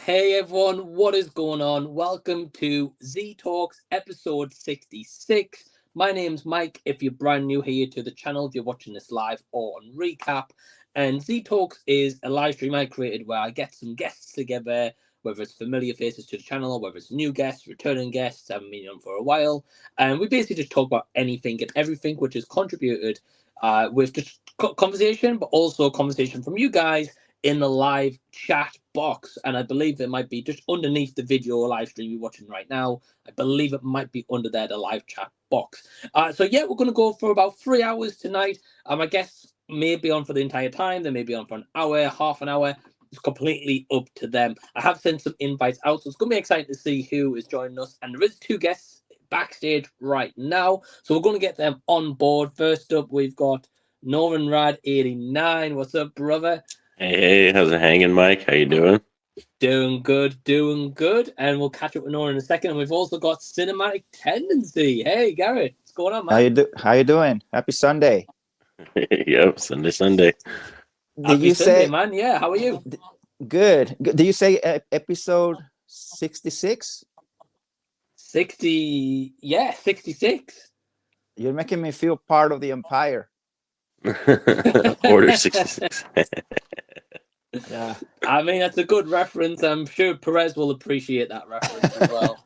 Hey everyone, what is going on? Welcome to Z Talks episode 66. My name's Mike. If you're brand new here to the channel, if you're watching this live or on recap, and Z Talks is a live stream I created where I get some guests together, whether it's familiar faces to the channel, whether it's new guests, returning guests, haven't been on for a while, and we basically just talk about anything and everything which is contributed with just conversation, but also conversation from you guys in the live chat box, and I believe it might be just underneath the video live stream you're watching right now. I believe it might be under there, the live chat box. So yeah, we're going to go for about 3 hours tonight. I guess may be on for the entire time. They may be on for an hour, half an hour. It's completely up to them. I have sent some invites out, so it's going to be exciting to see who is joining us. And there is 2 guests backstage right now, so we're going to get them on board. First up, we've got Norin Radd89. What's up, brother? Hey, how's it hanging, Mike? How you doing? Doing good. And we'll catch up with Nora in a second. And we've also got Cinematic Tendency. Hey, Garrett, what's going on, man? How you doing? Happy Sunday. Yep, Sunday. Happy Sunday, man. Yeah, how are you? Good. Did you say episode 66? 60. Yeah, 66. You're making me feel part of the empire. Order 66. Yeah, I mean, that's a good reference. I'm sure Perez will appreciate that reference as well.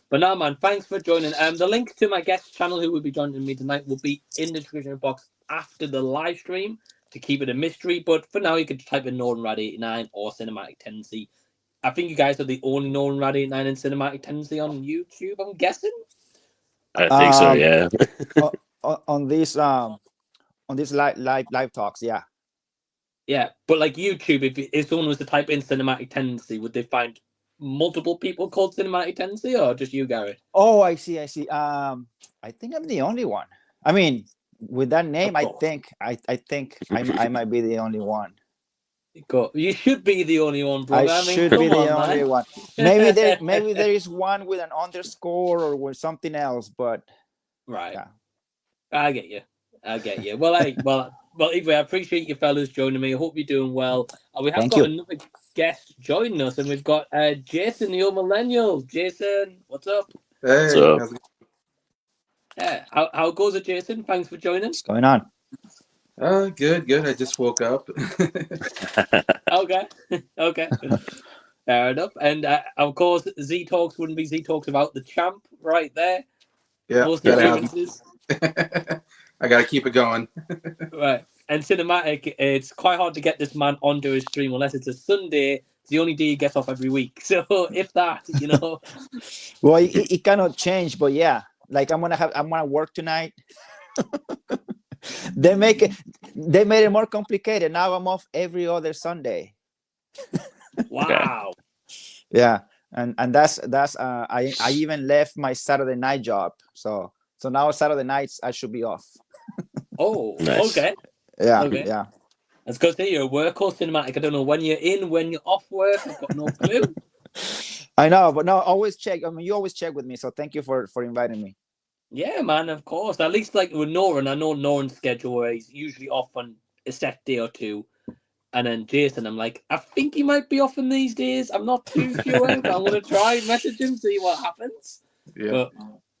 But now, man, thanks for joining. The link to my guest channel who will be joining me tonight will be in the description box after the live stream to keep it a mystery. But for now, you can type in Norin Radd89 or Cinematic Tendency. I think you guys are the only Norin Radd89 and Cinematic Tendency on YouTube, I'm guessing. I think so, yeah. on these live talks, yeah. Yeah, but like YouTube, if someone was to type in Cinematic Tendency, would they find multiple people called Cinematic Tendency or just you, Garrett? Oh, I see. I think I'm the only one. I mean, with that name, I think I might be the only one. You should be the only one, brother. I should be the only one. Maybe there is one with an underscore or with something else, but right. Yeah. I get you. Well, anyway, I appreciate you fellas joining me. I hope you're doing well. We have got another guest joining us, and we've got Jason, the Old Millennial. Jason, what's up? Hey, what's up? Yeah, how goes it, Jason? Thanks for joining. What's going on? Good. I just woke up. Okay. Fair enough. And of course, Z Talks wouldn't be Z Talks without the champ right there. Yeah, most appearances. I gotta keep it going. Right. And Cinematic, it's quite hard to get this man onto his stream unless it's a Sunday. It's the only day he gets off every week. So if that, Well, it cannot change, but yeah, like I'm gonna work tonight. They made it more complicated. Now I'm off every other Sunday. Wow. Yeah, and that's I even left my Saturday night job. So now Saturday nights I should be off. Oh, nice. Okay. Yeah, okay. Yeah. That's because you're a workhorse, Cinematic. I don't know when you're in, when you're off work. I've got no clue. I know, but no, always check. I mean, you always check with me, so thank you for inviting me. Yeah, man, of course. At least like with Norin, I know Norin's schedule where he's usually off on a set day or two. And then Jason, I'm like, I think he might be off in these days. I'm not too sure. But I'm going to try and message him, see what happens. Yeah.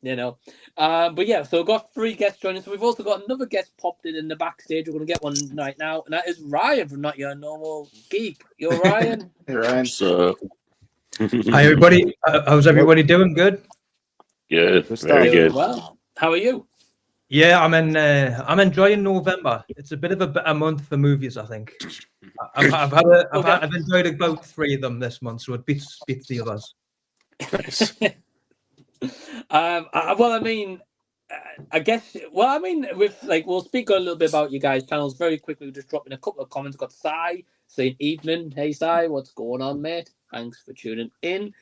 But yeah, so we've got 3 guests joining us. So we've also got another guest popped in the backstage. We're going to get one right now. And that is Ryan from Not Your Normal Geek. You're Ryan? Hey, Ryan. So, hi, everybody. How's everybody doing? Good? Good. Very good. Well, how are you? Yeah, I'm enjoying November. It's a bit of a month for movies, I think. I've enjoyed about 3 of them this month, so it beats the others. Nice. We'll speak a little bit about you guys' channels very quickly. We'll just drop in a couple of comments. We've got Sai saying evening. Hey Sai, what's going on, mate? Thanks for tuning in.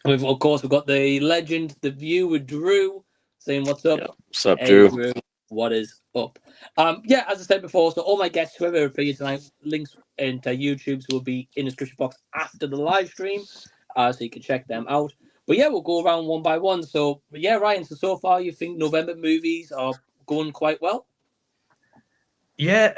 We've got the legend, the view with Drew saying what's up. Yeah. What's up, hey, Drew? What is up? As I said before, so all my guests, whoever appeared tonight, links into YouTube will be in the description box after the live stream, so you can check them out. But yeah, we'll go around one by one. So yeah, Ryan. So far, you think November movies are going quite well? Yeah,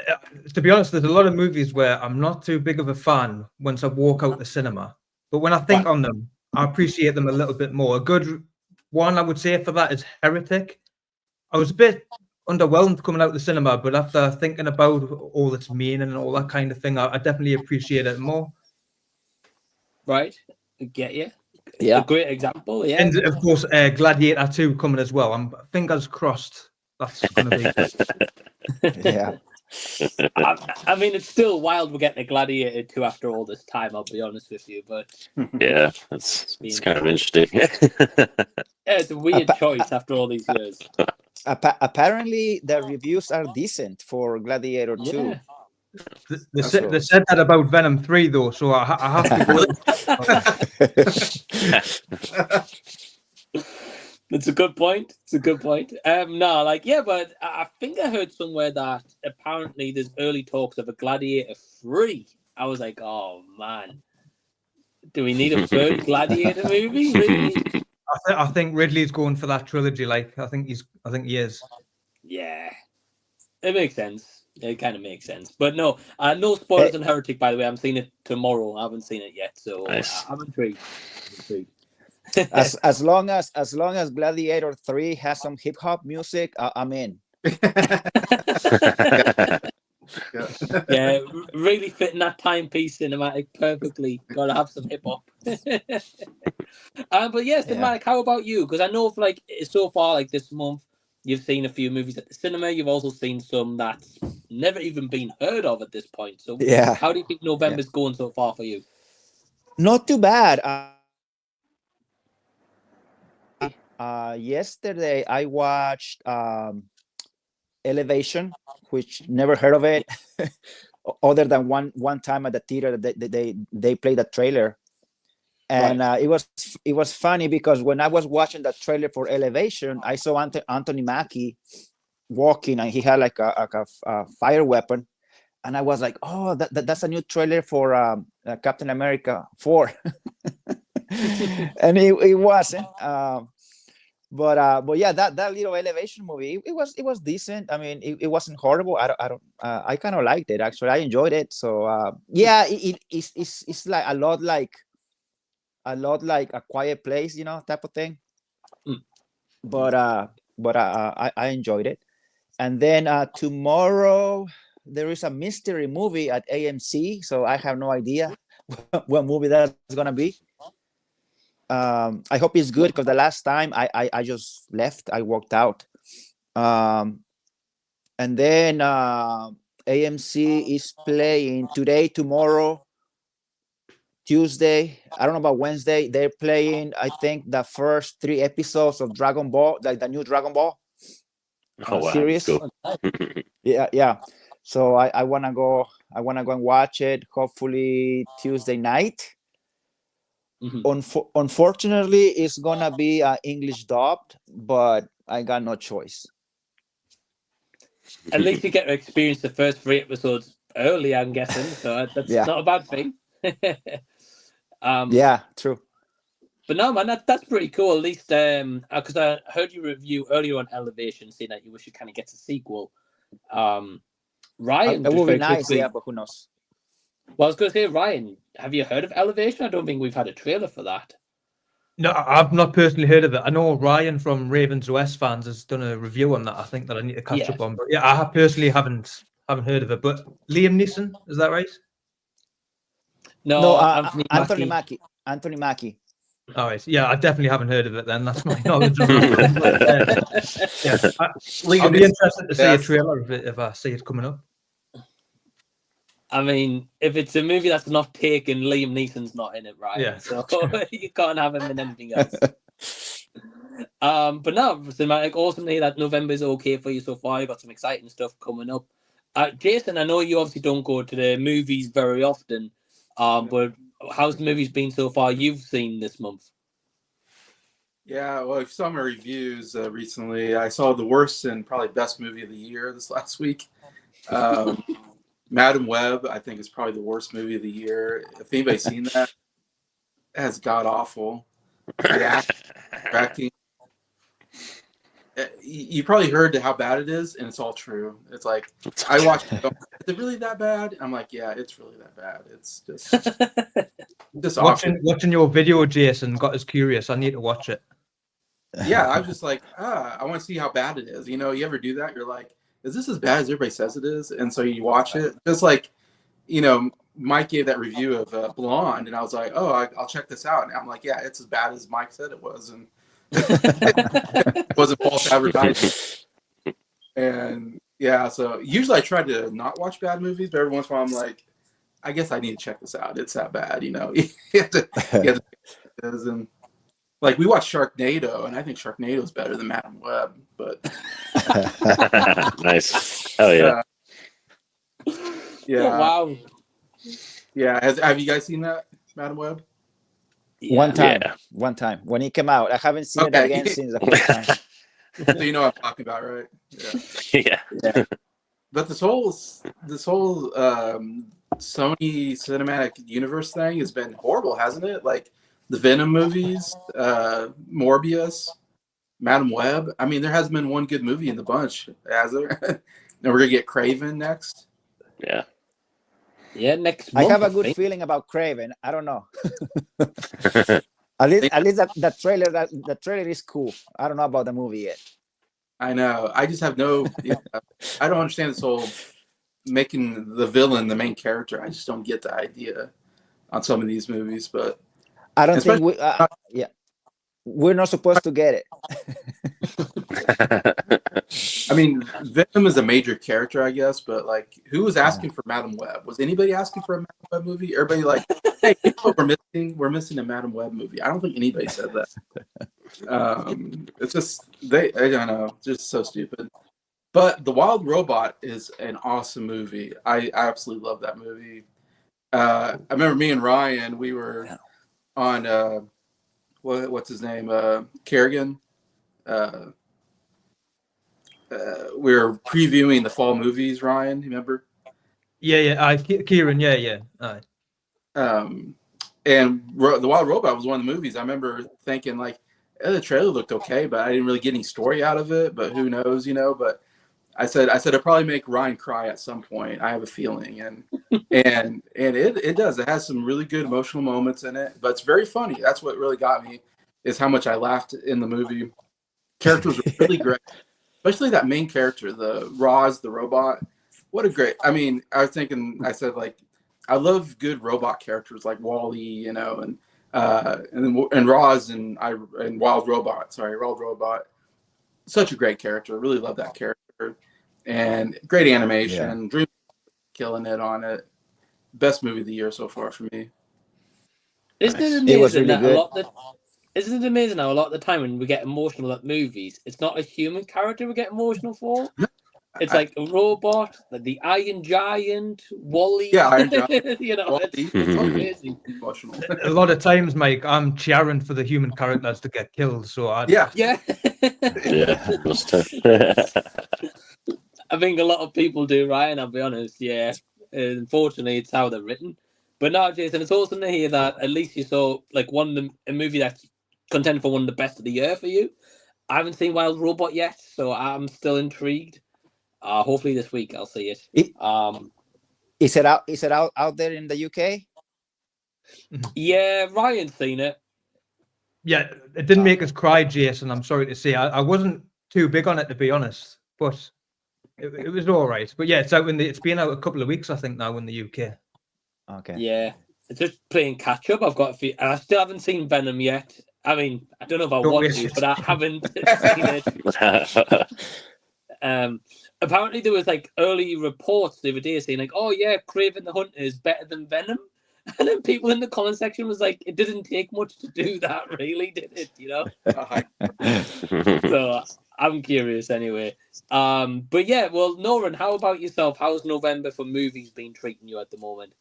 to be honest, there's a lot of movies where I'm not too big of a fan once I walk out the cinema. But when I think on them, I appreciate them a little bit more. A good one I would say for that is Heretic. I was a bit underwhelmed coming out the cinema, but after thinking about all its meaning and all that kind of thing, I definitely appreciate it more. Right, I get you. Yeah. A great example. Yeah, And of course, Gladiator 2 coming as well. I'm fingers crossed that's going to be. Yeah. I mean, it's still wild we're getting a Gladiator 2 after all this time, I'll be honest with you. But yeah, it's kind of interesting. it's a weird choice after all these years. Apparently, the reviews are decent for Gladiator 2. Yeah. They said that about Venom 3, though, so I have to. It's a good point. It's a good point. No, like, yeah, but I think I heard somewhere that apparently there's early talks of a Gladiator 3. I was like, oh man, do we need a third Gladiator movie? Really? I think Ridley's going for that trilogy. Like, I think he is. Yeah, it makes sense. It kind of makes sense. But no, no spoilers on Heretic, by the way. I'm seeing it tomorrow. I haven't seen it yet, so nice. I'm intrigued. as long as Gladiator 3 has some hip hop music, I'm in. Yeah, really fitting that timepiece cinematic perfectly. Gotta have some hip hop. But yes, cinematic. How about you? Because I know for like so far, like this month, you've seen a few movies at the cinema. You've also seen some that's never even been heard of at this point. So yeah, how do you think November's going so far for you? Not too bad. Yesterday I watched Elevation, which never heard of it, other than one time at the theater they played the trailer, and it was funny because when I was watching the trailer for Elevation, I saw Anthony Mackie walking, and he had like a fire weapon, and I was like, oh, that's a new trailer for Captain America 4, and it wasn't. But yeah, that little Elevation movie, it was decent. I mean, it wasn't horrible. I kind of liked it actually. I enjoyed it. So yeah, it's like a lot like A Quiet Place, type of thing. But I enjoyed it. And then tomorrow there is a mystery movie at AMC, so I have no idea what movie that's gonna be. I hope it's good because the last time I just left, I walked out. And then AMC is playing today, tomorrow, Tuesday. I don't know about Wednesday. They're playing, I think, the first 3 episodes of Dragon Ball, like the new Dragon Ball series. Cool. Yeah. So I wanna go and watch it. Hopefully Tuesday night. Unfortunately, it's gonna be English dubbed, but I got no choice. At least you get to experience the first 3 episodes early, I'm guessing. So that's not a bad thing. Yeah, true. But no, man, that's pretty cool. At least because I heard you review earlier on Elevation, saying that you wish you kind of gets a sequel. Ryan, it would be nice, yeah, but who knows? Well, I was going to say, Ryan, have you heard of Elevation? I don't think we've had a trailer for that. No, I've not personally heard of it. I know Ryan from Ravens OS fans has done a review on that. I think that I need to catch up on. But yeah, I personally haven't heard of it. But Liam Neeson, is that right? No, Anthony Mackie. Anthony Mackie. All right. Yeah, I definitely haven't heard of it then. That's my knowledge of it. I'll be interested to see a trailer if I see it coming up. I mean, if it's a movie that's not taken, Liam Neeson's not in it, right? Yeah. So you can't have him in anything else. But no, cinematic, awesome to hear that November is okay for you so far. You got some exciting stuff coming up. Jason, I know you obviously don't go to the movies very often, but how's the movies been so far you've seen this month? Yeah, well, if you saw my reviews recently, I saw the worst and probably best movie of the year this last week. Madam Web, I think, is probably the worst movie of the year. If anybody's seen that, that's god awful. The acting, you probably heard how bad it is, and it's all true. It's like I watched it, is it really that bad? I'm like, yeah, it's really that bad. It's just awful. Watching your video, Jason, got us curious. I need to watch it. Yeah, I was just like, I want to see how bad it is. You know, you ever do that? You're like, is this as bad as everybody says it is? And so you watch it. Just like, you know, Mike gave that review of Blonde, and I was like, oh, I'll check this out. And I'm like, yeah, it's as bad as Mike said it was, and it wasn't false advertising. And yeah, so usually I try to not watch bad movies, but every once in a while I'm like, I guess I need to check this out. It's that bad, you know. You have to and like we watched Sharknado, and I think Sharknado is better than Madam Web, but Nice. Hell yeah. Yeah. Oh, wow. Yeah. Have you guys seen that, Madam Web? Yeah. One time when it came out. I haven't seen it again since the first time. So you know what I'm talking about, right? Yeah. Yeah. But this whole Sony cinematic universe thing has been horrible, hasn't it? Like the Venom movies, Morbius, Madam Web. I mean, there hasn't been one good movie in the bunch, has there? And we're gonna get Craven next. Yeah. Yeah, next I month. have a good think. feeling about Craven. I don't know. At least that trailer the trailer is cool. I don't know about the movie yet. I know. I just have no. I don't understand this whole making the villain the main character. I just don't get the idea on some of these movies. But I don't think we're not supposed to get it. I mean, Venom is a major character, I guess. But like, who was asking for Madam Web? Was anybody asking for a Madam Web movie? Everybody like, hey, you know what we're missing? We're missing a Madam Web movie. I don't think anybody said that. It's just I don't know, just so stupid. But The Wild Robot is an awesome movie. I absolutely love that movie. I remember me and Ryan, we were on what's his name? Kerrigan. We were previewing the fall movies, Ryan, you remember? Yeah. Kieran, yeah. And The Wild Robot was one of the movies I remember thinking like, the trailer looked okay, but I didn't really get any story out of it. But who knows, you know? But I said it'll probably make Ryan cry at some point. I have a feeling, and it does. It has some really good emotional moments in it, but it's very funny. That's what really got me, is how much I laughed in the movie. Characters were really great, especially that main character, the Roz, the robot. What a great! I mean, I said like, I love good robot characters like Wall-E, you know, and Roz and Wild Robot. Wild Robot. Such a great character. Really love that character. And great animation. Dream killing it on it. Best movie of the year so far for me. Isn't it amazing isn't it amazing how a lot of the time when we get emotional at movies, it's not a human character we get emotional for? It's like a robot, like the Iron Giant, Wall-E. Yeah, Iron Giant. You know, it's amazing. Emotional. A lot of times, Mike, I'm cheering for the human characters to get killed. So Yeah. Yeah. I think a lot of people do, Ryan, I'll be honest. Yeah. Unfortunately, it's how they're written. But no, Jason, it's awesome to hear that at least you saw like a movie that's contended for one of the best of the year for you. I haven't seen Wild Robot yet, so I'm still intrigued. Hopefully this week I'll see it. Is it out there in the UK? Yeah, Ryan's seen it. Yeah, it didn't make us cry, Jason. I'm sorry to say. I wasn't too big on it, to be honest, but it was all right. But yeah, it's been out a couple of weeks, I think, now in the UK. Okay. Yeah, it's just playing catch up. I still haven't seen Venom yet. I mean, I don't know if I want to, but I haven't seen it. Apparently there was like early reports the other day saying like, oh yeah, Kraven the Hunter is better than Venom. And then people in the comment section was like, it didn't take much to do that, really, did it? You know? So I'm curious anyway. But yeah, well, Norin, how about yourself? How's November for movies been treating you at the moment?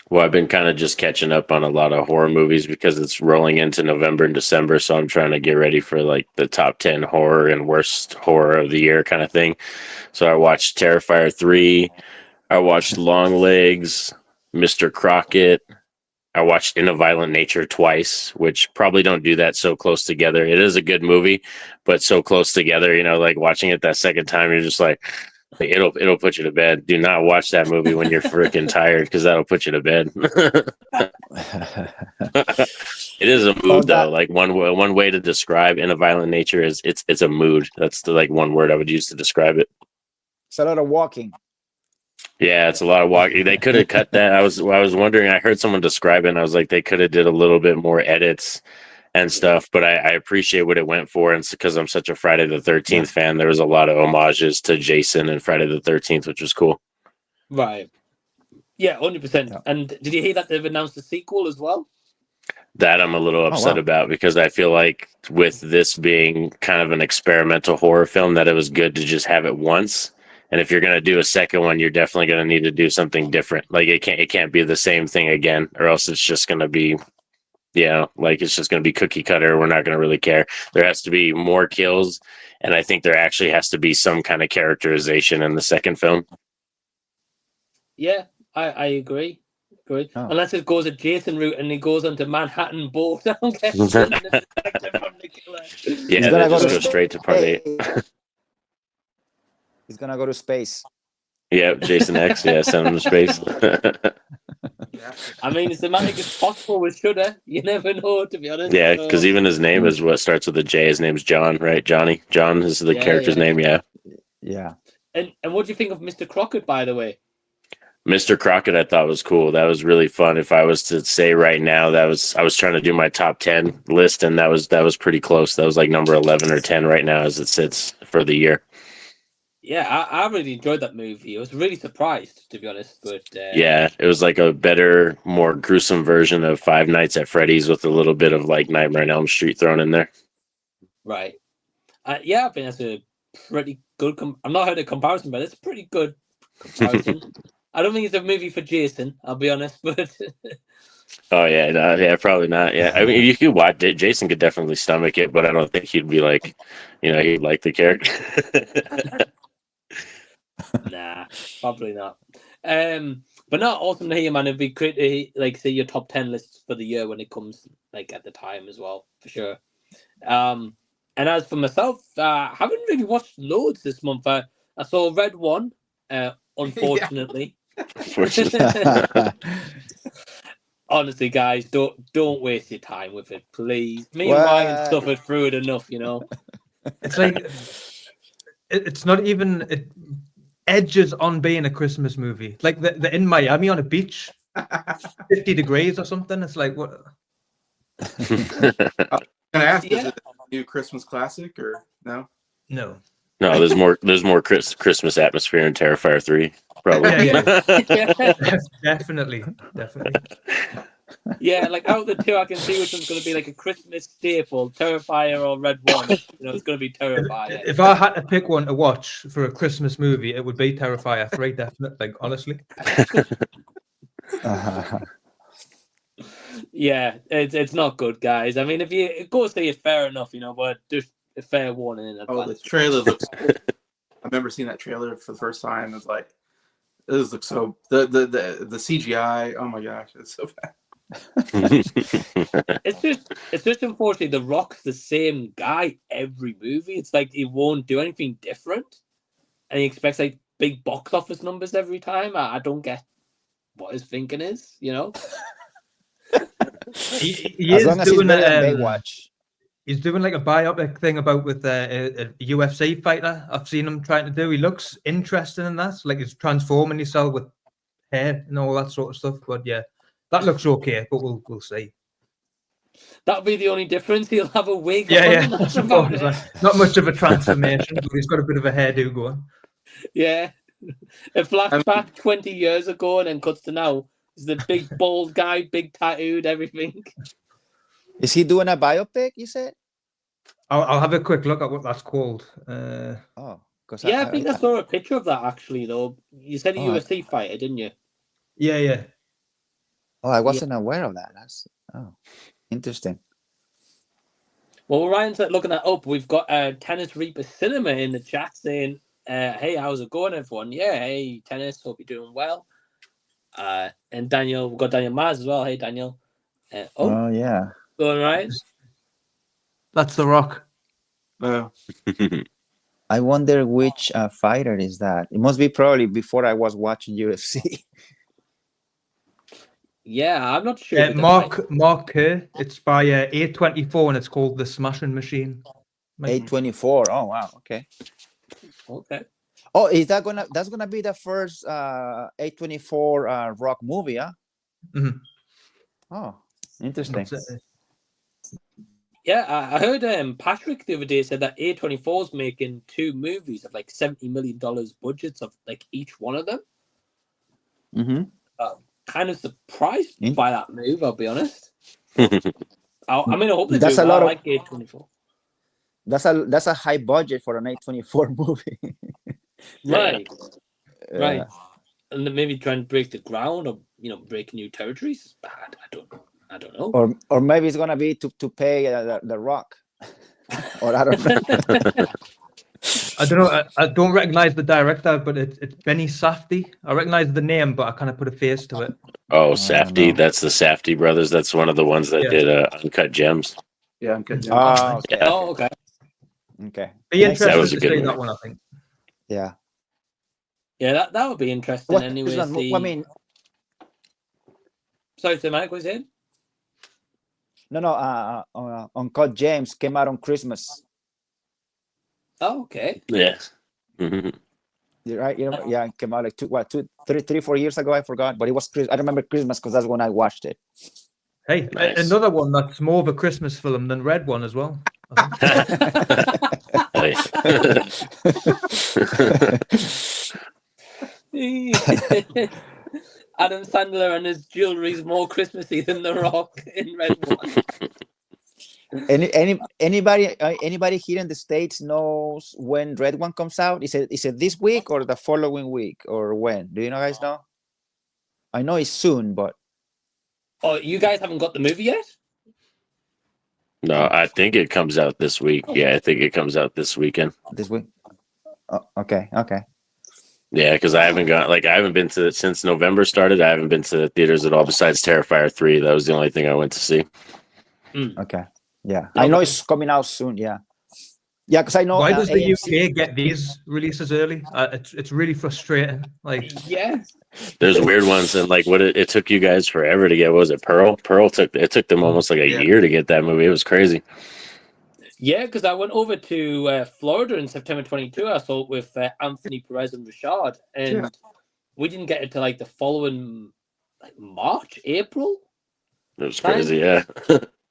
Well, I've been kind of just catching up on a lot of horror movies because it's rolling into November and December. So I'm trying to get ready for like the top 10 horror and worst horror of the year kind of thing. So I watched Terrifier 3. I watched Long Legs, Mr. Crockett, I watched In a Violent Nature twice, which probably don't do that so close together. It is a good movie, but so close together, you know, like watching it that second time, you're just like it'll put you to bed. Do not watch that movie when you're freaking tired, because that'll put you to bed. It is a mood, though. Like one way to describe In a Violent Nature is it's a mood. That's the like one word I would use to describe it. It's a lot of walking. Yeah, it's a lot of walking. They could have cut that. I was wondering. I heard someone describe it, and I was like, they could have did a little bit more edits and stuff. But I appreciate what it went for, and it's because I'm such a Friday the 13th fan. There was a lot of homages to Jason and Friday the 13th, which was cool. Right. Yeah, 100%. And did you hear that they've announced a sequel as well? That I'm a little upset about, because I feel like with this being kind of an experimental horror film, that it was good to just have it once. And if you're going to do a second one, you're definitely going to need to do something different. Like it can't be the same thing again, or else it's just going to be, like it's just going to be cookie cutter. We're not going to really care. There has to be more kills, and I think there actually has to be some kind of characterization in the second film. Yeah, I agree. Unless it goes a Jason route and he goes onto Manhattan boat. I don't get it. Yeah, they just go straight to part 8. He's gonna go to space. Yeah, Jason X. Yeah, send him to space. I mean, it's as magic as possible with Shudder. You never know, to be honest. Yeah, because even his name is what starts with a J. His name's John, right? Johnny. John is the character's name. Yeah. Yeah. And what do you think of Mr. Crockett, by the way? Mr. Crockett, I thought was cool. That was really fun. If I was to say right now, I was trying to do my top 10 list, and that was pretty close. That was like number 11 or 10 right now as it sits for the year. Yeah, I really enjoyed that movie. I was really surprised, to be honest. But yeah, it was like a better, more gruesome version of Five Nights at Freddy's with a little bit of like Nightmare on Elm Street thrown in there. Right. Yeah, I think that's a pretty good. I'm not heard a comparison, but it's a pretty good comparison. I don't think it's a movie for Jason, I'll be honest, but oh yeah, no, yeah, probably not. Yeah, I mean, you could watch it. Jason could definitely stomach it, but I don't think he'd be like, he'd like the character. Nah, probably not. But not awesome to hear, man. It'd be great to like see your top 10 lists for the year when it comes like at the time as well, for sure. And as for myself, I haven't really watched loads this month. I saw Red 1, unfortunately. Honestly, guys, don't waste your time with it, please. Me and Ryan suffered through it enough, It's like it's not even it edges on being a Christmas movie. Like they're in Miami on a beach, 50 degrees or something. It's like what? Can I ask? Is it a new Christmas classic or no? No. No, there's more Christmas atmosphere in Terrifier 3, probably. Yeah. Definitely. Yeah, like out of the two, I can see which one's going to be like a Christmas staple, Terrifier or Red 1. It's going to be Terrifier. If I had to pick one to watch for a Christmas movie, it would be Terrifier 3, definitely. Like honestly. Yeah, it's not good, guys. I mean, if you go see it, fair enough, but just a fair warning in advance. Oh, the trailer looks. I remember seeing that trailer for the first time. It's like, this looks so. The CGI. Oh my gosh, it's so bad. It's just unfortunately The Rock's the same guy every movie. It's like he won't do anything different, and he expects like big box office numbers every time. I don't get what his thinking is. He is doing Baywatch. He's doing like a biopic thing about with a UFC fighter. I've seen him trying to do. He looks interesting in that. Like he's transforming himself with hair and all that sort of stuff. But yeah, that looks okay. But we'll see. That'll be the only difference. He'll have a wig. Yeah. Not much of a transformation, but he's got a bit of a hairdo going. Yeah. A flashback 20 years ago and then cuts to now. He's the big bald guy, big tattooed, everything. Is he doing a biopic, you said? I'll have a quick look at what that's called. I think I saw a picture of that actually, though. You said a UFC fighter, didn't you? Yeah. Oh, I wasn't aware of that. That's interesting. Well, Ryan's looking that up. We've got Tennis Reaper Cinema in the chat saying, hey, how's it going, everyone? Yeah, hey, Tennis, hope you're doing well. And Daniel, we've got Daniel Mars as well. Hey, Daniel. Yeah. Going right. That's The Rock. I wonder which fighter is that. It must be probably before I was watching UFC. Yeah, I'm not sure. who the Mark Kerr. It's by A24 and it's called The Smashing Machine. A24. Oh wow. Okay. Okay. Oh, is that that's gonna be the first A24 Rock movie? Huh? Mhm. Oh, interesting. Yeah, I heard Patrick the other day said that A24 is making 2 movies of like $70 million budgets of like each one of them. Mm-hmm. Kind of surprised by that move, I'll be honest. I mean, I hope they That's do. a lot I of- like A24. That's a high budget for an A24 movie. Right, Yeah. right. And then maybe try and break the ground or break new territories. I don't know. Or maybe it's gonna be to pay the Rock. Or I don't know. I don't know. I don't recognize the director, but it's Benny Safdie. I recognize the name, but I kind of put a face to it. Oh, I Safdie. don't know. That's the Safdie brothers. That's one of the ones that Yeah. did Uncut Gems. Yeah, I'm good. Oh, okay. Yeah. Oh, okay. Okay. Be Makes interested was a to good see movie. that one, I think. Yeah. Yeah, that would be interesting. What Anyway, is one- I mean, sorry, so Mike was in. no. Uncut James came out on Christmas. Oh, okay. Yeah. Mhm. You're right. Yeah, it came out like 3, 4 years ago. I forgot, but it was. I remember Christmas because that's when I watched it. Hey, Nice. another one that's more of a Christmas film than Red One as well. Hey. Adam Sandler and his jewelry is more Christmassy than The Rock in Red One. Anybody here in the States knows when Red One comes out? Is it this week or the following week or when? Do you guys know? I know it's soon, but Oh, you guys haven't got the movie yet? No, I think it comes out this week. Yeah, I think it comes out this weekend. this week. Oh, okay. Yeah, because I haven't been to since November started. I haven't been to the theaters at all besides Terrifier 3. That was the only thing I went to see. Okay. Yeah, I know it's coming out soon. Yeah, because I know. Why does the AMC UK get these releases early? It's really frustrating. Like, Yeah. There's weird ones, and like it took you guys forever to get. What was it Pearl? Pearl took them almost like a year to get that movie. It was crazy. Yeah, because I went over to Florida in September 22. I saw it with Anthony Perez and Rashad, and we didn't get it till like the following March, April. It was crazy, yeah.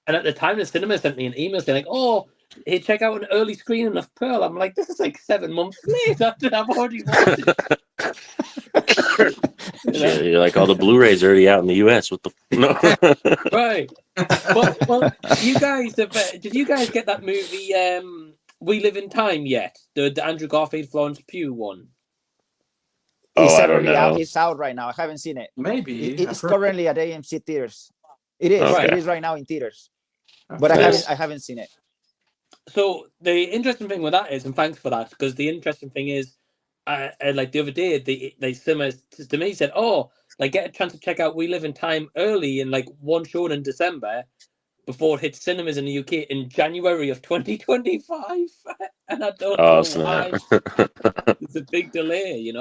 And at the time, the cinema sent me an email saying, like, "Oh, hey, check out an early screening of Pearl." I'm like, "This is like 7 months late after I've already watched it." Yeah, you're like, all the Blu-rays are already out in the US. What the no? Right. Well, you guys did you guys get that movie We Live in Time yet? The Andrew Garfield Florence Pugh one. I don't know. It's out right now. I haven't seen it. Maybe It's currently at AMC theaters. It is. Okay. It is right now in theaters. But Nice. I haven't seen it. So the interesting thing with that is, and thanks for that, because the interesting thing is, like the other day, they similar to me said, "Oh, like get a chance to check out We Live in Time early in like one show in December before it hits cinemas in the UK in January of 2025." And I don't know snap. why. It's a big delay,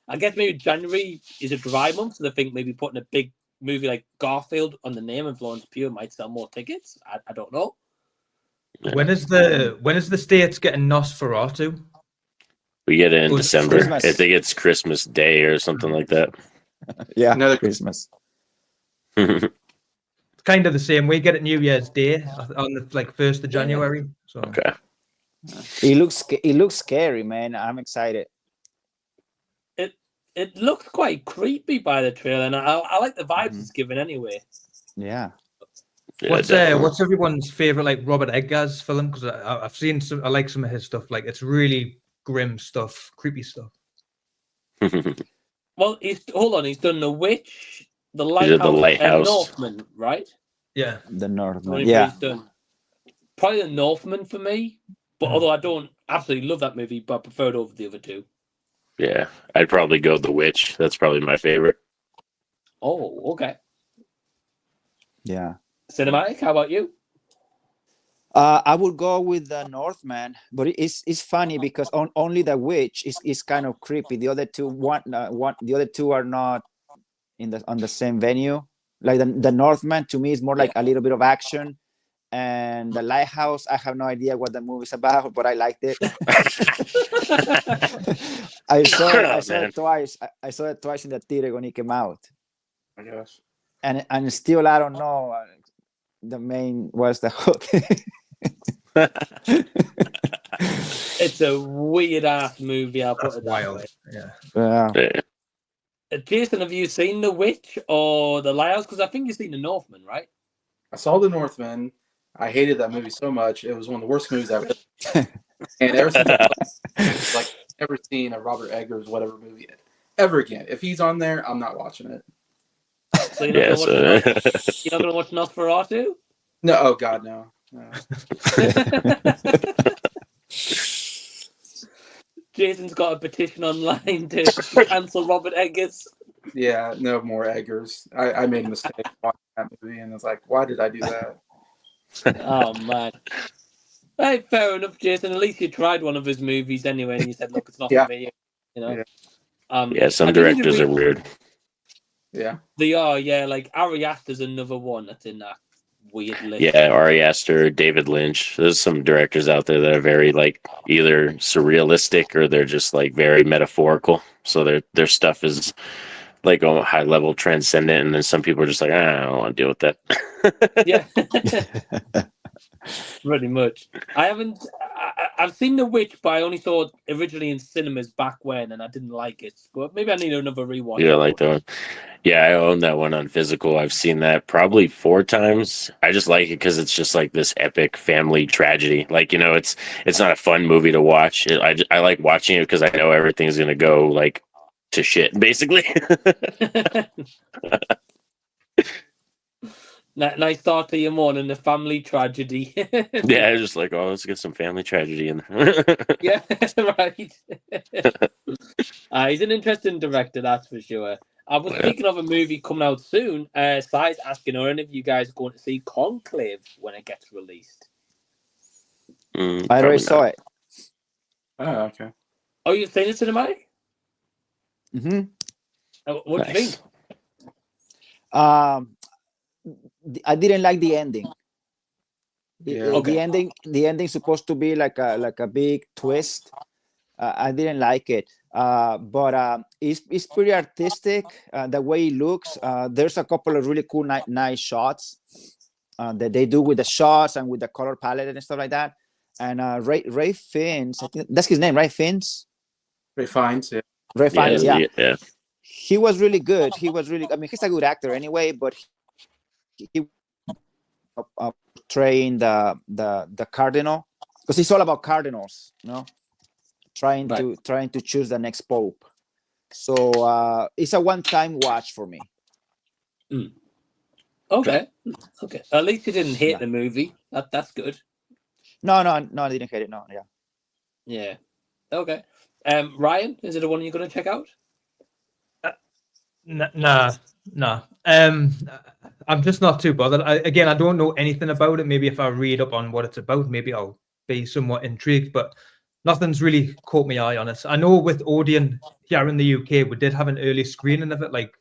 I guess maybe January is a dry month, so they think maybe putting a big movie like Garfield on the name and Florence Pugh might sell more tickets. I don't know. when is the States getting Nosferatu? We get it in December. Christmas. I think it's Christmas Day or something like that. Yeah, Another Christmas. It's kind of the same. We get it New Year's Day on the 1st of January. So Okay. It looks scary, man. I'm excited. It looks quite creepy by the trailer, and I like the vibes it's given anyway. Yeah. Yeah, what's everyone's favorite Robert Eggers film? Because I've seen I like some of his stuff. Like, it's really grim stuff, creepy stuff. Well, he's done The Witch, The He did The Lighthouse, Lighthouse. and Northman, right? Yeah. The Northman. Only Yeah. he's done. Probably The Northman for me, but although I don't absolutely love that movie, but I prefer it over the other two. Yeah, I'd probably go The Witch. That's probably my favorite. Oh, okay. Yeah. Cinematic, how about you? I would go with the Northman, but it's funny because only the witch is kind of creepy. The other two the other two are not on the same venue. Like the Northman to me is more like a little bit of action, and the Lighthouse, I have no idea what the movie's about, but I liked it. I saw it twice. I saw it twice in the theater when it came out. Oh my gosh. And still I don't know. The main was the hook. It's a weird ass movie. I'll put it that wild. way. Yeah. Jason, have you seen The Witch or The Lighthouse? Because I think you've seen The Northman, right? I saw The Northman. I hated that movie so much. It was one of the worst movies I've ever seen. And ever since I've like never seen a Robert Eggers whatever movie ever again. If he's on there, I'm not watching it. So you're not going to watch Nosferatu? No, oh God, no. Jason's got a petition online to cancel Robert Eggers. Yeah, no more Eggers. I made a mistake watching that movie, and it's like, why did I do that? Oh man. Hey, fair enough, Jason. At least you tried one of his movies anyway, and you said, "Look, it's not for me." You know. Yeah, some directors are weird. Yeah, they are. Yeah, like Ari Aster's another one that's in that weird list. Yeah, Ari Aster, David Lynch. There's some directors out there that are very like either surrealistic or they're just like very metaphorical. So their stuff is like on a high level transcendent, and then some people are just like, I don't want to deal with that. Yeah. Pretty much. I've seen The Witch, but I only saw it originally in cinemas back when, and I didn't like it. But maybe I need another rewatch. Yeah, like that one. Yeah, I own that one on physical. I've seen that probably 4 times. I just like it because it's just like this epic family tragedy. Like, you know, it's not a fun movie to watch. I like watching it because I know everything's gonna go like to shit, basically. Nice start to your morning, the family tragedy. Yeah, I was just like, oh, let's get some family tragedy in there. Yeah, right. He's an interesting director, that's for sure. I was speaking of a movie coming out soon. Si's asking Norin if you guys are going to see Conclave when it gets released. I already saw it. Oh, okay. Oh, you've seen it cinematic? What do you think? I didn't like the ending. Yeah. The ending supposed to be like a big twist. I didn't like it, but it's pretty artistic. The way it looks. There's a couple of really cool, nice shots that they do with the shots and with the color palette and stuff like that. And Ray Fiennes, I think that's his name, right? Fiennes. Ray Fiennes. Yeah. Ray Fiennes, yeah. He was really good. I mean, he's a good actor anyway, but he portraying the cardinal, because it's all about cardinals, you know, trying to choose the next pope. So it's a one-time watch for me. Okay. At least you didn't hate the movie. That's good. No, I didn't hate it. No, Yeah. Okay. Ryan, is it a one you're going to check out? Nah. I'm just not too bothered. I don't know anything about it. Maybe if I read up on what it's about, maybe I'll be somewhat intrigued, but nothing's really caught my eye on it. I know with Odeon here in the UK, we did have an early screening of it, like,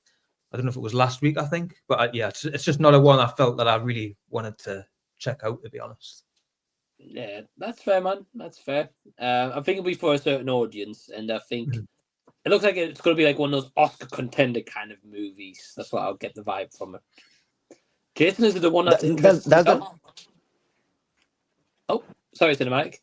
I don't know if it was last week, I think, but it's just not a one I felt that I really wanted to check out, to be honest. Yeah, that's fair, man. That's fair. I think it'll be for a certain audience, and I think it looks like it's going to be like one of those Oscar contender kind of movies. That's what I'll get the vibe from it. Jason, is it the one that's interesting? Oh, sorry, Cinematic.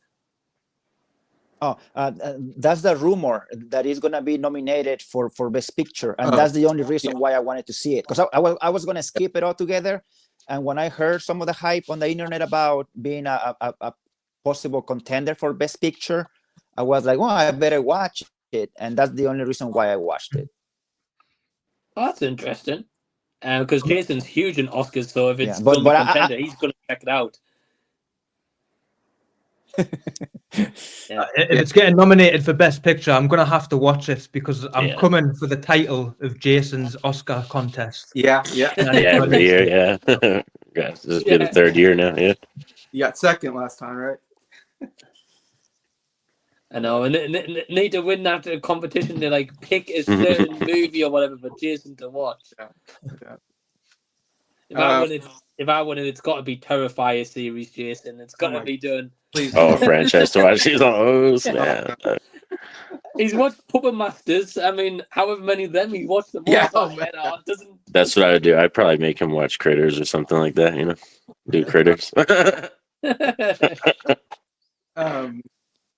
That's the rumor that is going to be nominated for Best Picture, and that's the only reason why I wanted to see it, because I was going to skip it altogether. And when I heard some of the hype on the internet about being a possible contender for Best Picture, I was like, well, I better watch it, and that's the only reason why I watched it. Oh, that's interesting. Because Jason's huge in Oscars, so if it's going to be contender, he's going to check it out. If it's getting nominated for Best Picture, I'm gonna have to watch it because I'm coming for the title of Jason's Oscar contest. Yeah. Every year, yeah. Guys, this will be the third year now. Yeah. You got second last time, right? I know, and need to win that competition to like pick a certain movie or whatever for Jason to watch. Yeah. If I win it, it's got to be Terrifier series, Jason. It's got to be done. Please. Oh, franchise to watch. He's on. Oh, snap. He's watched Puppet Masters. I mean, however many of them he watched them all. Yeah, doesn't. That's what I would do. I'd probably make him watch Critters or something like that. You know, do Critters.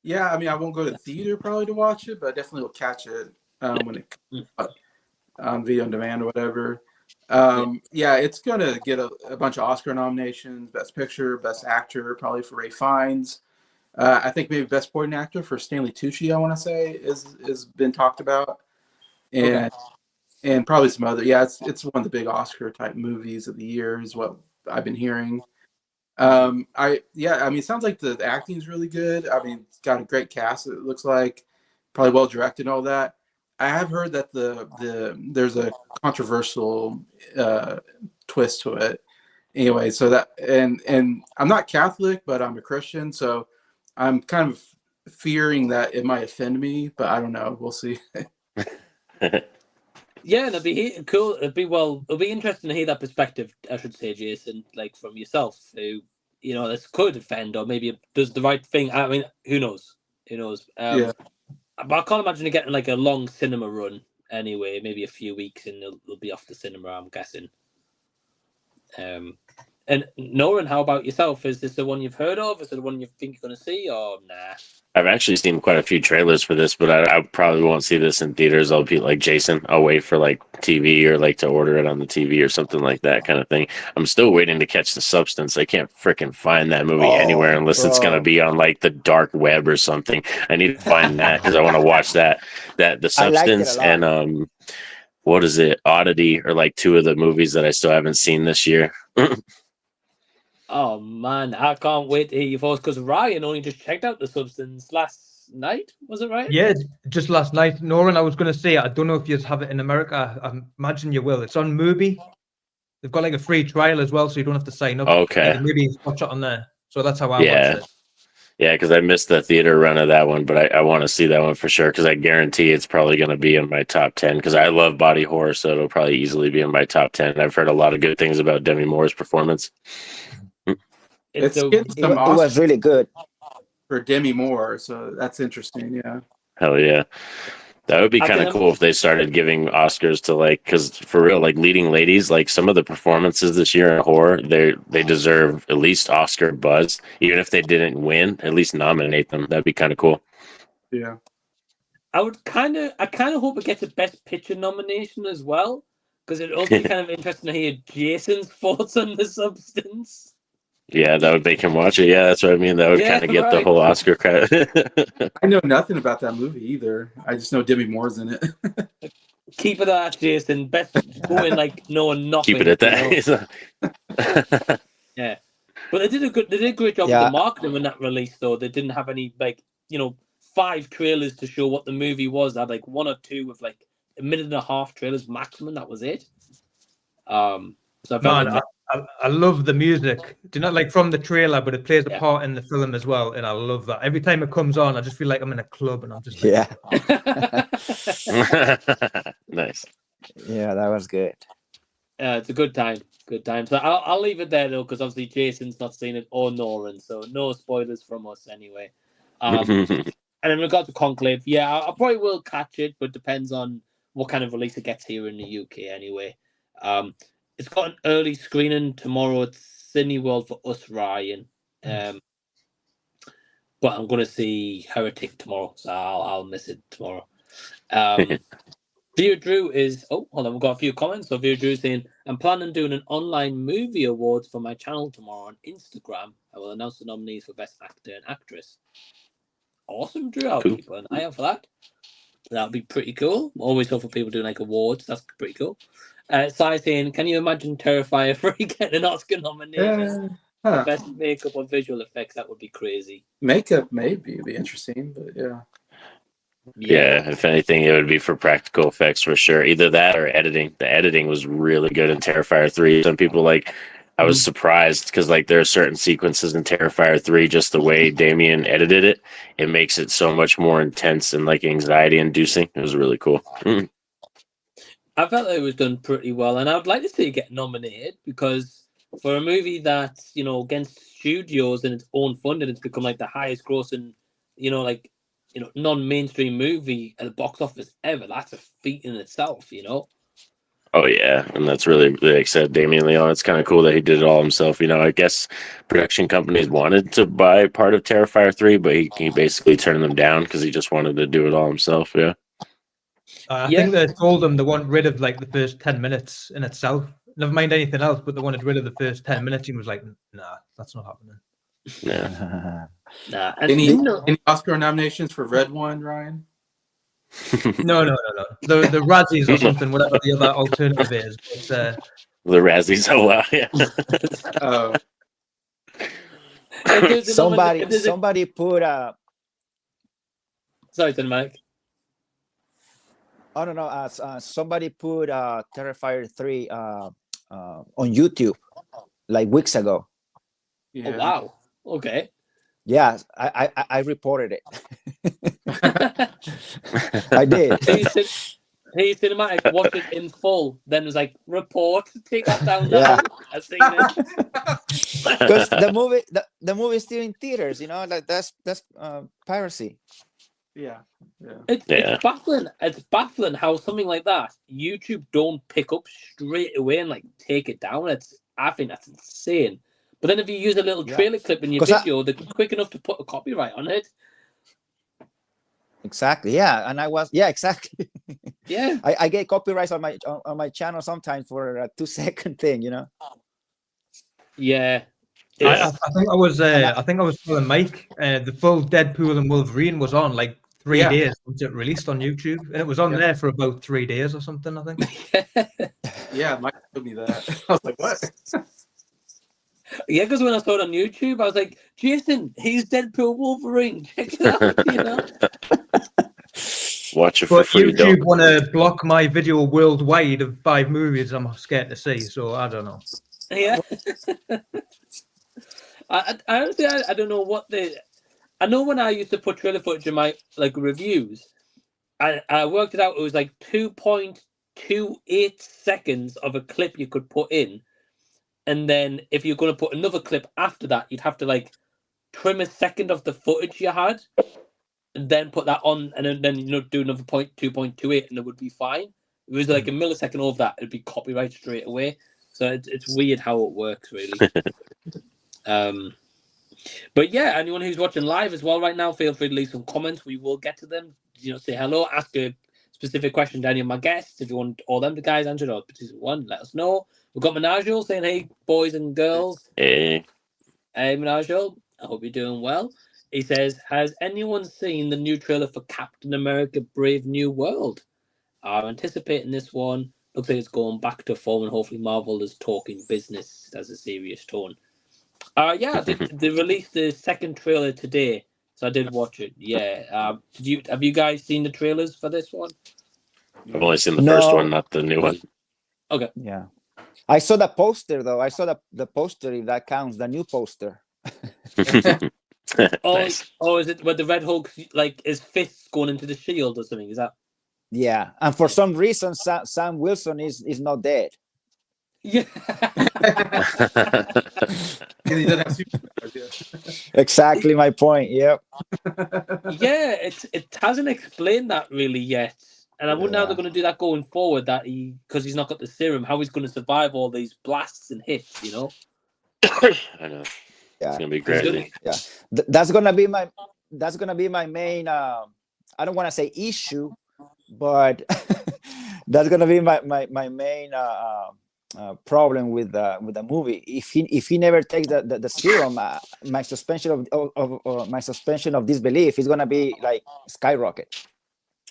Yeah, I mean, I won't go to the theater probably to watch it, but I definitely will catch it when it on video on demand or whatever. Yeah, it's gonna get a bunch of Oscar nominations: Best Picture, Best Actor, probably for Ray Fiennes. I think maybe Best Supporting Actor for Stanley Tucci. I want to say is been talked about, and probably some other. Yeah, it's one of the big Oscar type movies of the year, is what I've been hearing. I mean, it sounds like the acting is really good. I mean, it's got a great cast. It looks like probably well directed and all that. I have heard that there's a controversial twist to it. Anyway, so that and I'm not Catholic, but I'm a Christian, so I'm kind of fearing that it might offend me, but I don't know. We'll see. Yeah, it'll be cool. It'll be interesting to hear that perspective, I should say, Jason, like from yourself, who, you know, this could offend or maybe it does the right thing. I mean, who knows? Yeah. But I can't imagine it getting like a long cinema run anyway, maybe a few weeks and it'll be off the cinema, I'm guessing. And Norin, how about yourself? Is this the one you've heard of? Is it the one you think you're going to see, or nah? I've actually seen quite a few trailers for this, but I probably won't see this in theaters. I'll be like Jason. I'll wait for like TV or like to order it on the TV or something like that kind of thing. I'm still waiting to catch The Substance. I can't freaking find that movie anywhere unless it's going to be on like the dark web or something. I need to find that because I want to watch that. The Substance and what is it? Oddity are like two of the movies that I still haven't seen this year. Oh man, I can't wait to hear your thoughts because Ryan only just checked out The Substance last night. Was it right? Yeah, just last night. Norin, I was going to say, I don't know if you have it in America. I imagine you will. It's on Mubi. They've got like a free trial as well, so you don't have to sign up. Okay. Maybe watch it on there. So that's how I watch it. Yeah, because I missed the theater run of that one, but I want to see that one for sure because I guarantee it's probably going to be in my top 10 because I love body horror, so it'll probably easily be in my top 10. I've heard a lot of good things about Demi Moore's performance. It was really good for Demi Moore, so that's interesting. Yeah, hell yeah, that would be kind of cool if they started giving Oscars to like, because for real, like leading ladies, like some of the performances this year in horror, they deserve at least Oscar buzz, even if they didn't win. At least nominate them. That'd be kind of cool. Yeah, I kind of hope it gets a Best Picture nomination as well, because it'd also be kind of interesting to hear Jason's thoughts on The Substance. Yeah, that would make him watch it. Yeah, that's what I mean. That would kind of get the whole Oscar credit. I know nothing about that movie either. I just know Demi Moore's in it. Keep it at that, Jason. Best going like knowing nothing. Keep it at that. Yeah, but they did a great job with the marketing when that released. Though they didn't have any 5 trailers to show what the movie was. They had like 1 or 2 with like a minute and a half trailers maximum. That was it. So I love the music. Do you know, like from the trailer, but it plays a part in the film as well, and I love that. Every time it comes on, I just feel like I'm in a club, and I'm just like, nice. Yeah, that was good. It's a good time. Good time. So I'll leave it there though, because obviously Jason's not seen it or Norin, so no spoilers from us anyway. And in regard to Conclave, I probably will catch it, but depends on what kind of release it gets here in the UK anyway. It's got an early screening tomorrow at Cineworld for us, Ryan. But I'm going to see Heretic tomorrow, so I'll miss it tomorrow. Viewer Drew is... Oh, hold on, we've got a few comments. So Viewer Drew saying, I'm planning on doing an online movie awards for my channel tomorrow on Instagram. I will announce the nominees for Best Actor and Actress. Awesome, Drew. I'll keep an eye out for that. That would be pretty cool. Always hope for people doing like awards. That's pretty cool. Sai saying, can you imagine Terrifier 3 getting an Oscar nomination? Huh. Best makeup or visual effects, that would be crazy. Makeup maybe would be interesting, but yeah. Yeah, if anything, it would be for practical effects for sure. Either that or editing. The editing was really good in Terrifier 3. Some people I was surprised because there are certain sequences in Terrifier 3, just the way Damien edited it, it makes it so much more intense and anxiety inducing. It was really cool. I felt it was done pretty well, and I would like to see it get nominated because for a movie that's against studios and its own funding, it's become the highest grossing, non-mainstream movie at the box office ever. That's a feat in itself, Oh yeah, and that's really, like I said, Damien Leone. It's kind of cool that he did it all himself. I guess production companies wanted to buy part of Terrifier 3, but he basically turned them down because he just wanted to do it all himself. Yeah. I think they told them they want rid of the first 10 minutes in itself. Never mind anything else, but they wanted rid of the first 10 minutes. He was like, "Nah, that's not happening." Yeah. Nah, Any Oscar nominations for Red One, Ryan? No. The Razzies or something, whatever the other alternative is. But, the Razzies. Oh wow, yeah. Somebody put Sorry, then, Mike. I don't know. Somebody put Terrifier 3 on YouTube weeks ago. Yeah. Oh wow. Okay. Yeah, I reported it. I did. Hey, Cinematic, watch it in full. Then was report, take that down now. I've seen it. Because the movie is still in theaters. That's piracy. Yeah. It's baffling. It's baffling how something like that YouTube don't pick up straight away and take it down. I think that's insane. But then if you use a little trailer clip in your video, they're quick enough to put a copyright on it. Exactly. Yeah, and exactly. Yeah. I get copyrights on my channel sometimes for a 2-second thing. Yeah. I think I was telling Mike the full Deadpool and Wolverine was on 3 days once it released on YouTube, and it was on there for about 3 days or something, I think. Yeah, Mike told me that. I was like, what? Yeah, because when I saw it on YouTube, I was like, Jason, he's Deadpool Wolverine. Check it out, Watch it for free. YouTube want to block my video worldwide of 5 movies I'm scared to see, so I don't know. Yeah. I honestly, I don't know what I know when I used to put trailer footage in my reviews, I worked it out. It was 2.28 seconds of a clip you could put in. And then if you're going to put another clip after that, you'd have to trim a second of the footage you had and then put that on and then do another 2.28 and it would be fine. It was a millisecond over that, it'd be copyright straight away. So it's weird how it works, really. But yeah, anyone who's watching live as well right now, feel free to leave some comments. We will get to them. Say hello, ask a specific question to any of my guests. If you want all them the guys answered or particular one, let us know. We've got Menagel saying, hey, boys and girls. Hey. Hey, Menagel. I hope you're doing well. He says, has anyone seen the new trailer for Captain America Brave New World? I'm anticipating this one. Looks like it's going back to form and hopefully Marvel is talking business as a serious tone. They released the second trailer today, so I did watch it. Yeah. Have you guys seen the trailers for this one? I've only seen the first one, not the new one. Okay. Yeah. I saw the poster though. I saw the poster, if that counts, the new poster. Nice. Is it where the Red Hulk his fists going into the shield or something? Is that? Yeah, and for some reason, Sam Wilson is not dead. Yeah. He doesn't have superpowers, Exactly my point. Yep. Yeah, it hasn't explained that really yet, and I wonder how they're going to do that going forward. That because he's not got the serum, how he's going to survive all these blasts and hits. I know. Yeah, it's gonna be crazy. Yeah, that's gonna be my main. I don't want to say issue, but that's gonna be my main problem with the movie. If he never takes the serum, my suspension of disbelief is gonna be skyrocket.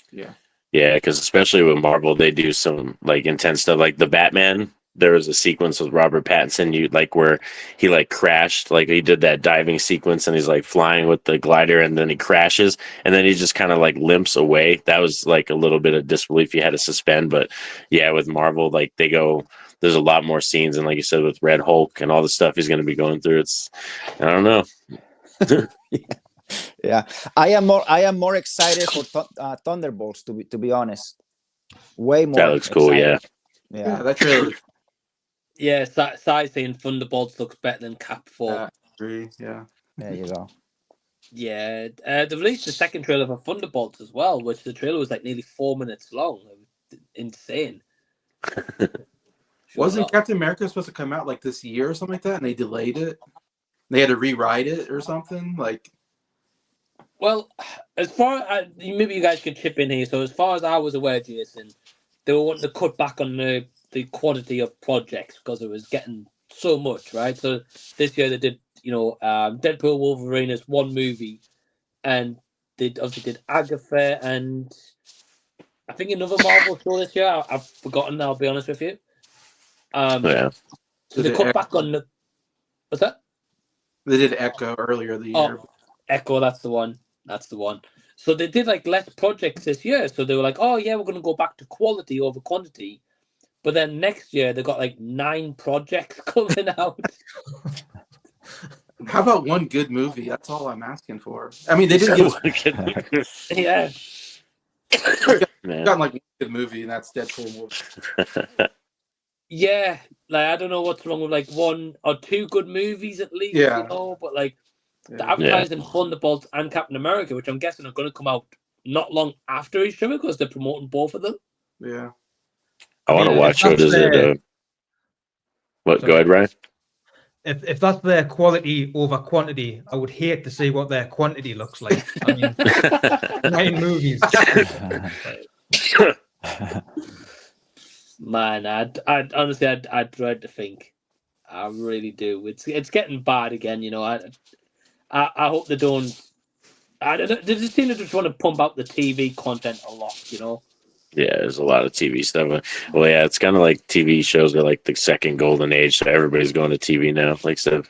Yeah. Yeah, because especially with Marvel, they do some intense stuff, like the Batman there was a sequence with Robert Pattinson, where he like crashed, like he did that diving sequence, and he's like flying with the glider, and then he crashes, and then he just kind of like limps away. That was like a little bit of disbelief you had to suspend, but yeah, with Marvel, like there's a lot more scenes, and like you said, with Red Hulk and all the stuff he's going to be going through, I don't know. Yeah, I am more excited for Thunderbolts, to be honest. Way more. That looks cool. excited. Yeah, that trailer. Yeah, Sai saying Thunderbolts looks better than Cap 4. I agree. Yeah. There you go. Yeah, they released the second trailer for Thunderbolts as well, which the trailer was like nearly 4 minutes long. It was insane. Wasn't Captain America supposed to come out like this year or something like that, and they delayed it? They had to rewrite it or something like. Well, as far as maybe you guys could chip in here. So as far as I was aware, Jason, they were wanting to cut back on the quantity of projects because it was getting so much, right? So this year they did, Deadpool Wolverine as one movie, and they obviously did Agatha and I think another Marvel show this year. I've forgotten. I'll be honest with you. Yeah. So they cut back on the. What's that? They did Echo earlier the year. Oh, Echo, that's the one. That's the one. So they did like less projects this year. So they were like, oh yeah, we're going to go back to quality over quantity. But then next year they got like 9 projects coming out. How about one good movie? That's all I'm asking for. I mean, they didn't give us. Yeah. Got like one good movie, and that's Deadpool. Yeah, like I don't know what's wrong with like 1 or 2 good movies at least. Yeah. But like the advertising Thunderbolts and Captain America, which I'm guessing are going to come out not long after each other because they're promoting both of them. Yeah. I want to watch what is it? What? Sorry. Go ahead, Ryan. If that's their quality over quantity, I would hate to see what their quantity looks like. I mean, 9 movies. Man, I'd honestly, I'd dread to think. I really do. It's getting bad again. I hope they don't. They just seem to just want to pump out the TV content a lot. Yeah, there's a lot of TV stuff. Well, yeah, it's kind of like TV shows are like the second golden age, so everybody's going to TV now. Like so.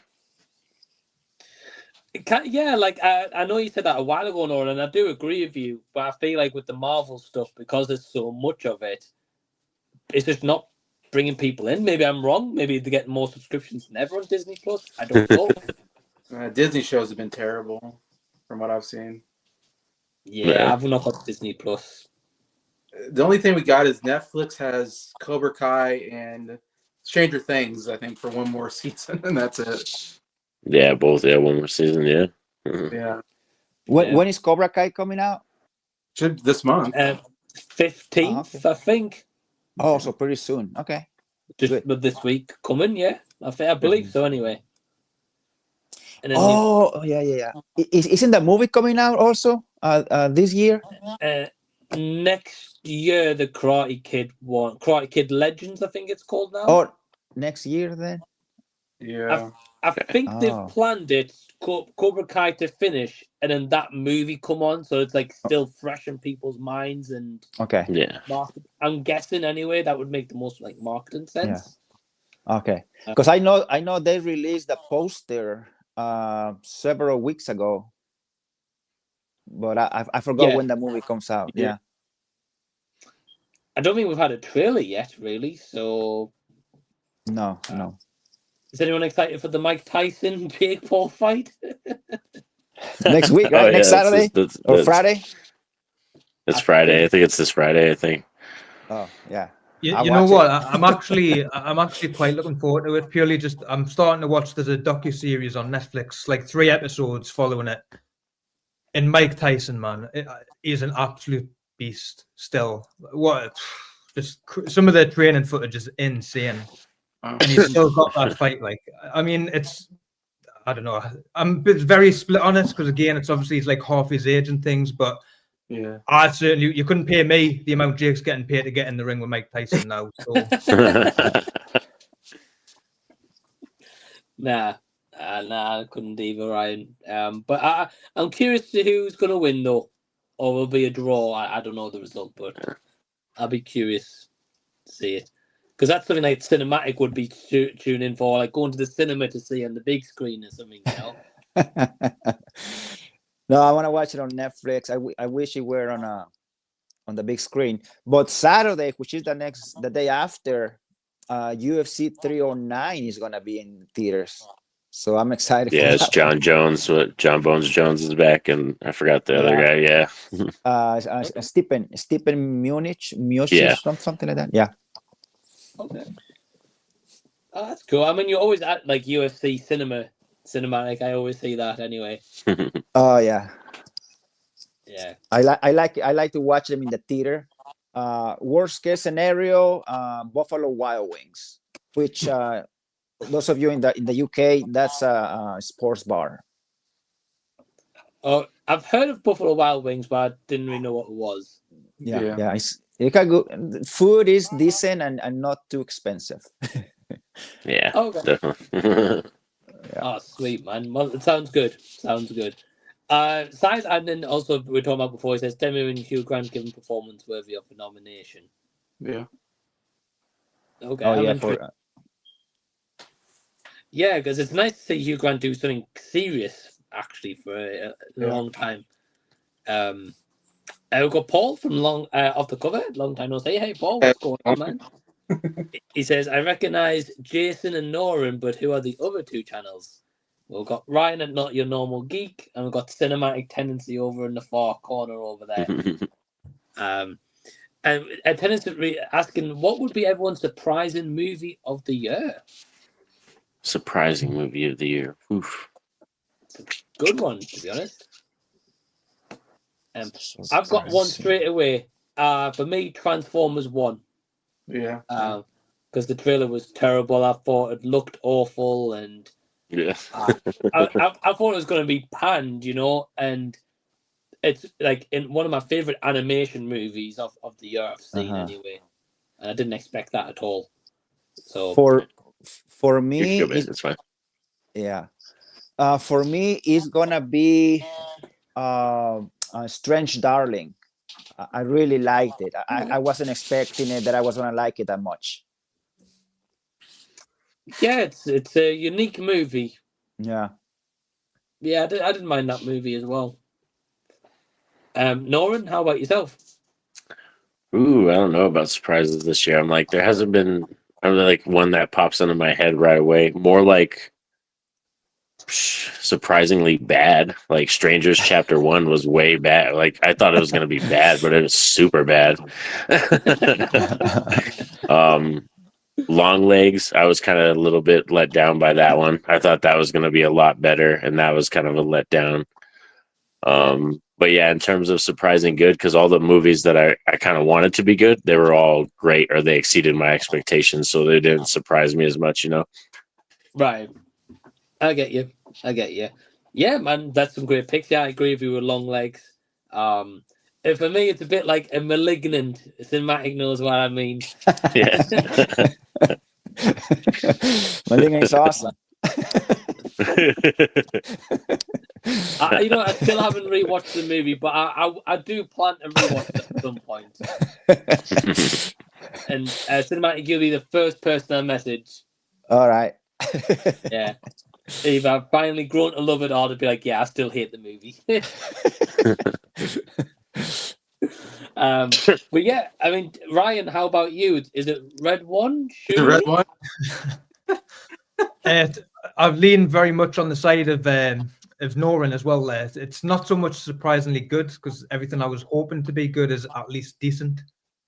Yeah, like I know you said that a while ago, Norin, and I do agree with you. But I feel like with the Marvel stuff, because there's so much of it, it's just not bringing people in. Maybe I'm wrong. Maybe they're getting more subscriptions than ever on Disney Plus. I don't know. Disney shows have been terrible, from what I've seen. Yeah, I've not got Disney Plus. The only thing we got is Netflix has Cobra Kai and Stranger Things, I think, for one more season, and that's it. Yeah, both. Yeah, one more season. Yeah. Yeah. When is Cobra Kai coming out? Should this month. 15th, okay. I think. Oh, so pretty soon. Okay. Just this week coming, yeah. I believe so anyway. And then yeah. Isn't the movie coming out also this year? Next year, the Karate Kid Legends, I think it's called now. Oh, next year then? Yeah. I think they've planned it, Cobra Kai to finish, and then that movie come on, so it's like still fresh in people's minds and okay. Yeah. I'm guessing anyway that would make the most like marketing sense. Yeah. Okay. Because I know they released the poster several weeks ago, but I forgot when the movie comes out. Yeah. I don't think we've had a trailer yet, really. So no. Is anyone excited for the Mike Tyson Jake Paul fight? Next week, right? Next Saturday or Friday? It's Friday. I think it's this Friday. I think. Oh yeah. You know what? I'm actually quite looking forward to it. Purely just I'm starting to watch. There's a docu-series on Netflix, like 3 episodes following it. And Mike Tyson, man, he's an absolute beast. Still, just some of the training footage is insane. And he's still got that fight. Like, I mean, I don't know. I'm very split on it because again, it's obviously he's like half his age and things, but yeah, I certainly you couldn't pay me the amount Jake's getting paid to get in the ring with Mike Tyson now. So. Nah, I couldn't either, Ryan. But I'm curious to who's gonna win though, or will be a draw. I don't know the result, but I'll be curious to see it. Because that's something like cinematic would be tune in for, like going to the cinema to see on the big screen or something, you know. No, I want to watch it on Netflix. I wish it were on the big screen. But Saturday, which is the day after, UFC 309 is gonna be in theaters. So I'm excited. Yeah, for it's that John one. Jones. John Bones Jones is back, and I forgot the other guy. Yeah. Stipen Munich, Yeah. something like that. Yeah. Okay. Oh, that's cool. I mean, you're always at like UFC cinematic. I always see that anyway. Oh yeah. Yeah. I like to watch them in the theater. Worst case scenario, Buffalo Wild Wings, which those of you in the UK, that's a sports bar. Oh, I've heard of Buffalo Wild Wings, but I didn't really know what it was. Yeah. You can go. Food is decent and not too expensive. Yeah. Okay. Definitely. Oh, sweet, man. Well, it sounds good. Sounds good. Size, and then also we were talking about before. He says Demi and Hugh Grant given performance worthy of a nomination. Yeah. Okay. Oh I'm yeah, intrigued. Yeah, because it's nice to see Hugh Grant do something serious actually for a long time. We've got Paul from off the cover. Long time no see. Hey, Paul, what's going on, man? He says, I recognise Jason and Norin, but who are the other two channels? We've got Ryan at Not Your Normal Geek, and we've got Cinematic Tendency over in the far corner over there. And Tendency asking, what would be everyone's surprising movie of the year? Surprising movie of the year. Oof. It's a good one, to be honest. I've got one straight away. For me, Transformers 1. Yeah. Because the trailer was terrible. I thought it looked awful, and Yeah. I thought it was going to be panned, you know, and it's like in one of my favorite animation movies of the year I've seen anyway, and I didn't expect that at all. So for me, it's fine. Yeah, for me, it's gonna be Strange Darling. I really liked it. I wasn't expecting it that I was gonna like it that much. Yeah, it's a unique movie. Yeah. Yeah, I didn't mind that movie as well. Norin, how about yourself? Ooh, I don't know about surprises this year. I'm like, there hasn't been like one that pops into my head right away. More like surprisingly bad. Like Strangers Chapter 1 was way bad. Like I thought it was gonna be bad, but it was super bad. Long Legs, I was kind of a little bit let down by that one. I thought that was gonna be a lot better, and that was kind of a letdown. But yeah, in terms of surprising good, because all the movies that I kind of wanted to be good, they were all great, or they exceeded my expectations, so they didn't surprise me as much, you know. Right. I get you. Yeah, man, that's some great picks. Yeah, I agree with you with Long Legs. And for me, it's a bit like a Malignant. Cinematic knows what I mean. Yeah. Malignant is awesome. I still haven't rewatched the movie, but I do plan to rewatch it at some point. And Cinematic, you'll be the first person I message. All right. Yeah. Either I've finally grown to love it, or to be like, yeah, I still hate the movie. But yeah, I mean, Ryan, how about you? Is it Red One? The Red One. I've leaned very much on the side of Norin as well. It's not so much surprisingly good, because everything I was hoping to be good is at least decent.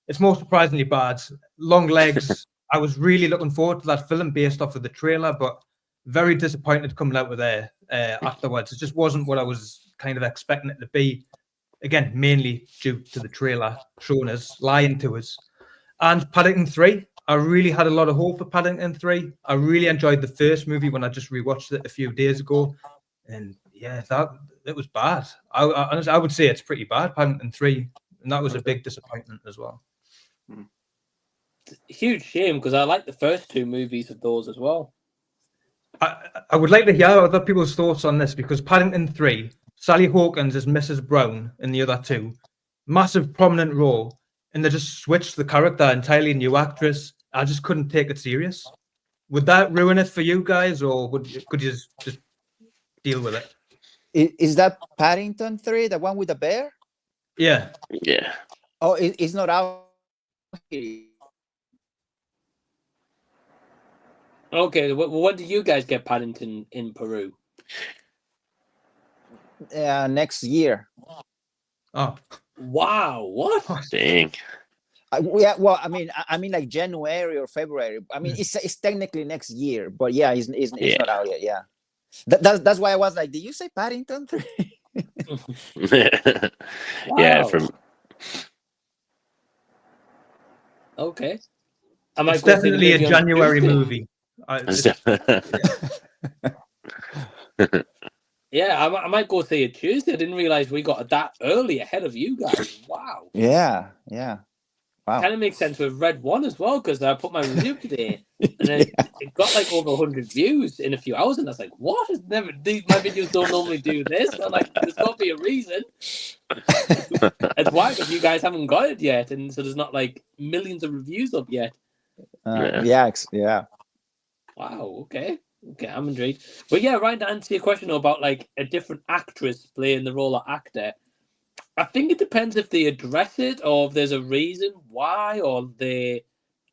It's more surprisingly bad. Long Legs. I was really looking forward to that film based off of the trailer, but very disappointed coming out of there afterwards. It just wasn't what I was kind of expecting it to be. Again, mainly due to the trailer showing us, lying to us. And Paddington 3. I really had a lot of hope for Paddington 3. I really enjoyed the first movie when I just rewatched it a few days ago. And yeah, it was bad. I would say it's pretty bad, Paddington 3. And that was a big disappointment as well. Huge shame, because I like the first two movies of those as well. I would like to hear other people's thoughts on this, because Paddington 3, Sally Hawkins is Mrs. Brown in the other two. Massive prominent role. And they just switched the character, entirely new actress. I just couldn't take it serious. Would that ruin it for you guys, or could you just deal with it? Is that Paddington 3, the one with the bear? Yeah. Yeah. Oh, it's not out here. Okay, when do you guys get Paddington in Peru? Next year. Oh. Wow, what? Dang. Yeah, well, I mean like January or February. I mean, it's technically next year, but yeah, it's not out yet. Yeah, that's why I was like, did you say Paddington 3? Yeah, Wow. from Okay. I might It's go see the definitely a movie on January Tuesday. movie. Yeah, I might go see it Tuesday. I didn't realize we got that early ahead of you guys. Wow. Yeah. Wow. Kind of makes sense with Red One as well, because I put my review today and it got like over 100 views in a few hours, and I was like, "What? My videos don't normally do this." I'm like, "There's got to be a reason." It's why, because you guys haven't got it yet, and so there's not like millions of reviews up yet. Yeah. Wow. Okay, I'm intrigued. But yeah, right to answer your question about like a different actress playing the role of actor. I think it depends if they address it or if there's a reason why or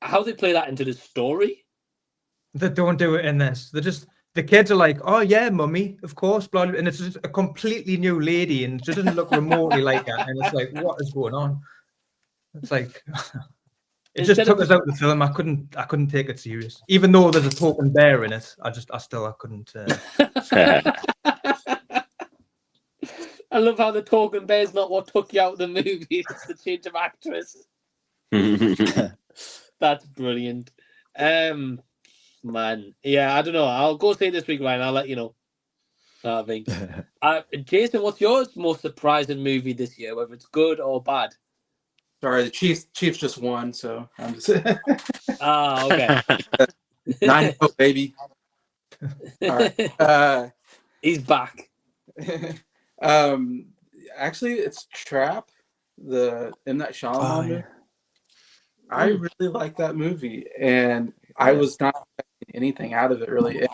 how they play that into the story. They don't do it in this. The kids are like, oh yeah, mummy, of course, blah, blah, and it's just a completely new lady, and she doesn't look remotely like that. And it's like, what is going on? It's like it just took us out of the film. I couldn't take it serious, even though there's a talking bear in it. I couldn't. I love how the talking bear's not what took you out of the movie. It's the change of actress. That's brilliant. Man, yeah, I don't know. I'll go see it this week, Ryan. I'll let you know. I think. Jason, what's your most surprising movie this year, whether it's good or bad? Sorry, the Chiefs just won, so I'm just. Okay. 9-0, baby. All right. He's back. Actually, it's Trap, the M. Night Shyamalan movie. I really like that movie, and I was not expecting anything out of it really.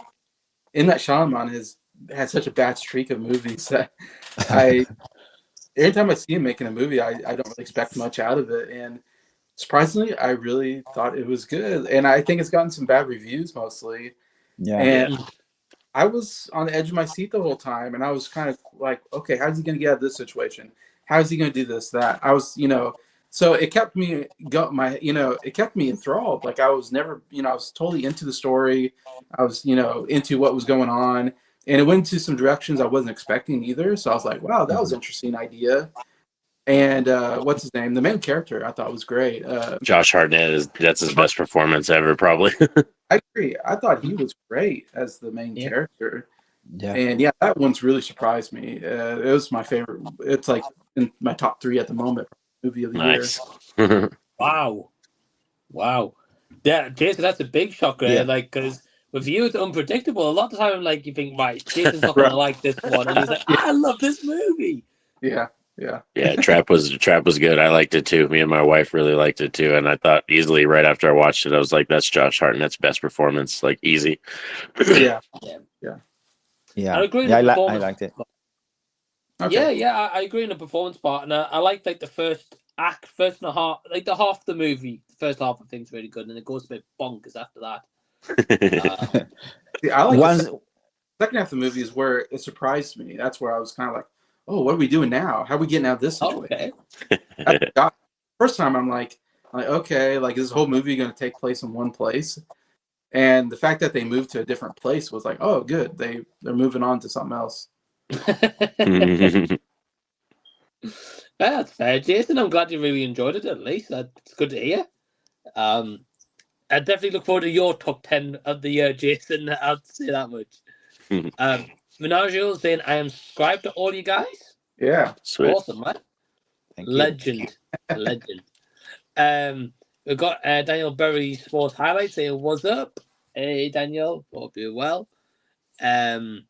M. Night Shyamalan has had such a bad streak of movies that every time I see him making a movie, I don't really expect much out of it. And surprisingly, I really thought it was good, and I think it's gotten some bad reviews mostly. Yeah. And I was on the edge of my seat the whole time, and I was kind of like, okay, how's he going to get out of this situation? How is he going to do this, that? I was, so it kept me it kept me enthralled. Like I was never, I was totally into the story. I was, into what was going on, and it went into some directions I wasn't expecting either. So I was like, wow, that was an interesting idea. And what's his name? The main character I thought was great. Josh Hartnett that's his best performance ever, probably. I agree. I thought he was great as the main character. Yeah. And that one's really surprised me. It was my favorite. It's like in my top 3 at the moment. Movie of the year. Wow. Yeah, Jason, that's a big shocker. Yeah. Like, because with you, it's unpredictable. A lot of the time, like, you think, right, Jason's not going to like this one. And he's like, I love this movie. Yeah. Trap was good. I liked it too. Me and my wife really liked it too, and I thought easily right after I watched it, I was like, "That's Josh Hartnett's best performance, like easy." Yeah. I agree. I liked it. Okay. Yeah. I agree in the performance part, and I like like the first and a half, like the half of the movie. The first half of things really good, and it goes a bit bonkers after that. I like the second half of the movie is where it surprised me. That's where I was kind of like, oh, what are we doing now? How are we getting out of this situation? Okay. First time I'm like, okay, like is this whole movie going to take place in one place? And the fact that they moved to a different place was like, oh, good. They're moving on to something else. That's fair, Jason. I'm glad you really enjoyed it. At least that's good to hear. I definitely look forward to your top 10 of the year, Jason. I'll say that much. Menagio saying, I am subscribed to all you guys. Yeah. Sweet. Awesome, man. Thank you. Legend. We've got Daniel Berry Sports Highlights saying, what's up? Hey, Daniel. Hope you're well. Sized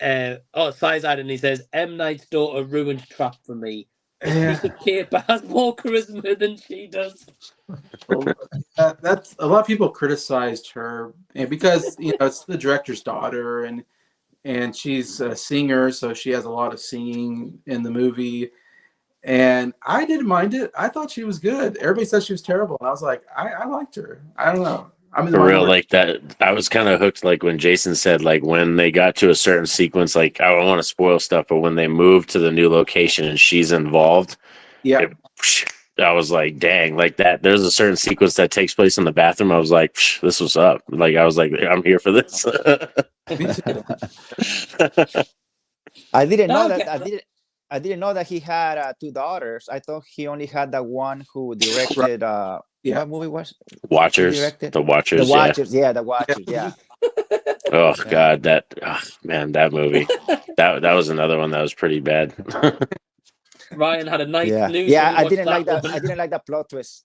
and he says, M. Night's daughter ruined Trap for me. Yeah. piece of cake but has more charisma than she does. Well, that's a lot of people criticized her, and because it's the director's daughter, and she's a singer, so she has a lot of singing in the movie. And I didn't mind it. I thought she was good. Everybody said she was terrible, and I was like, I liked her. I don't know. I'm in the For real, minority. like that. I was kind of hooked, like when Jason said, like when they got to a certain sequence, like I don't want to spoil stuff, but when they moved to the new location and she's involved, Yeah. I was like, dang, like that. There's a certain sequence that takes place in the bathroom. I was like, this was up. Like I was like, I'm here for this. Me too. I didn't know Okay. that. I didn't know that he had 2 daughters. I thought he only had the one who directed. Yeah. What movie was? Watchers, directed? the Watchers, The Watchers. Yeah, The Watchers. Yeah. Oh God, that man, that movie. that was another one that was pretty bad. Ryan had a nice Yeah. snooze. Yeah. when he I watched didn't like that. one. I didn't like that plot twist.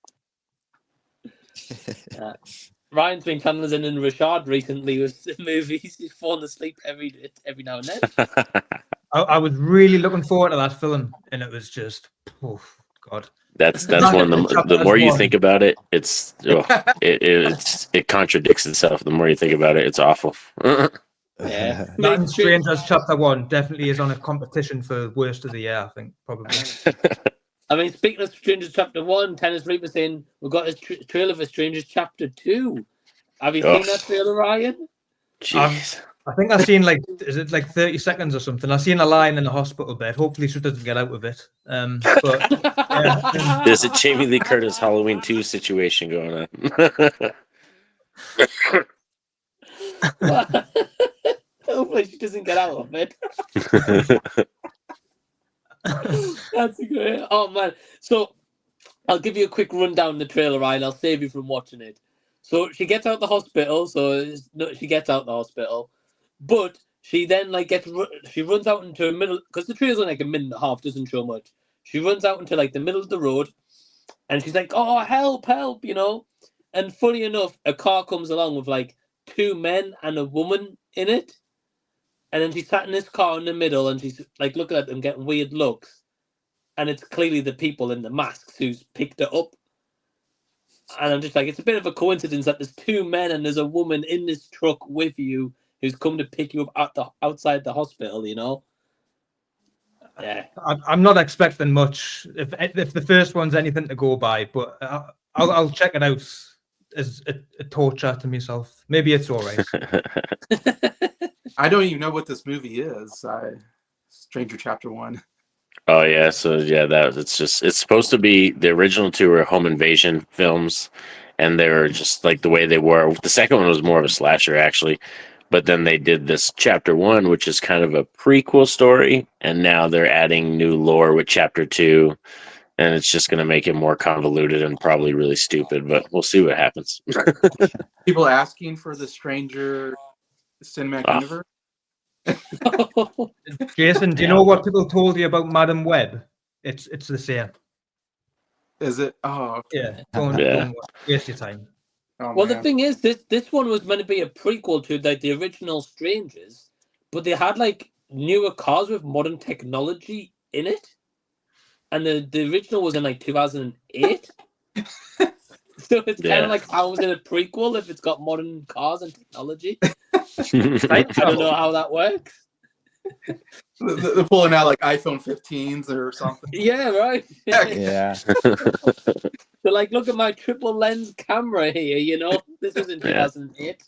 Ryan's been channeling in Rashad recently with movies. He's fallen asleep every now and then. I was really looking forward to that film, and it was just, oh God. That's one of the more you think about it, it contradicts itself. The more you think about it, it's awful. Yeah. That and Strangers Chapter 1 definitely is on a competition for worst of the year, I think, probably. I mean, speaking of Strangers Chapter 1, Tennis Reaper saying we've got a trailer for Strangers Chapter 2. Have you seen that trailer, Ryan? Jeez. I think I've seen is it like 30 seconds or something? I've seen a line in a hospital bed. Hopefully she doesn't get out of it. But yeah. There's a Jamie Lee Curtis Halloween 2 situation going on. Hopefully she doesn't get out of it. That's great. Oh man. So I'll give you a quick rundown of the trailer, Ryan. I'll save you from watching it. So she gets out the hospital. She gets out the hospital, but she then she runs out into the middle because the trailer's only like a minute and a half, doesn't show much. She runs out into like the middle of the road, and she's like, "Oh, help, help!" And funny enough, a car comes along with like 2 men and a woman in it. And then she sat in this car in the middle and she's like looking at them, getting weird looks. And it's clearly the people in the masks who's picked her up. And I'm just like, it's a bit of a coincidence that there's 2 men and there's a woman in this truck with you who's come to pick you up outside the hospital, Yeah. I'm not expecting much if the first one's anything to go by, but I'll check it out as a torture to myself. Maybe it's all right. I don't even know what this movie is. Stranger Chapter 1. Oh yeah, so yeah, it's supposed to be the original 2 were home invasion films, and they were just like the way they were. The second one was more of a slasher actually, but then they did this Chapter 1, which is kind of a prequel story, and now they're adding new lore with Chapter 2, and it's just going to make it more convoluted and probably really stupid, but we'll see what happens. People asking for the Stranger Cinematic Universe. Jason, do you know what people told you about Madam Web? It's the same. Is it? Oh, okay. Yeah. Don't waste your time. Oh, well, man. the thing is, this one was meant to be a prequel to like the original Strangers, but they had like newer cars with modern technology in it, and the original was in like 2008. So it's kind of like, how is it a prequel if it's got modern cars and technology? I don't know how that works. They're pulling out like iPhone 15s or something. Yeah, right. Yeah. They're like, look at my triple lens camera here, This was in 2008.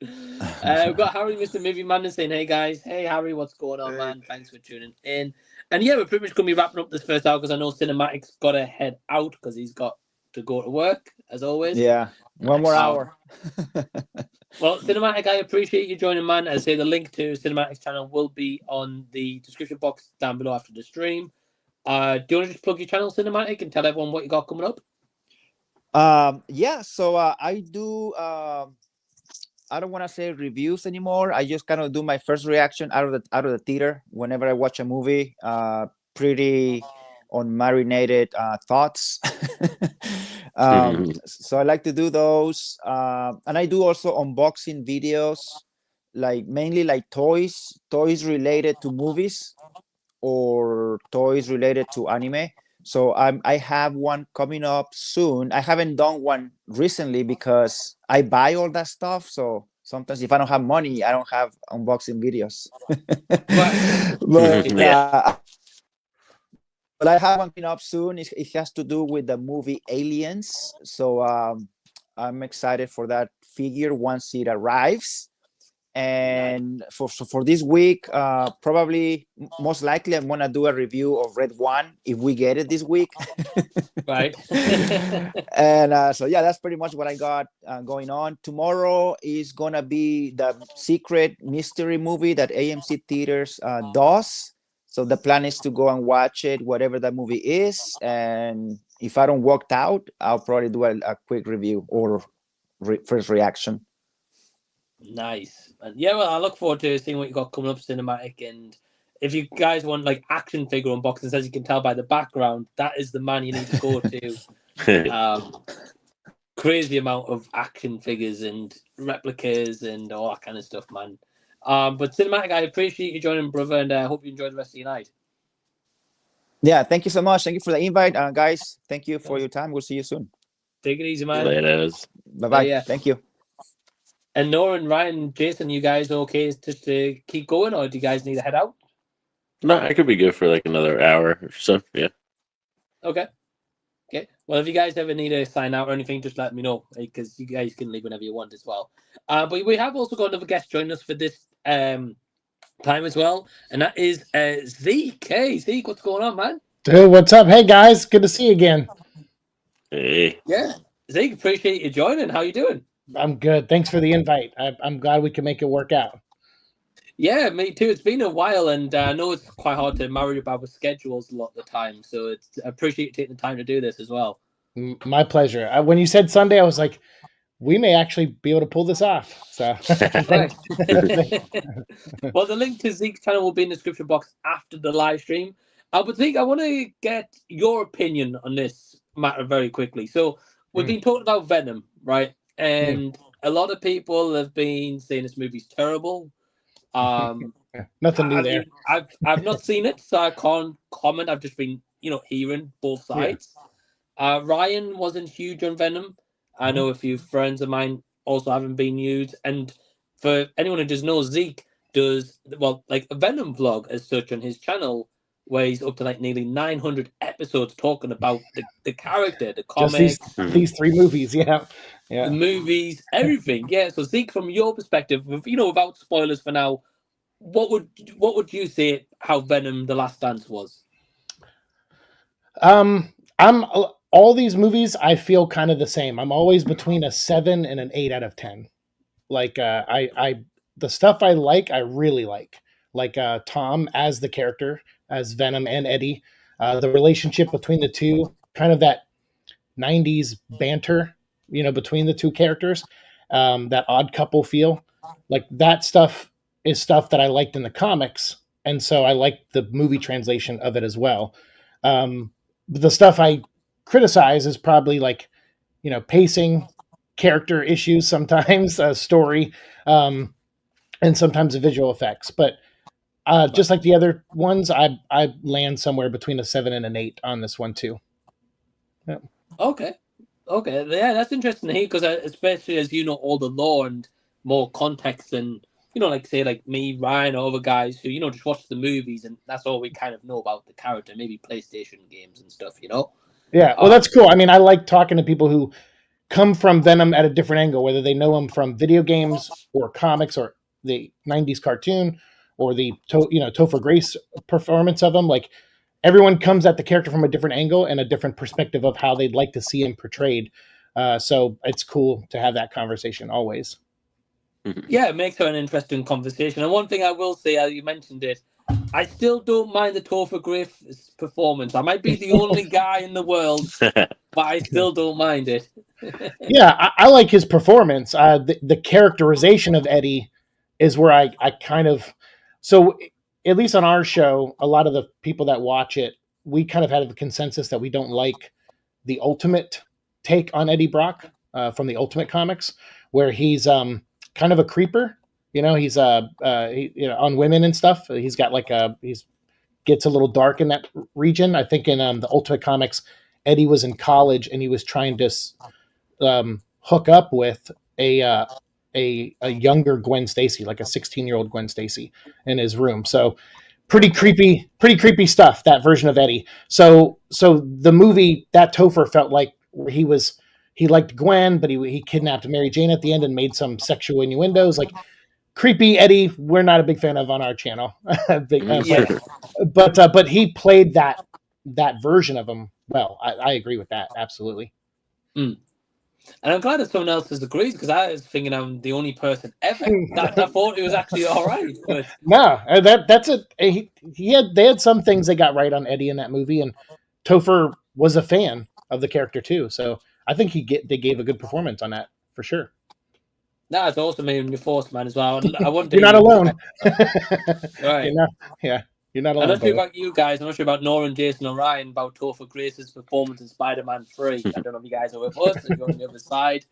We've got Harry, Mr. Movie Man, saying, hey guys. Hey Harry, what's going on, man? Thanks for tuning in. And yeah, we're pretty much going to be wrapping up this first hour because I know Cinematic's got to head out because he's got to go to work, as always. Yeah. One more hour. Well, Cinematic, I appreciate you joining, man. As I say, the link to Cinematic's channel will be on the description box down below after the stream. Do you want to just plug your channel, Cinematic, and tell everyone what you got coming up? Yeah, so I do I don't want to say reviews anymore. I just kind of do my first reaction out of the theater whenever I watch a movie. Pretty unmarinated thoughts. So I like to do those, and I do also unboxing videos, like mainly like toys related to movies or toys related to anime. So I have one coming up soon. I haven't done one recently because I buy all that stuff. So sometimes if I don't have money, I don't have unboxing videos. Right. but Yeah. but I have one coming up soon. It has to do with the movie Aliens. So I'm excited for that figure once it arrives. And for this week, probably most likely I'm gonna do a review of Red One if we get it this week. Right. And so yeah, that's pretty much what I got going on. Tomorrow is gonna be the secret mystery movie that AMC Theaters does. So the plan is to go and watch it, whatever that movie is, and if I don't walk out, I'll probably do a quick review or first reaction. Nice. And yeah, well, I look forward to seeing what you got coming up cinematic. And if you guys want like action figure unboxings, as you can tell by the background, that is the man you need to go to. Crazy amount of action figures and replicas and all that kind of stuff, man. But cinematic, I appreciate you joining, brother, and I hope you enjoy the rest of your night. Yeah, thank you so much. Thank you for the invite, guys. Thank you for your time. We'll see you soon. Take it easy, man. Laters. Bye-bye. Yeah. Thank you. And Norin, Ryan, Jason, you guys okay just to keep going, or do you guys need to head out? No, I could be good for like another hour or so. Yeah. Okay. Okay. Well, if you guys ever need to sign out or anything, just let me know, because you guys can leave whenever you want as well. But we have also got another guest joining us for this time as well, and that is Zeke. Hey, Zeke, what's going on, man? Dude, what's up? Hey, guys. Good to see you again. Hey. Yeah. Zeke, appreciate you joining. How you doing? I'm good. Thanks for the invite. I'm glad we can make it work out. Yeah, me too. It's been a while, and I know it's quite hard to marry up our schedules a lot of the time. So I appreciate you taking the time to do this as well. My pleasure. When you said Sunday, I was like, we may actually be able to pull this off. So, Right. Well, the link to Zeke's channel will be in the description box after the live stream. But Zeke, I want to get your opinion on this matter very quickly. So we've been talking about Venom, right? And a lot of people have been saying this movie's terrible. Nothing new there. I've not seen it, so I can't comment. I've just been, hearing both sides. Ryan wasn't huge on Venom. I know a few friends of mine also haven't been huge. And for anyone who doesn't know, Zeke does, well, like a Venom vlog as such on his channel, where he's up to like nearly 900 episodes talking about the character, the comics, these three movies. Yeah. the movies, everything. Yeah. So Zeke, from your perspective, without spoilers for now, what would you say how Venom: The Last Dance was? I'm all these movies. I feel kind of the same. I'm always between a 7 and an 8 out of 10. Like the stuff I really like Tom as the character, as Venom and Eddie, the relationship between the two, kind of that 90s banter, between the two characters, that odd couple feel, like that stuff is stuff that I liked in the comics. And so I like the movie translation of it as well. But the stuff I criticize is probably like, pacing, character issues, sometimes story, and sometimes the visual effects. But just like the other ones, I land somewhere between a 7 and an 8 on this one too. Yeah. Okay, yeah, that's interesting to hear, because especially as you know all the lore and more context than like me, Ryan, or other guys who just watch the movies and that's all we kind of know about the character, maybe PlayStation games and stuff. Yeah, well, that's cool. I mean, I like talking to people who come from Venom at a different angle, whether they know him from video games or comics or the 90s cartoon or the Topher Grace performance of him. Like, everyone comes at the character from a different angle and a different perspective of how they'd like to see him portrayed. So it's cool to have that conversation always. Yeah, it makes for an interesting conversation. And one thing I will say, as you mentioned it, I still don't mind the Topher Grace performance. I might be the only guy in the world, but I still don't mind it. Yeah, I like his performance. The characterization of Eddie is where I kind of... So at least on our show, a lot of the people that watch it, we kind of had the consensus that we don't like the Ultimate take on Eddie Brock from the Ultimate comics, where he's kind of a creeper. He's on women and stuff. He's got like he's gets a little dark in that region. I think in the Ultimate Comics, Eddie was in college and he was trying to hook up with a younger Gwen Stacy, like a 16-year-old Gwen Stacy in his room. So pretty creepy stuff, that version of Eddie. So the movie, that Topher felt like he liked Gwen, but he kidnapped Mary Jane at the end and made some sexual innuendos. Like creepy Eddie, we're not a big fan of on our channel. But he played that version of him well. I agree with that, absolutely. And I'm glad that someone else has agreed, because I was thinking I'm the only person ever that thought it was actually all right. But no, that's it. They had some things they got right on Eddie in that movie, and Topher was a fan of the character too. So I think they gave a good performance on that for sure. That's awesome, in your Force Man as well. I wonder. You're not alone. Right. You're not alone. I'm not sure about you guys. I'm not sure about Norin, Jason, or Ryan about Topher Grace's performance in Spider-Man 3. I don't know if you guys are with us, if you're on the other side.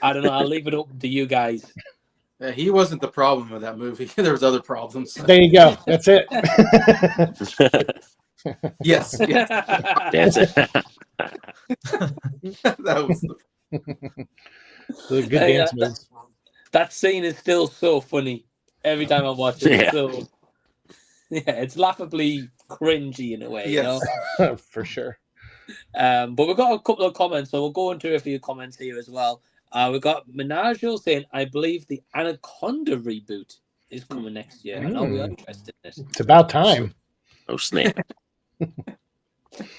I don't know. I'll leave it up to you guys. Yeah, he wasn't the problem with that movie. There was other problems. There you go. That's it. Yes. That's it. That was the good dance moves. That scene is still so funny every time I watch it. Yeah. So, it's laughably cringy in a way, Yes. you know? For sure. But we've got a couple of comments, so we'll go into a few comments here as well. We've got Menaggio saying, I believe the Anaconda reboot is coming next year. I know we're interested in it. It's about time. Oh, snap.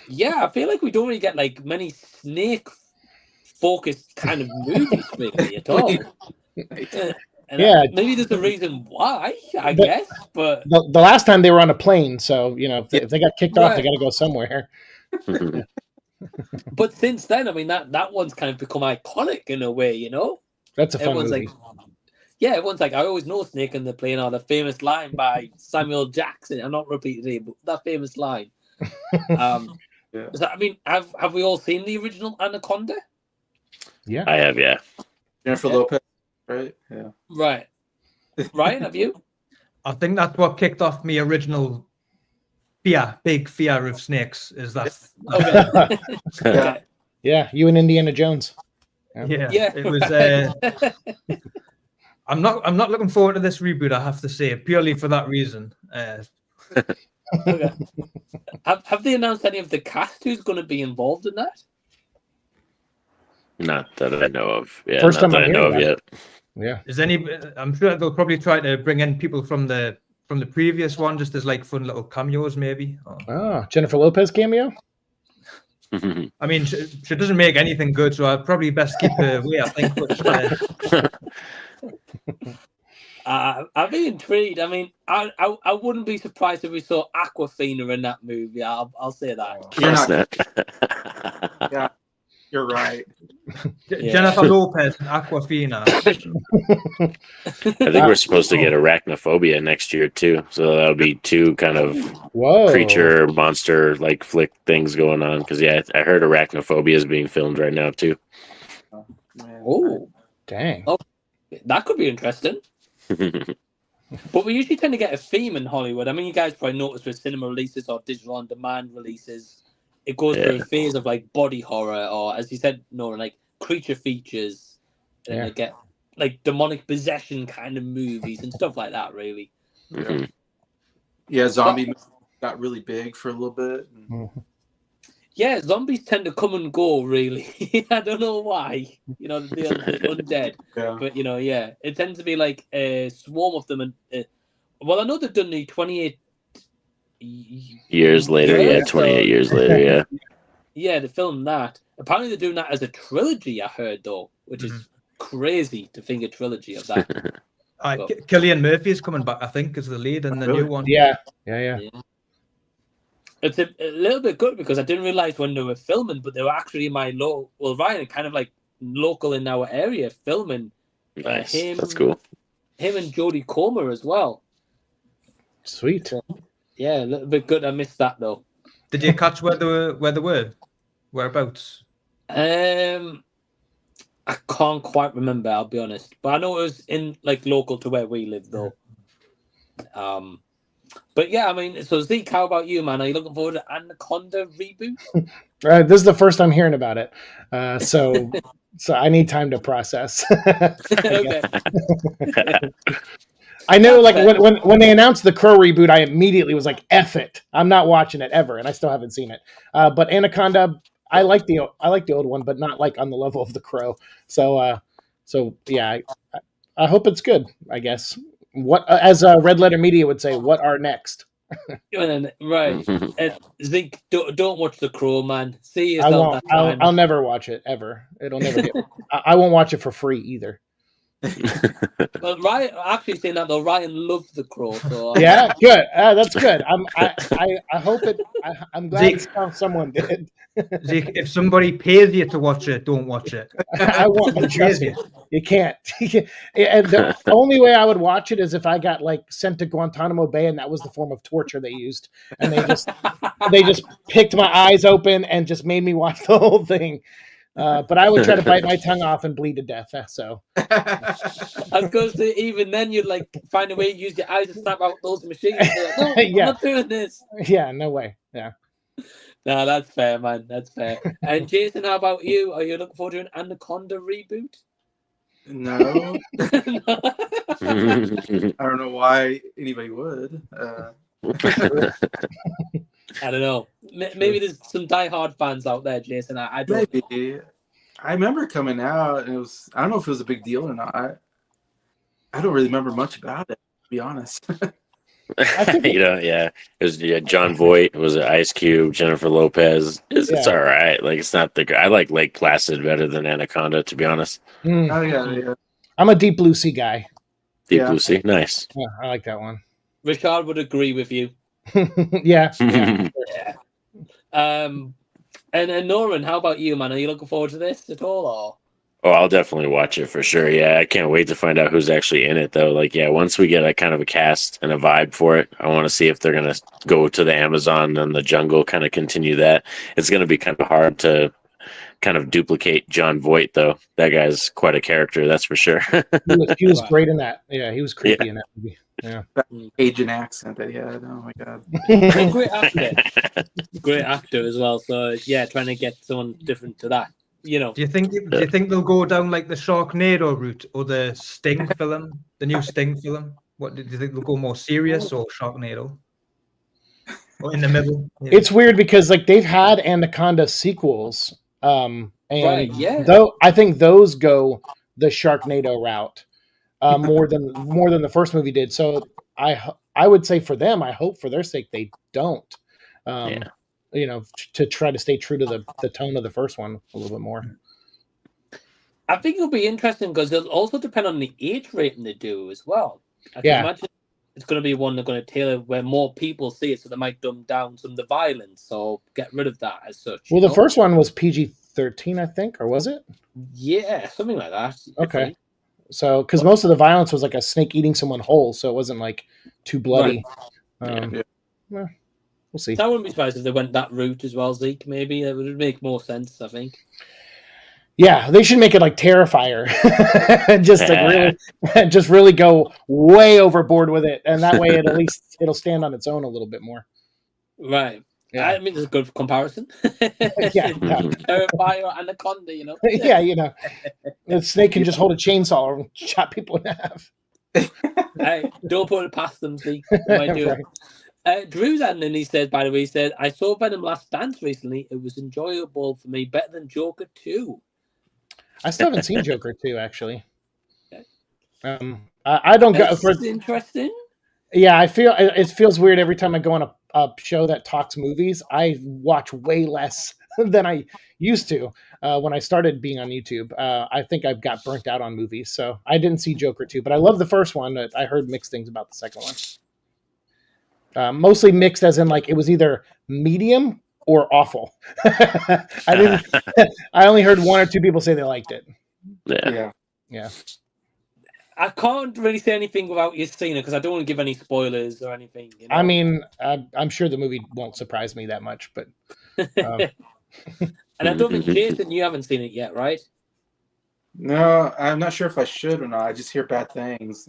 Yeah, I feel like we don't really get like many snake-focused kind of movies really at all. And maybe there's a reason why, I guess. But the last time they were on a plane, so if they got kicked off, they got to go somewhere. But since then, I mean, that one's kind of become iconic in a way, you know. That's a fun everyone's movie. Everyone's like, I always know Snake in the plane, or the famous line by Samuel Jackson. I'm not repeating it, but that famous line. So, I mean, have we all seen the original Anaconda? Yeah, I have. Yeah. Jennifer Lopez, right? Yeah. Right. Ryan, have you? I think that's what kicked off my original big fear of snakes. Is that? Okay. Yeah. Yeah, you and Indiana Jones. Yeah. It was. I'm not looking forward to this reboot. I have to say, purely for that reason. Okay. Have they announced any of the cast who's going to be involved in that? Not that I know of. Yeah, First not time that I I'm know of hearing yet. Yeah. Is I'm sure they'll probably try to bring in people from the previous one, just as like fun little cameos, maybe. Oh, Jennifer Lopez cameo? I mean, she doesn't make anything good, so I'd probably best keep her away, I think. But, I'd be intrigued. I mean, I wouldn't be surprised if we saw Aquafina in that movie. I'll say that. You're not. Snap. Yeah, you're right. Jennifer Lopez and Aquafina. I think we're supposed to get Arachnophobia next year too, so that'll be two kind of creature monster like flick things going on. Because I heard Arachnophobia is being filmed right now too. Oh, dang! Oh, that could be interesting. But we usually tend to get a theme in Hollywood. I mean, you guys probably noticed with cinema releases or digital on demand releases, it goes through a phase of like body horror, or as you said, Norin, like creature features, and they get like demonic possession kind of movies and stuff like that. Really, Yeah, zombie got really big for a little bit. Yeah, zombies tend to come and go. Really, I don't know why. You know, they're undead, but it tends to be like a swarm of them. And well, I know they've done the 28 years later. 28 years later. Yeah, they filmed that. Apparently, they're doing that as a trilogy. I heard though, which is crazy to think a trilogy of that. Cillian Murphy is coming back, I think, as the lead in the new one. Yeah. It's a little bit good because I didn't realize when they were filming, but they were actually in my Ryan, kind of like local in our area filming. Nice. That's cool. Him and Jodie Comer as well. Sweet. So, yeah, a little bit good. I missed that though. Did you catch where they were? Whereabouts? I can't quite remember, I'll be honest. But I know it was in like local to where we live though. But yeah, I mean, so Zeke, how about you, man? Are you looking forward to Anaconda reboot? This is the first I'm hearing about it, so I need time to process. Okay. I know, That's like fair. when they announced the Crow reboot, I immediately was like, "F it, I'm not watching it ever," and I still haven't seen it. But Anaconda, I like the old one, but not like on the level of the Crow. So yeah, I hope it's good. I guess what as Red Letter Media would say, what are next? Right. Zeke, don't watch The Crow, man. See I yourself won't. that time. I'll never watch it ever. It'll never get. I won't watch it for free either. But Ryan, actually saying that though, Ryan loved The Crow, so Yeah, good. That's good. I hope it. I'm glad Zeke. someone did. Zeke, if somebody pays you to watch it, don't watch it. I won't. Trust me. You can't. And the only way I would watch it is if I got like sent to Guantanamo Bay, and that was the form of torture they used, and they just picked my eyes open and just made me watch the whole thing. But I would try to bite my tongue off and bleed to death. So I was going to say, even then, you'd like find a way to use your eyes to snap out those machines. Like, no, Yeah. I'm not doing this. yeah, no way. Yeah. No, that's fair, man. That's fair. And Jason, how about you? Are you looking forward to an Anaconda reboot? No, I don't know why anybody would. I don't know. Maybe there's some diehard fans out there, Jason. I don't know. Maybe. I remember coming out, and it was. I don't know if it was a big deal or not. I don't really remember much about it, to be honest. Yeah. It was John Voight, was it Ice Cube, Jennifer Lopez. It's all right. Like it's not the. I like Lake Placid better than Anaconda, to be honest. Oh yeah. I'm a Deep Blue Sea guy. Deep Blue Sea, nice. Yeah, I like that one. Rashad would agree with you. yeah. And Norin, how about you, man? Are you looking forward to this at all, or? Oh, I'll definitely watch it for sure. Yeah, I can't wait to find out who's actually in it, though. Like, yeah, once we get a kind of a cast and a vibe for it, I want to see if they're going to go to the Amazon and the jungle, kind of continue that. It's going to be kind of hard to kind of duplicate John Voight, though. That guy's quite a character, that's for sure. he was great in that. Yeah, he was creepy in that movie. Yeah. That Cajun accent that he had. Oh my god. Great actor. Great actor as well. So yeah, trying to get someone different to that. You know. Do you think they'll go down like the Sharknado route or the Sting film, the new Sting film? What do you think they'll go more serious or Sharknado? Or in the middle? Yeah. It's weird because like they've had Anaconda sequels, and though I think those go the Sharknado route more than the first movie did. So I would say for them, I hope for their sake they don't. You know, to try to stay true to the tone of the first one a little bit more. I think it'll be interesting because it'll also depend on the age rating they do as well. I can imagine it's going to be one they're going to tailor where more people see it, so they might dumb down some of the violence or get rid of that as such. Well, the first one was PG-13, I think, or was it? Yeah, something like that. Okay. So, because most of the violence was like a snake eating someone whole, so it wasn't like too bloody. Right. Well, we'll see. So I wouldn't be surprised if they went that route as well, Zeke. Maybe it would make more sense, I think. Yeah, they should make it like Terrifier, just really go way overboard with it, and that way at least it'll stand on its own a little bit more. Right. Yeah. I mean, it's a good comparison. Terrifier, Anaconda, you know. Yeah, you know, the snake can just hold a chainsaw and chop people in half. Hey, don't put it past them, Zeke. They might do it. Drew's ending, he said, by the way, he said, I saw Venom Last Dance recently. It was enjoyable for me, better than Joker 2. I still haven't seen Joker 2, actually. I don't go for interesting. Yeah, I feel it feels weird every time I go on a show that talks movies. I watch way less than I used to when I started being on YouTube. I think I've got burnt out on movies, so I didn't see Joker 2, but I love the first one. I heard mixed things about the second one. Mostly mixed as in like it was either medium or awful. I only heard one or two people say they liked it. Yeah. I can't really say anything without you seeing it because I don't want to give any spoilers or anything. You know? I mean, I'm sure the movie won't surprise me that much, but. And I don't think, Jason, you haven't seen it yet, right? No, I'm not sure if I should or not. I just hear bad things.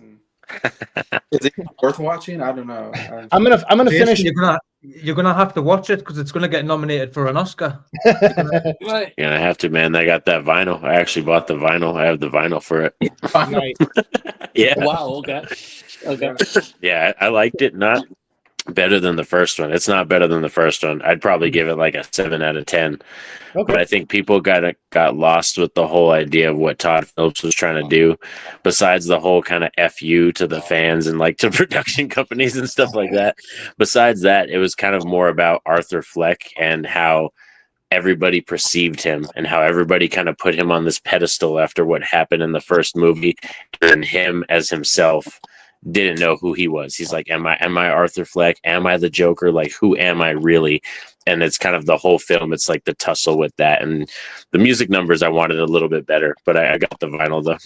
Is it worth watching? I don't know. I'm gonna finish. You're gonna have to watch it because it's gonna get nominated for an Oscar. Right. Yeah, I have to, man. I got that vinyl. I actually bought the vinyl. I have the vinyl for it. Nice. Yeah. Wow. Okay. Okay. Yeah, I liked it. Not better than the first one. It's not better than the first one. I'd probably give it like a 7 out of 10. Okay. But I think people got lost with the whole idea of what Todd Phillips was trying to do, besides the whole kind of FU to the fans and like to production companies and stuff like that. Besides that, it was kind of more about Arthur Fleck and how everybody perceived him and how everybody kind of put him on this pedestal after what happened in the first movie, and him as himself didn't know who he was. He's like, am I Arthur Fleck? Am I the Joker? Like, who am I really? And it's kind of the whole film. It's like the tussle with that. And the music numbers, I wanted a little bit better, but I got the vinyl though.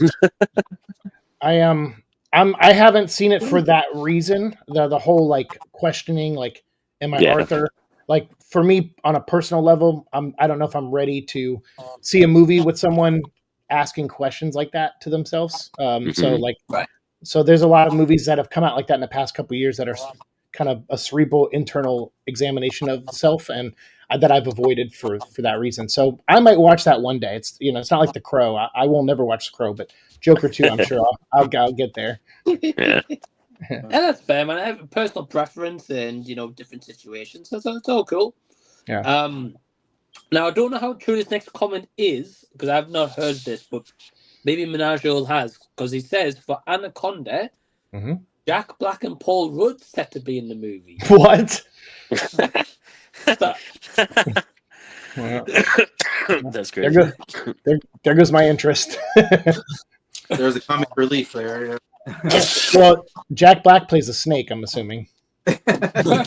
I haven't seen it for that reason. The whole like questioning, like, am I Arthur? Like, for me on a personal level, I don't know if I'm ready to see a movie with someone asking questions like that to themselves. So like, right. So there's a lot of movies that have come out like that in the past couple of years that are kind of a cerebral internal examination of self, and that I've avoided for that reason. So I might watch that one day. It's it's not like The Crow. I will never watch The Crow, but Joker 2, I'm sure I'll get there. Yeah. And that's fair, man. I have a personal preference and different situations, so it's all cool. Yeah. Now I don't know how true this next comment is because I've not heard this, but maybe Minajul has, because he says for Anaconda, Jack Black and Paul Rudd set to be in the movie. What? That's crazy. There goes my interest. There's a comic relief there. Yeah. Well, Jack Black plays a snake, I'm assuming. Yeah.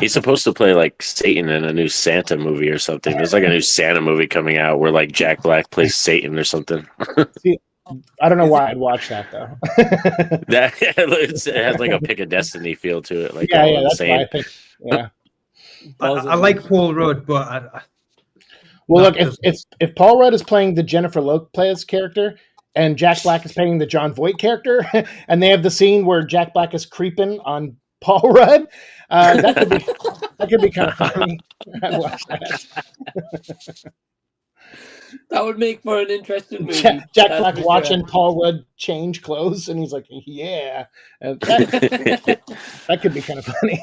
He's supposed to play like Satan in a new Santa movie or something. There's like a new Santa movie coming out where like Jack Black plays Satan or something. See, I don't know why I'd watch that though. It has like a Pick of Destiny feel to it. Like yeah, that's why I think. Yeah. I like Paul Rudd, but well, look, if Paul Rudd is playing the Jennifer Lopez character and Jack Black is playing the John Voight character, and they have the scene where Jack Black is creeping on Paul Rudd, that could be kind of funny. I'd watch that. That would make for an interesting movie. Jack Black watching Paul Rudd change clothes, and he's like, "Yeah," that could be kind of funny.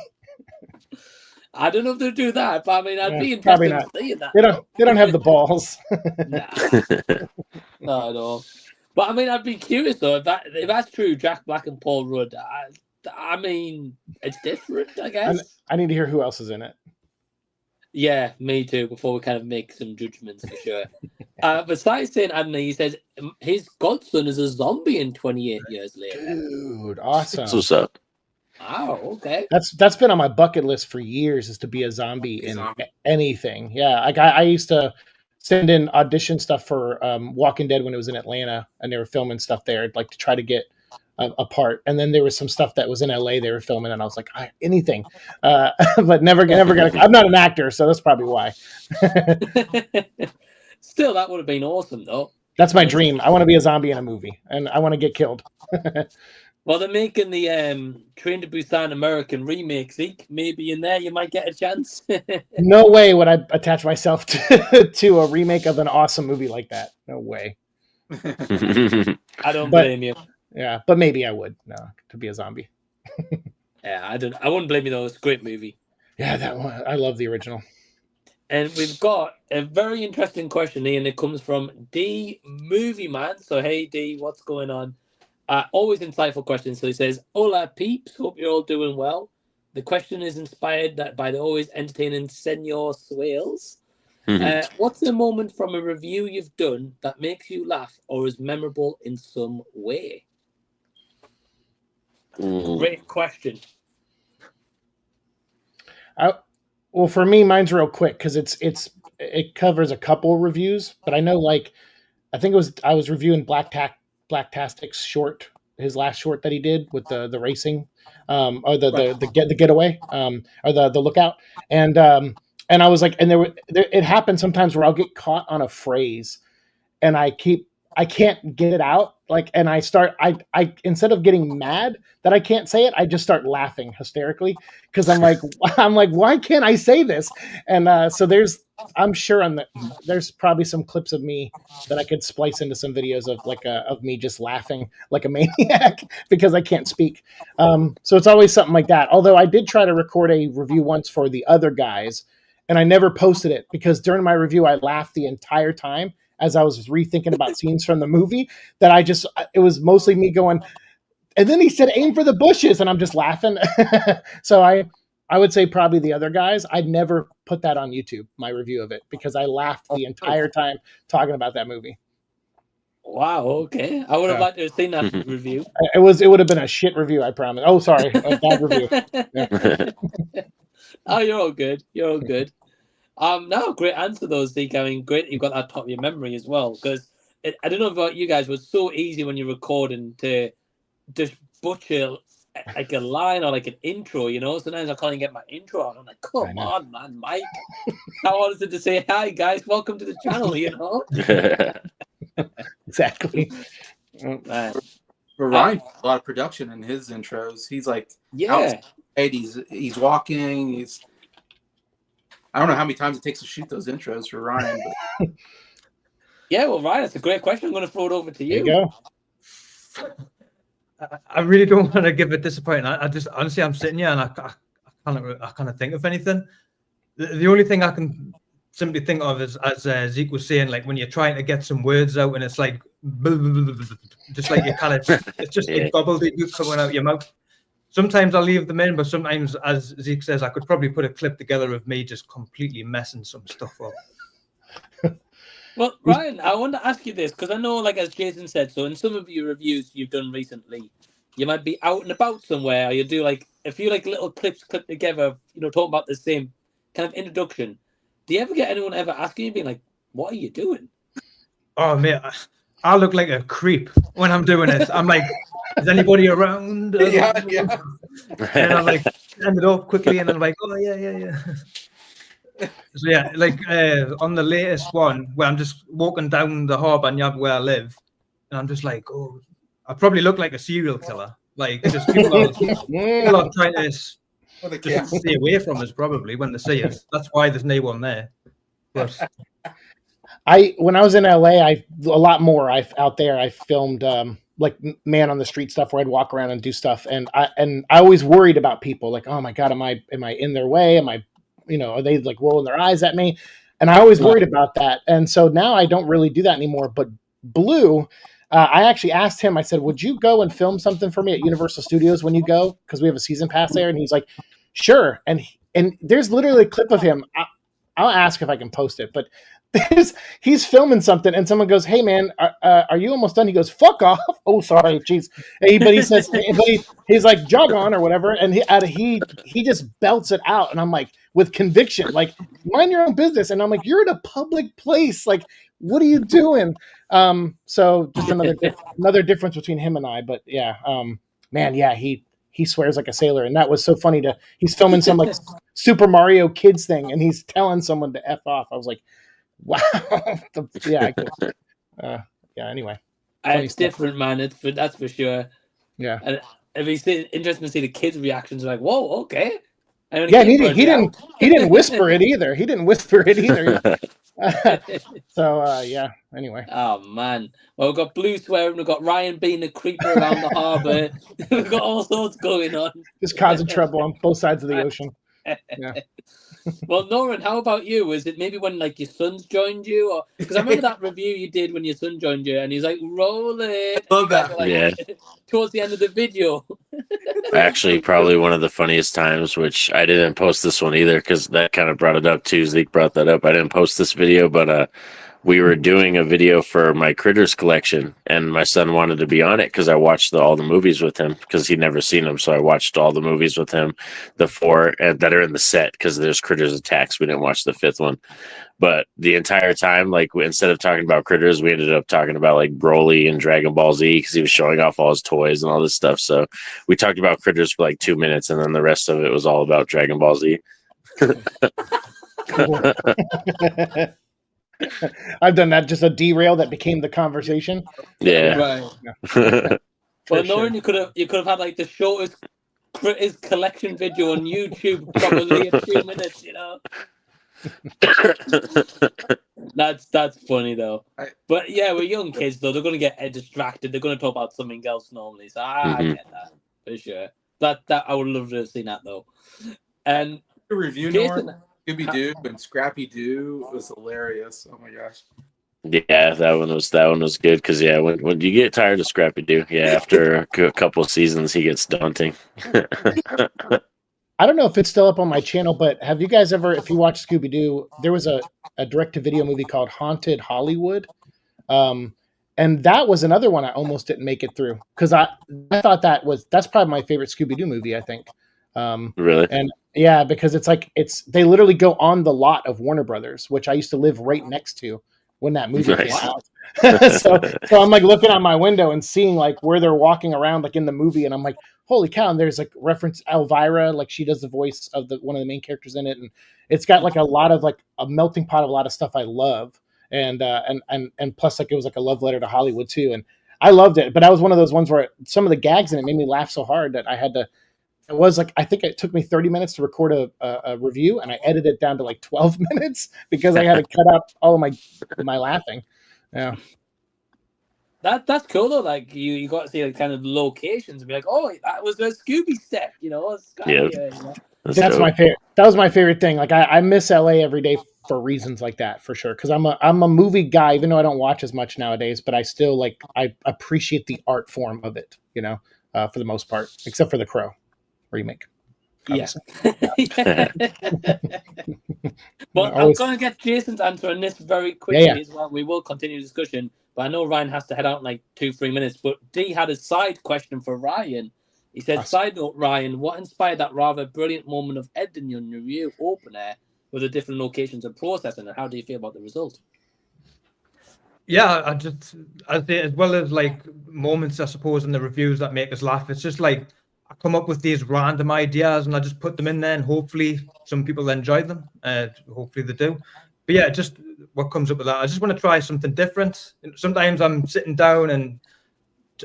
I don't know if they'll do that, but I mean, I'd be probably interested not. in seeing that. They don't have the balls. Nah. Not at all. But I mean, I'd be curious though if that's true. Jack Black and Paul Rudd. I mean, it's different, I guess. I need to hear who else is in it. Yeah, me too. Before we kind of make some judgments for sure. But besides saying Anthony, he says his godson is a zombie in 28 years later. Dude, awesome. What's up? Wow, okay. That's been on my bucket list for years, is to be a zombie in anything. Yeah, like I used to send in audition stuff for Walking Dead when it was in Atlanta, and they were filming stuff there. I'd like to try to get a part, and then there was some stuff that was in LA they were filming, and I was like, anything, but never gonna. I'm not an actor, so that's probably why. Still, that would have been awesome, though. That's my dream. I want to be a zombie in a movie, and I want to get killed. Well, they're making the Train to Busan American remake, Zeke. Maybe in there you might get a chance. No way would I attach myself to a remake of an awesome movie like that. No way. I don't blame you. Yeah, but maybe I would. No, to be a zombie. Yeah, I wouldn't blame you though. It's a great movie. Yeah, that one. I love the original. And we've got a very interesting question here, and it comes from D Movie Man. So hey D, what's going on? Always insightful questions. So he says, "Hola peeps, hope you're all doing well. The question is inspired by the always entertaining Senor Swales. What's a moment from a review you've done that makes you laugh or is memorable in some way?" Great question. Well, for me, mine's real quick because it covers a couple of reviews, but I know I think I was reviewing Blacktastic's short, his last short that he did with the racing, or the getaway, or the lookout, and I was like, and it happens sometimes where I'll get caught on a phrase, and I can't get it out. like, and I instead of getting mad that I can't say it, I just start laughing hysterically because I'm like, why can't I say this? And so I'm sure there's probably some clips of me that I could splice into some videos of of me just laughing like a maniac because I can't speak. So it's always something like that. Although I did try to record a review once for The Other Guys, and I never posted it because during my review I laughed the entire time as I was rethinking about scenes from the movie. It was mostly me going, and then he said, "Aim for the bushes," and I'm just laughing. So I would say probably The Other Guys. I'd never put that on YouTube, my review of it, because I laughed the entire time talking about that movie. Wow, okay. I would have liked to have seen that review. It would have been a shit review, I promise. Oh, sorry, a bad review. Yeah. Oh, you're all good. You're all good. No, great answer though, Zeke. I mean, great you've got that top of your memory as well. Because I don't know about you guys, but it's so easy when you're recording to just butcher like a line or like an intro, you know. Sometimes I can't even get my intro out. I'm like, come on, man, Mike. How hard is it to say hi, guys? Welcome to the channel, you know? Exactly. Man. But Ryan did a lot of production in his intros. He's like, yeah, he's walking. I don't know how many times it takes to shoot those intros for Ryan. But... yeah. Well, Ryan, that's a great question. I'm going to throw it over to you. There you go. I really don't want to give it disappointing. I just honestly, I'm sitting here and I can't think of anything. The only thing I can simply think of is, as Zeke was saying, like when you're trying to get some words out and it's like just like you kind of it's just like gobbledygook coming out your mouth. Sometimes I'll leave them in, but sometimes, as Zeke says, I could probably put a clip together of me just completely messing some stuff up. Well, Ryan, I want to ask you this because I know, like as Jason said, so in some of your reviews you've done recently, you might be out and about somewhere, or you do like a few like little clips clipped together, you know, talking about the same kind of introduction. Do you ever get anyone ever asking you, being like, "What are you doing?" Oh man, I look like a creep when I'm doing this. I'm like, is anybody around? Yeah. And I'm like, end it off quickly, and I'm like, oh yeah. So yeah, like on the latest one where I'm just walking down the harbour near where I live, and I'm just like, oh, I probably look like a serial killer. Like just people are trying to just stay away from us probably when they see us. That's why there's no one there. But when I was in LA, I filmed like man on the street stuff where I'd walk around and do stuff, and I always worried about people, like, oh my god, am I in their way? Am I, you know, are they like rolling their eyes at me? And I always worried about that. And so now I don't really do that anymore. But Blue, I actually asked him, I said, would you go and film something for me at Universal Studios when you go? Because we have a season pass there. And he's like, sure. And there's literally a clip of him. I'll ask if I can post it, but he's filming something and someone goes, hey man, are you almost done? He goes, fuck off. Oh, sorry. Jeez. But he says, he's like, jog on or whatever. And he just belts it out. And I'm like, with conviction, like, mind your own business. And I'm like, you're in a public place. Like, what are you doing? So just another difference between him and I, but yeah, man, yeah, he swears like a sailor. And that was so funny he's filming some like Super Mario Kids thing and he's telling someone to F off. I was like, wow. Anyway. It's different, man. That's for sure. Yeah. And it'd be interesting to see the kids' reactions. Like, whoa, okay. Yeah, he didn't whisper it either. He didn't whisper it either. So yeah. Anyway. Oh man. Well, we've got Blue swearing. We've got Ryan being a creeper around the harbour. We've got all sorts going on. Just causing trouble on both sides of the ocean. Yeah. Well, Norin, how about you? Was it maybe when like your sons joined you, or because I remember that review you did when your son joined you, and he's like, "Roll it." Love that. Like, yeah. Towards the end of the video. Actually, probably one of the funniest times, which I didn't post this one either because that kind of brought it up too. Zeke brought that up. I didn't post this video, but we were doing a video for my Critters collection, and my son wanted to be on it because I watched all the movies with him because he'd never seen them. So I watched all the movies with him, the 4 that are in the set because there's Critters Attacks. We didn't watch the 5th one. But the entire time, like instead of talking about Critters, we ended up talking about like Broly and Dragon Ball Z because he was showing off all his toys and all this stuff. So we talked about Critters for like 2 minutes, and then the rest of it was all about Dragon Ball Z. I've done that. Just a derail that became the conversation. Yeah. Right. For Well, sure. Norin, you could have had like the shortest collection video on YouTube, probably a few minutes. That's funny though. But yeah, we're young kids though. They're gonna get distracted. They're gonna talk about something else normally. So I get that for sure. That I would love to have seen that though. And The review, Jason, Norin, Scooby Doo and Scrappy Doo was hilarious. Oh my gosh. Yeah, that one was good because when you get tired of Scrappy Doo, after a couple of seasons, he gets daunting. I don't know if it's still up on my channel, but have you guys ever, if you watch Scooby Doo, there was a direct-to-video movie called Haunted Hollywood, and that was another one I almost didn't make it through because I thought that's probably my favorite Scooby Doo movie. I think. Really? And yeah, because they literally go on the lot of Warner Brothers, which I used to live right next to when that movie came out. so I'm like looking out my window and seeing like where they're walking around like in the movie, and I'm like, holy cow! And there's like reference Elvira, like she does the voice of one of the main characters in it, and it's got like a lot of like a melting pot of a lot of stuff I love, and plus like it was like a love letter to Hollywood too, and I loved it. But I was one of those ones where some of the gags in it made me laugh so hard that I had to. It was like I think it took me 30 minutes to record a review, and I edited it down to like 12 minutes because I had to cut out all of my laughing. Yeah, that's cool though. Like you got to see like kind of locations and be like, oh, that was a Scooby set, That's my favorite. That was my favorite thing. Like I miss LA every day for reasons like that for sure. Because I'm a movie guy, even though I don't watch as much nowadays. But I still I appreciate the art form of it. For the most part, except for The Crow remake. Yes. Yeah. But I'm going to get Jason's answer on this very quickly as well. We will continue the discussion, but I know Ryan has to head out in like 2-3 minutes. But D had a side question for Ryan. He said, side note, Ryan, what inspired that rather brilliant moment of editing in your review opener with the different locations and processing, and how do you feel about the result? Yeah, I say as well as like moments, I suppose, in the reviews that make us laugh. It's just like I come up with these random ideas and I just put them in there, and hopefully some people enjoy them. Hopefully they do. But yeah, just what comes up with that. I just want to try something different. Sometimes I'm sitting down and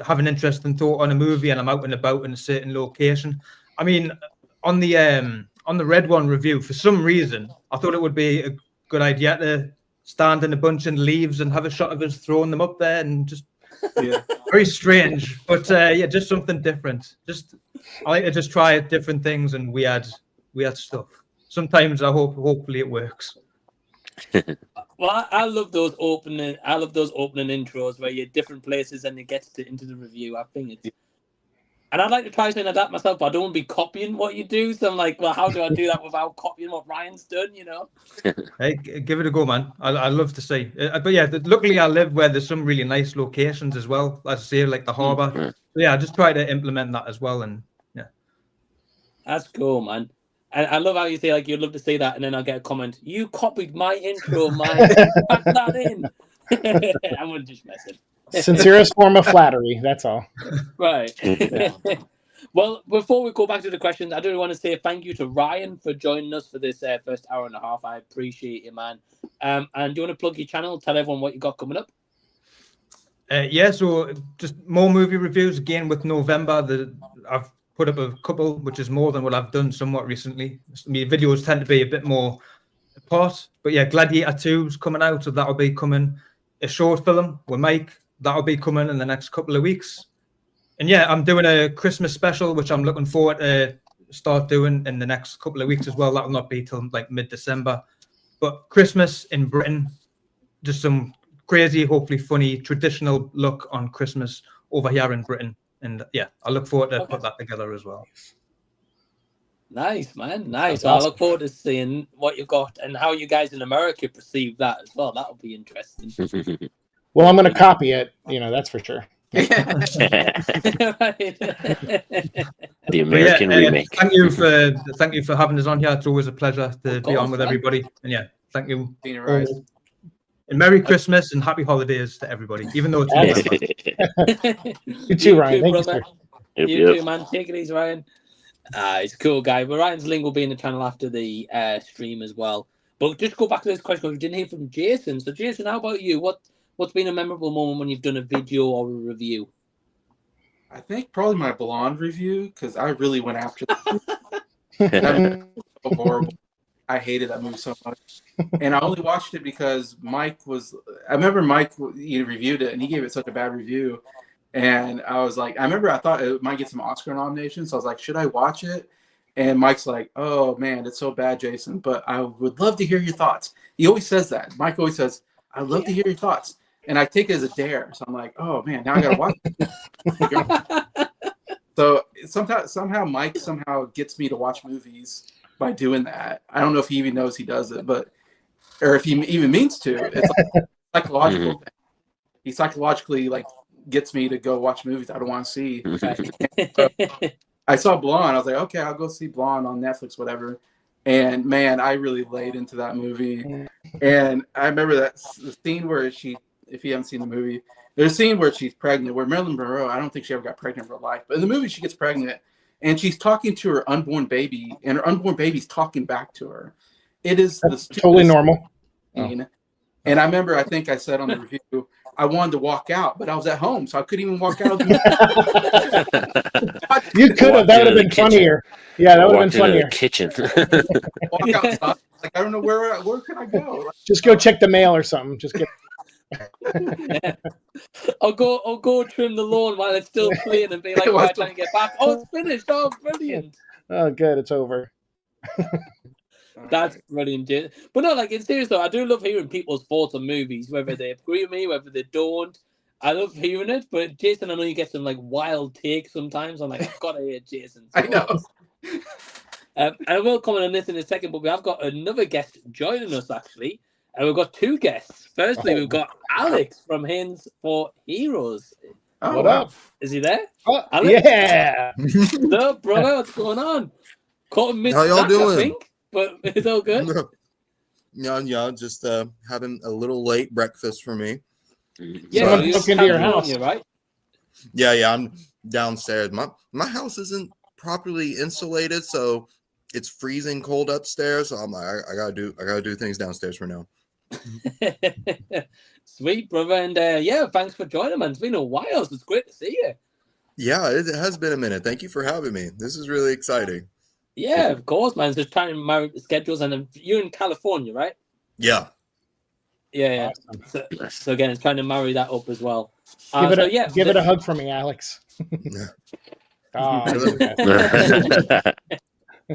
have an interesting thought on a movie, and I'm out and about in a certain location. I mean, on the Red One review, for some reason, I thought it would be a good idea to stand in a bunch of leaves and have a shot of us throwing them up there, and just very strange. But just something different. I like to just try different things and weird stuff. Sometimes hopefully it works. Well, I love those opening intros where you're different places and it gets into the review. I think it's, and I'd like to try something like that myself, but I don't want to be copying what you do. So I'm like, well, how do I do that without copying what Ryan's done? Hey, give it a go, man. I love to see. But yeah, luckily I live where there's some really nice locations as well. As I say, like the harbour. So yeah, I just try to implement that as well, and yeah, that's cool, man. And I love how you say like you'd love to see that, and then I'll get a comment. You copied my intro, Mike. Pack that in. I'm just messing. Sincerest form of flattery. That's all. Right. Well, before we go back to the questions, I do want to say thank you to Ryan for joining us for this first hour and a half. I appreciate you, man. And do you want to plug your channel? Tell everyone what you got coming up. So just more movie reviews again with November. I've put up a couple, which is more than what I've done somewhat recently. My videos tend to be a bit more apart, but yeah, Gladiator 2 is coming out, so that'll be coming. A short film with Mike, that'll be coming in the next couple of weeks. And yeah, I'm doing a Christmas special, which I'm looking forward to start doing in the next couple of weeks as well. That'll not be till like mid-December. But Christmas in Britain, just some crazy, hopefully funny, traditional look on Christmas over here in Britain. And yeah, I look forward to put that together as well. Nice, man. Nice. Awesome. I look forward to seeing what you've got and how you guys in America perceive that as well. That'll be interesting. Well, I'm going to copy it. That's for sure. The American remake. Thank you for having us on here. It's always a pleasure to be on with everybody. And yeah, thank you. And Merry Christmas and Happy Holidays to everybody, even though it's You too, Ryan. Thank you, sir. You too, man. Take it easy, Ryan. He's a cool guy. But Ryan's link will be in the channel after the stream as well. But just go back to this question because we didn't hear from Jason. So, Jason, how about you? What's been a memorable moment when you've done a video or a review? I think probably my Blonde review, because I really went after that movie. So horrible. I hated that movie so much. And I only watched it because I remember Mike, he reviewed it and he gave it such a bad review. And I was like, I thought it might get some Oscar nominations. So I was like, should I watch it? And Mike's like, oh man, it's so bad, Jason, but I would love to hear your thoughts. He always says that. Mike always says, I'd love to hear your thoughts. And I take it as a dare. So I'm like, oh man, now I got to watch it. So somehow Mike somehow gets me to watch movies by doing that. I don't know if he even knows he does it, or if he even means to. It's like psychological thing. He psychologically like gets me to go watch movies I don't want to see. I saw Blonde. I was like, okay, I'll go see Blonde on Netflix, whatever. And man, I really laid into that movie. And I remember the scene where if you haven't seen the movie, there's a scene where she's pregnant, where Marilyn Monroe, I don't think she ever got pregnant in real life, but in the movie she gets pregnant and she's talking to her unborn baby, and her unborn baby's talking back to her. It is totally normal. Scene. And I remember, I think I said on the review, I wanted to walk out, but I was at home, so I couldn't even walk out. You could have. That would have been funnier. Yeah, that would have been funnier. Kitchen. Walk outside. Like, I don't know where can I go. Like, just go check the mail or something. Just get. I'll go trim the lawn while it's still clean and be like, why trying to get back? Oh, it's finished. Oh, brilliant. Oh, good. It's over. That's brilliant, Jason. But no, like, in serious though, I do love hearing people's thoughts on movies, whether they agree with me, whether they don't. I love hearing it. But Jason, I know you get some like wild takes sometimes. I'm like, I've got to hear Jason. I know. I will comment on this in a second, but we have got another guest joining us actually. And we've got two guests. Firstly, we've got Alex from Hands for Heroes. Oh, what up? Is he there? Alex? Yeah. What's up, brother? What's going on? Caught him How y'all doing? I think, but it's all good. Yeah, just having a little late breakfast for me. Yeah, you're into your house, right? Yeah, I'm downstairs. My house isn't properly insulated, so it's freezing cold upstairs. So I'm like, I gotta do things downstairs for now. Sweet, brother, and yeah, thanks for joining, man. It's been a while, so it's great to see you. Yeah, it has been a minute. Thank you for having me. This is really exciting. Yeah, of course, man. Just trying to marry schedules, and you're in California, right? Yeah. Yeah. So again, it's trying to marry that up as well. Give it a hug for me, Alex.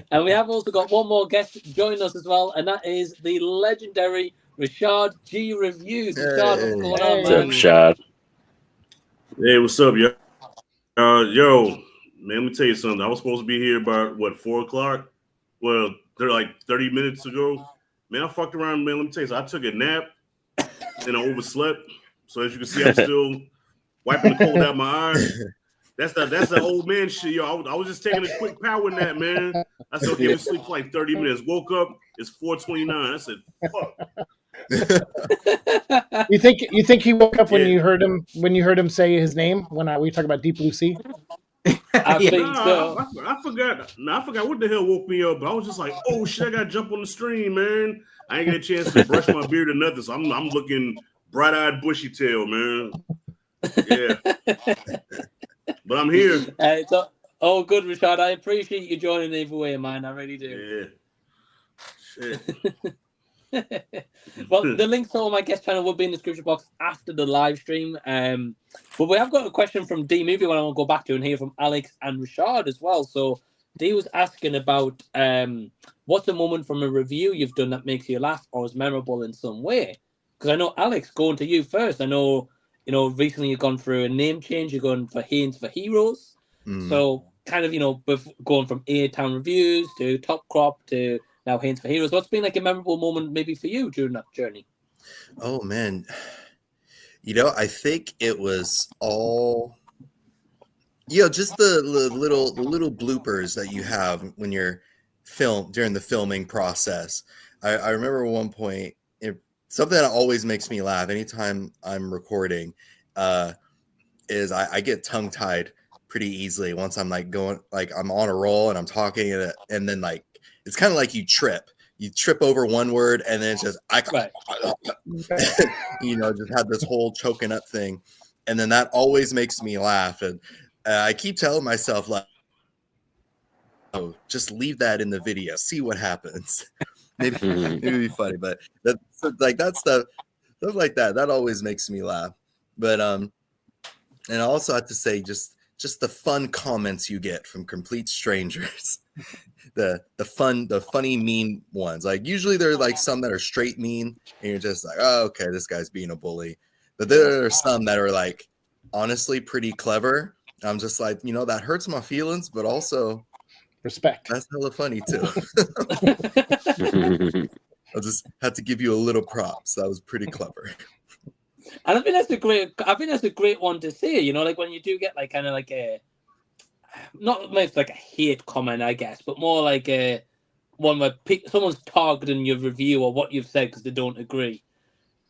And we have also got one more guest joining us as well, and that is the legendary Rashad G Reviews. Rashad, what's going on, man? What's up, Rashad? Hey, what's up, yo? Yo, man, let me tell you something. I was supposed to be here about, 4 o'clock? Well, they're like 30 minutes ago. Man, I fucked around, man. Let me tell you something. I took a nap, and I overslept. So as you can see, I'm still wiping the cold out my eyes. That's the old man shit, yo. I was just taking a quick power nap, man. I said, okay, we'll sleep for like 30 minutes. Woke up, it's 4:29. I said, fuck. You think he woke up when you heard him say his name when we talk about Deep Blue Sea? I think so. I forgot. I forgot what the hell woke me up. But I was just like, oh shit, I gotta jump on the stream, man. I ain't get a chance to brush my beard or nothing, so I'm looking bright-eyed, bushy-tailed, man. Yeah. But I'm here. It's all good, Rashad. I appreciate you joining either way, man. I really do. Yeah. Shit. Well, the links to all my guest channel will be in the description box after the live stream. But we have got a question from D Movie when I want to go back to and hear from Alex and Rashad as well. So D was asking about what's a moment from a review you've done that makes you laugh or is memorable in some way? Because I know, Alex, going to you first. I know, recently you've gone through a name change. You're going for Hands for Heroes. So kind of, going from A-Town Reviews to Top Crop to now Hands for Heroes. What's been like a memorable moment maybe for you during that journey? Oh, man. I think it was all, just the little bloopers that you have when you're during the filming process. I remember at one point, something that always makes me laugh anytime I'm recording is I get tongue-tied pretty easily once I'm like going, like I'm on a roll and I'm talking and then like, it's kind of like you trip, you trip over one word and then it's just Right. just have this whole choking up thing, and then that always makes me laugh. And I keep telling myself, like, oh, just leave that in the video, see what happens. maybe it'd be funny, but that stuff like that always makes me laugh. But and I also have to say, just the fun comments you get from complete strangers. the funny mean ones. Like, usually there are like some that are straight mean and you're just like, oh, okay, this guy's being a bully. But there are some that are like honestly pretty clever. I'm just like, that hurts my feelings, but also Respect. that's hella funny too. I'll just have to give you a little props. That was pretty clever. And I think that's a great one to say, like when you do get like kind of like a, not much like a hate comment, I guess, but more like a one where someone's targeting your review or what you've said because they don't agree.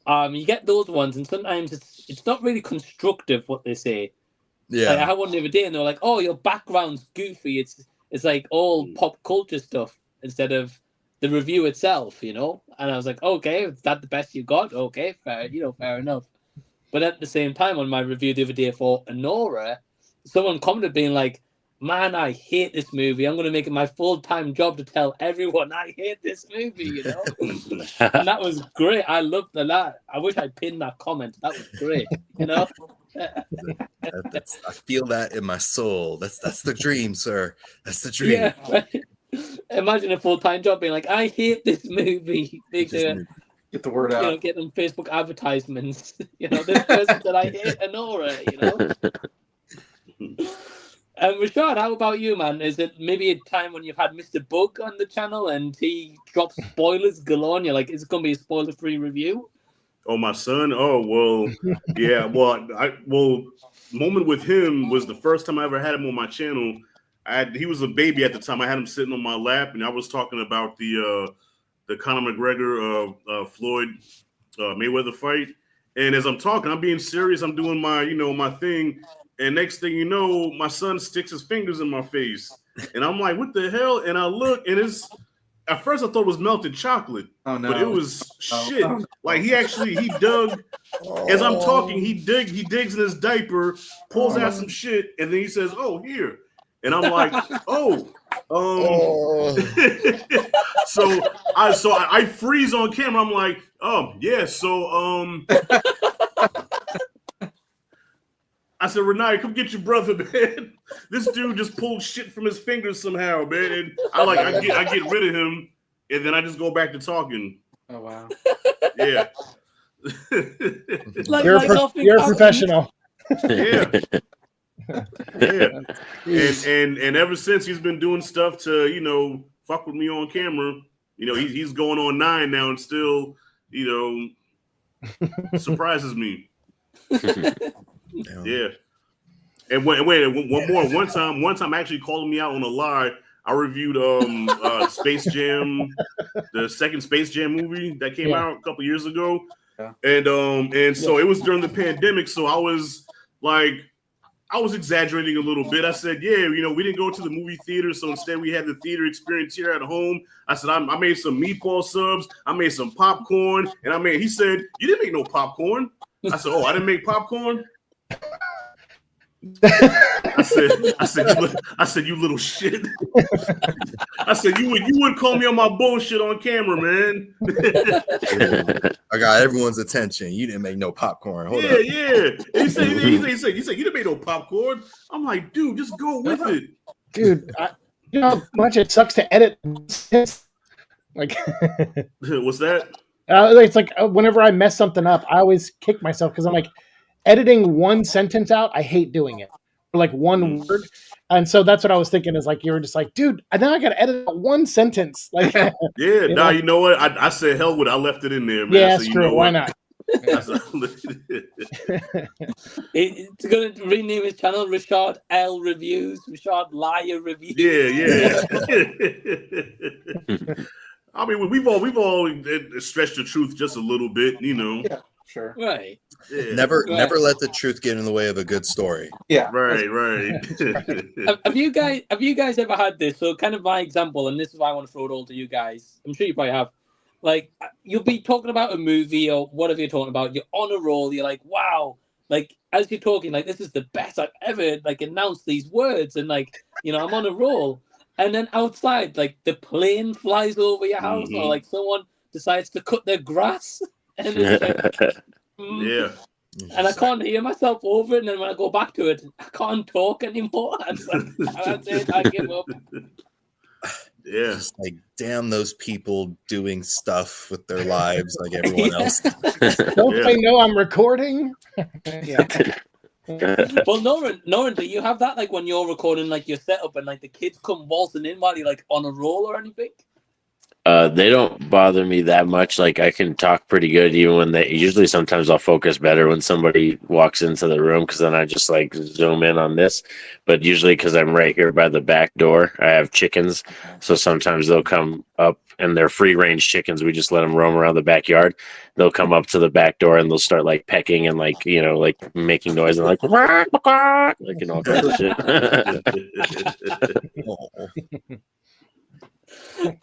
You get those ones, and sometimes it's not really constructive what they say. Yeah. Like, I had one the other day, and they're like, "Oh, your background's goofy. It's like all pop culture stuff instead of the review itself, And I was like, "Okay, is that the best you got? Okay, fair enough." But at the same time, on my review the other day for Anora, someone commented being like, "Man, I hate this movie. I'm going to make it my full-time job to tell everyone I hate this movie," And that was great. I loved that. I wish I pinned that comment. That was great, I feel that in my soul. That's the dream, sir. That's the dream. Yeah, right? Imagine a full-time job being like, "I hate this movie." Get the word out. Get them Facebook advertisements. This person said I hate Anora. Rashad, how about you, man? Is it maybe a time when you've had Mr. Bug on the channel and he drops spoilers galore and you're like, is it going to be a spoiler-free review? Oh, my son? Oh, well, yeah. Moment with him was the first time I ever had him on my channel. He was a baby at the time. I had him sitting on my lap, and I was talking about the Conor McGregor Floyd Mayweather fight. And as I'm talking, I'm being serious. I'm doing my my thing. And next thing you know, my son sticks his fingers in my face. And I'm like, what the hell? And I look, and at first I thought it was melted chocolate. Oh, no. But it was shit. Oh, no. Like, he dug, as I'm talking, he digs in his diaper, pulls out some shit, and then he says, "Oh, here." And I'm like, So I freeze on camera. I'm like, oh, yeah, so I said, "Renai, come get your brother, man. This dude just pulled shit from his fingers somehow, man." And I get rid of him, and then I just go back to talking. Oh, wow. Yeah. You're a professional. Yeah. Yeah. And ever since, he's been doing stuff to, fuck with me on camera. He's going on 9 now and still, surprises me. Yeah. And wait, one more. One time actually calling me out on a lie. I reviewed Space Jam, the second Space Jam movie that came out a couple years ago. Yeah. And so it was during the pandemic, so I was exaggerating a little bit. I said, "Yeah, we didn't go to the movie theater, so instead we had the theater experience here at home." I said, I made some meatball subs, I made some popcorn, and he said, "You didn't make no popcorn." I said, "Oh, I didn't make popcorn?" I said, "You little shit." I said, you would call me on my bullshit on camera, man." I got everyone's attention. You didn't make no popcorn. Hold up. Yeah. And he said, "You didn't make no popcorn." I'm like, dude, just go with it. Dude, you know how much it sucks to edit. Like, what's that? It's like whenever I mess something up, I always kick myself because I'm like, editing one sentence out, I hate doing it. Or like one word. And so that's what I was thinking is like, you were just like, dude, now I got to edit out one sentence. Like, yeah, you know what? I said, hell with it. I left it in there, man. Yeah, that's true. Why not? It's going to rename his channel Rashad L Reviews, Rashad Liar Reviews. Yeah. I mean, we've all stretched the truth just a little bit, Yeah. Sure. Right. Yeah. Never Right. never let the truth get in the way of a good story. Yeah. Right. Have you guys ever had this? So kind of my example, and this is why I want to throw it all to you guys. I'm sure you probably have. Like, you'll be talking about a movie or whatever you're talking about. You're on a roll. You're like, wow. Like, as you're talking, like, this is the best I've ever, like, announced these words. And, like, you know, I'm on a roll. And then outside, like, the plane flies over your house, or, like, someone decides to cut their grass. And it's like, Yeah. and I can't hear myself over it. And then when I go back to it, I can't talk anymore. That's it. I give up. Yeah. Just like, damn those people doing stuff with their lives like everyone else. Don't they know I'm recording? Yeah. Well, Norin, do you have that, like, when you're recording, like, your setup and, like, the kids come waltzing in while you're, like, on a roll or anything? They don't bother me that much. Like, I can talk pretty good even when usually sometimes I'll focus better when somebody walks into the room, because then I just like zoom in on this. But usually because I'm right here by the back door, I have chickens. So sometimes they'll come up, and they're free range chickens. We just let them roam around the backyard. They'll come up to the back door and they'll start like pecking and like, you know, like making noise and like, like, you know, all kinds of shit.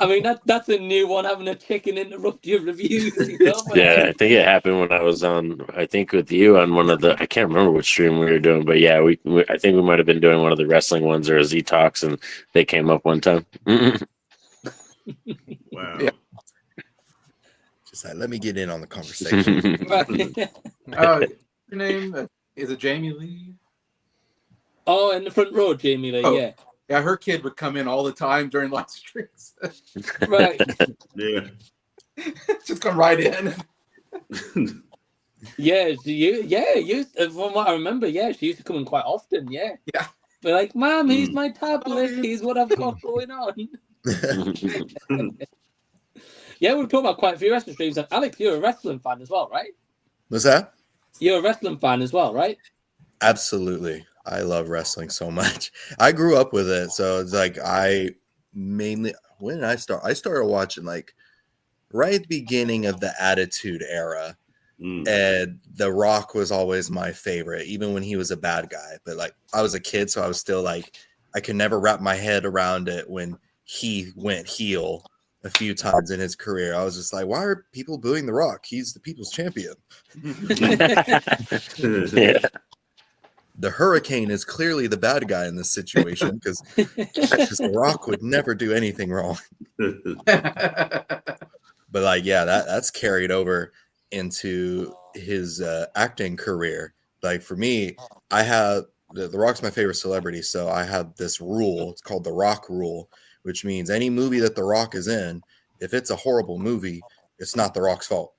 I mean, that's a new one, having a chicken interrupt your reviews. You know? Yeah, I think it happened when I was on, I think with you on one of the, I can't remember which stream we were doing, but yeah, I think we might have been doing one of the wrestling ones or a Z Talks, and they came up one time. Wow. Yeah. Just like, let me get in on the conversation. Right. Your name is it Jamie Lee? Oh, in the front row, Jamie Lee, yeah. Yeah, her kid would come in all the time during live streams. Right. Yeah. Just come right in. Yeah, from what I remember, yeah, she used to come in quite often, yeah. Yeah. But like, Mom, here's my tablet, here's what I've got going on. Yeah, we've talked about quite a few wrestling streams, and Alex, you're a wrestling fan as well, right? What's that? You're a wrestling fan as well, right? Absolutely. I love wrestling so much. I grew up with it. So it's like when did I start? I started watching like right at the beginning of the Attitude Era. And The Rock was always my favorite, even when he was a bad guy. But like, I was a kid, so I was still like, I could never wrap my head around it when he went heel a few times in his career. I was just like, why are people booing The Rock? He's the people's champion. Yeah. The Hurricane is clearly the bad guy in this situation because The Rock would never do anything wrong. But like, yeah, that's carried over into his acting career. Like for me, I have the Rock's my favorite celebrity, so I have this rule. It's called the Rock rule, which means any movie that The Rock is in, if it's a horrible movie, it's not The Rock's fault.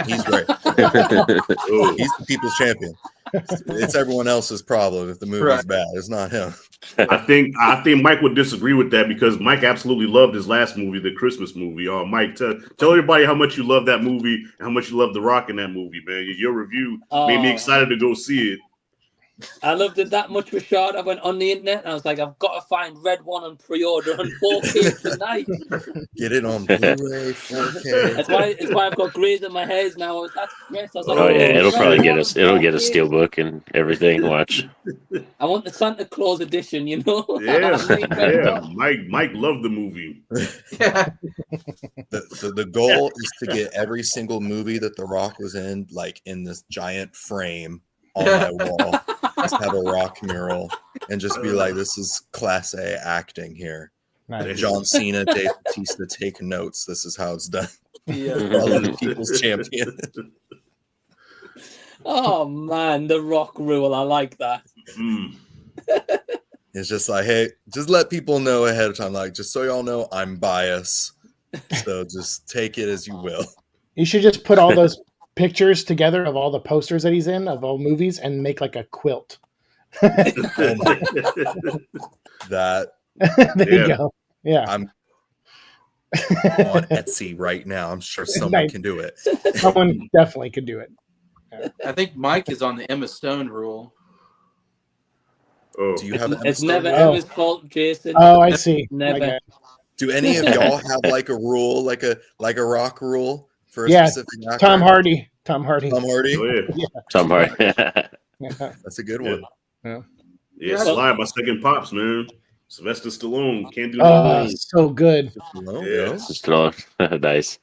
He's great. He's the people's champion. It's everyone else's problem if the movie's bad. It's not him. I think Mike would disagree with that because Mike absolutely loved his last movie, the Christmas movie. Mike, tell everybody how much you love that movie and how much you love The Rock in that movie, man. Your review made me excited to go see it. I loved it that much, Rashad. I went on the internet and I was like, I've got to find Red One on pre-order on 4K tonight. Get it on Blu-ray, 4K. That's why I've got grays in my hairs now. That's stressed. I was like, Oh yeah, it'll probably get us. It'll get a steelbook and everything. Watch. I want the Santa Claus edition, you know. Yeah. Mike loved the movie. The goal is to get every single movie that The Rock was in, like in this giant frame on my wall. Just have a Rock mural and just be like, this is class A acting here. Nice. John Cena, Dave Bautista, take notes. This is how it's done. Yeah. Follow the people's champion. Oh man, the Rock rule. I like that. It's just like, hey, just let people know ahead of time. Like, just so y'all know, I'm biased. So just take it as you will. You should just put all those pictures together of all the posters that he's in of all movies and make like a quilt. That there you go. Yeah. I'm on Etsy right now. I'm sure someone can do it. Someone definitely could do it. Yeah. I think Mike is on the Emma Stone rule. Do you have an Emma It's Stone never rule? Emma's fault, Jason. Oh, I see. Never. Okay. Do any of y'all have like a rule, like a Rock rule for a specific actor? Tom Hardy. Tom Hardy. Tom Hardy. Oh yeah, Tom Hardy. Yeah. That's a good Yeah. one. Yeah. yeah. Well- Slide, my second pops, man. Sylvester Stallone can't do no wrong. So good. No, Yeah. no. Still nice.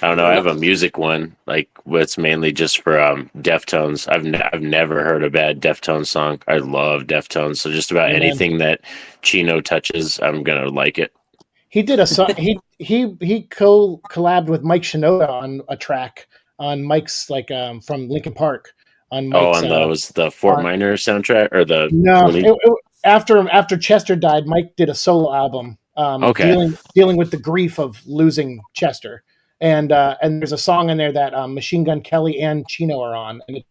I don't know. I have a music one, like what's mainly just for Deftones. I've never heard a bad Deftones song. I love Deftones, so just about Amen. anything that Chino touches, I'm gonna like it. He did a song. He collabed with Mike Shinoda on a track on Mike's from Linkin Park on Mike's. The Fort Minor soundtrack or the No, when he- after Chester died, Mike did a solo album. Okay. dealing with the grief of losing Chester, and there's a song in there that Machine Gun Kelly and Chino are on, and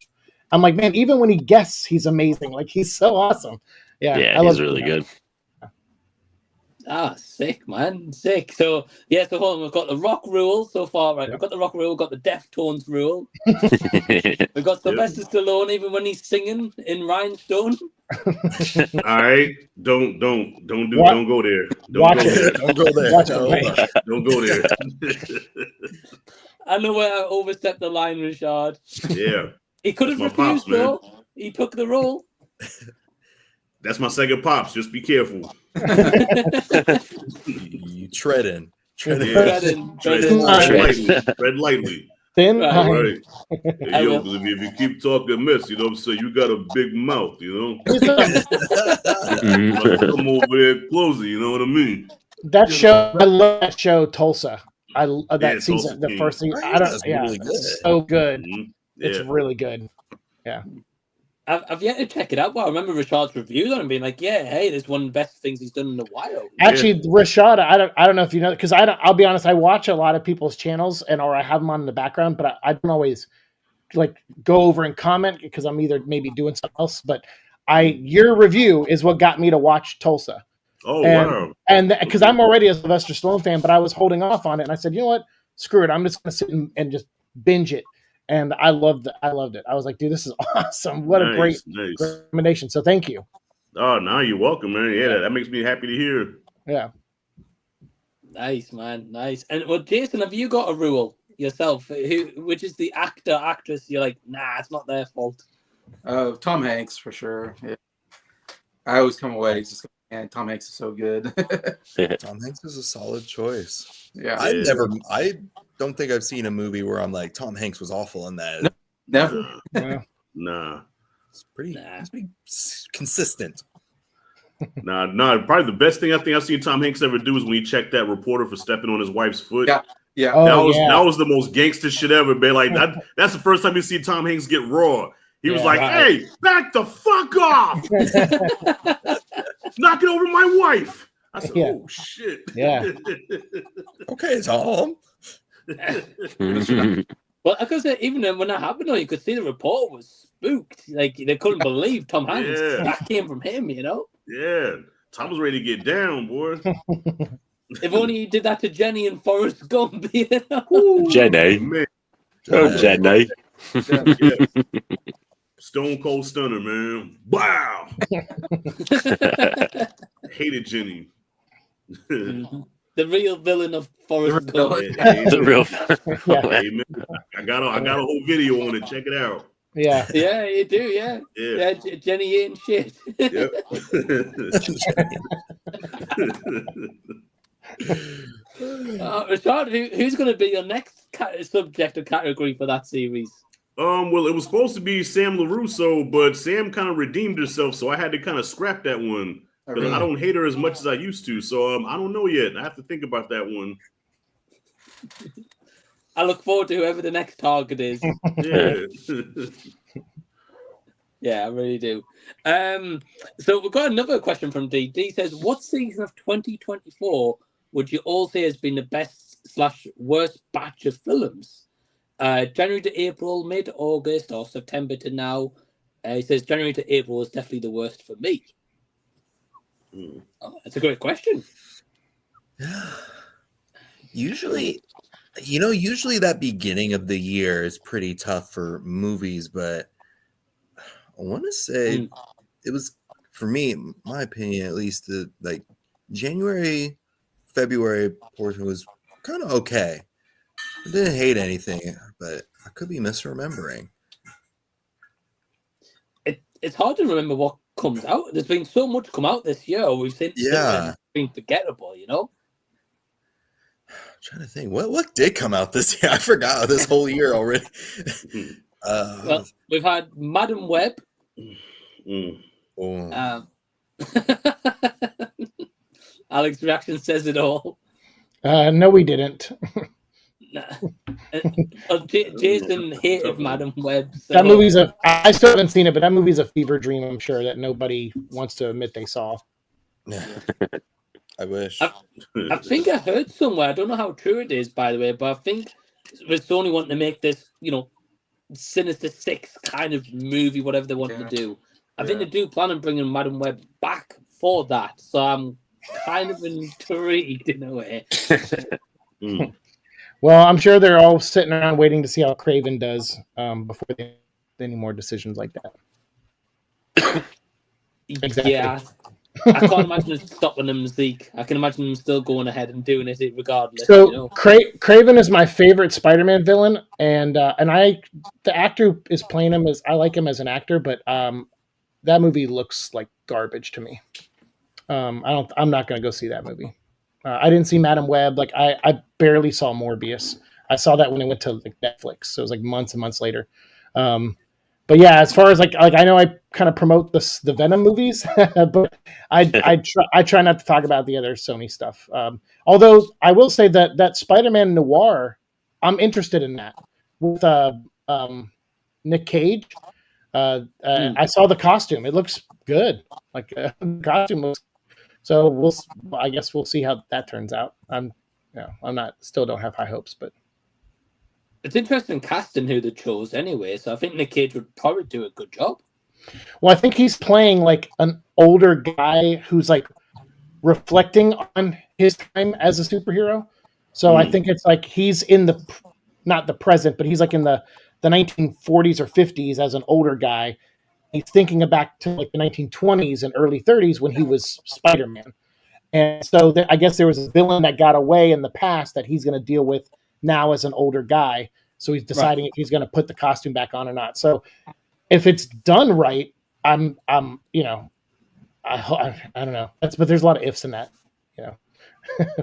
I'm like, man, even when he guests, he's amazing. Like he's so awesome. Yeah, I he's love really good. Ah, sick, man. Sick. So, yeah, so hold on. We've got the rock rule so far, right? Yeah. We've got the rock rule, we've got the Deftones rule. We've got Sylvester Stallone, even when he's singing in Rhinestone. All right, don't go there. Watch Don't go it. there. Don't go there. Watch No. it. Don't go there. I know where I overstepped the line, Rashad. Yeah, He could have That's my refused, pops, man. though. He took the role. that's my second pops. Just be careful. You tread in. Tread in. Yeah. Tread Tread in. lightly. Tread lightly. Thin Right. All line. right. Hey, I yo, will. 'cause if you keep talking mess, you know what I'm saying? You got a big mouth, you know? Come over there closer, you know what I mean? That show, I love that show, Tulsa. That Yeah, season, Tulsa the King. first season. Right, I don't. that's Yeah, really good. so good. Mhm. It's Yeah. really good. I've yet to check it out, but I remember Rashad's reviews on it being like, yeah, hey, this is one of the best things he's done in a while. Actually, Rashad, I don't know if you know, because I'll be honest, I watch a lot of people's channels or I have them on in the background, but I don't always go over and comment because I'm either maybe doing something else. But your review is what got me to watch Tulsa. Oh, And- wow. And because I'm already a Sylvester Stallone fan, but I was holding off on it, and I said, you know what, screw it, I'm just gonna sit and just binge it. And I loved it. I was like, dude, this is awesome. What a great Nice. recommendation. So thank you. Oh, now you're welcome, man. Yeah, that makes me happy to hear. Yeah. Nice, man. Nice. And well, Jason, have you got a rule yourself? Which is the actor, actress? You're like, nah, it's not their fault. Tom Hanks for sure. Yeah. I always come away just going, man, Tom Hanks is so good. Tom Hanks is a solid choice. Yeah. I don't think I've seen a movie where I'm like, Tom Hanks was awful in that. Never. Yeah. Nah. It's pretty, Nah. it's pretty consistent. Nah. Probably the best thing I think I've seen Tom Hanks ever do is when he checked that reporter for stepping on his wife's foot. Yeah. Yeah. Oh, that was the most gangster shit ever, man. Like that's the first time you see Tom Hanks get raw. He was Yeah, like, right. "Hey, back the fuck off! Knock it over my wife." I said, Yeah. "Oh shit." Yeah. Okay, Tom. Well, I could say even when that happened, though, you could see the reporter was spooked. Like they couldn't believe Tom Hanks. Yeah. That came from him, you know. Yeah, Tom was ready to get down, boy. If only he did that to Jenny and Forrest Gump, you know. Jenny. Man, Oh, Jenny. yeah. Stone Cold Stunner, man. Wow. Hated Jenny. The real villain of Forrest The Gump. villain. The real. Hey, man, I got a whole video on it. Check it out. Yeah. Yeah, you do. Yeah, Yeah. Jenny ain't shit. Yep. Rashad, who's going to be your next subject or category for that series? Well, it was supposed to be Sam LaRusso, but Sam kind of redeemed herself, so I had to kind of scrap that one because I don't hate her as much as I used to. So I don't know yet. I have to think about that one. I look forward to whoever the next target is. Yeah. Yeah, I really do. So we've got another question from D. D says, what season of 2024 would you all say has been the best/worst batch of films? January to April, May to August, or September to now? He says January to April was definitely the worst for me. Oh, that's a great question. Usually that beginning of the year is pretty tough for movies, but I want to say it was, for me, my opinion at least, the January, February portion was kind of okay. I didn't hate anything, but I could be misremembering. It's hard to remember what comes out. There's been so much come out this year. We've seen Yeah. it's been forgettable, you know. I'm trying to think what did come out this year. I forgot this whole year already. Well, we've had Madam Web. Oh. Alex's reaction says it all. No, we didn't. Jason hated Madam Web. So. That movie's I still haven't seen it, but that movie's a fever dream. I'm sure that nobody wants to admit they saw. I wish. I think I heard somewhere. I don't know how true it is, by the way, but I think with Sony wanting to make this, you know, Sinister Six kind of movie, whatever they want to do. I think they do plan on bringing Madam Web back for that. So I'm kind of intrigued in a way. Well, I'm sure they're all sitting around waiting to see how Craven does before they make any more decisions like that. Exactly. Yeah. I can't imagine it stopping them, Zeke. I can imagine them still going ahead and doing it regardless. So you know? Craven is my favorite Spider-Man villain, and the actor who is playing him I like him as an actor, but that movie looks like garbage to me. I'm not going to go see that movie. I didn't see Madam Web. Like I barely saw Morbius. I saw that when it went to like Netflix, so it was like months and months later. But yeah, as far as like I know I kind of promote the Venom movies, but I try not to talk about the other Sony stuff. Although I will say that Spider-Man Noir, I'm interested in that with Nick Cage. I saw the costume; it looks good. Like the costume looks. So I guess we'll see how that turns out. Still don't have high hopes, but. It's interesting casting who they chose anyway, so I think Nick Cage would probably do a good job. Well, I think he's playing like an older guy who's like reflecting on his time as a superhero. So I think it's like he's in not the present, but he's like in the 1940s or 50s as an older guy. He's thinking back to like the 1920s and early 30s when he was Spider-Man. And so I guess there was a villain that got away in the past that he's going to deal with now as an older guy. So he's deciding if he's going to put the costume back on or not. So if it's done right, I don't know. But there's a lot of ifs in that, you know,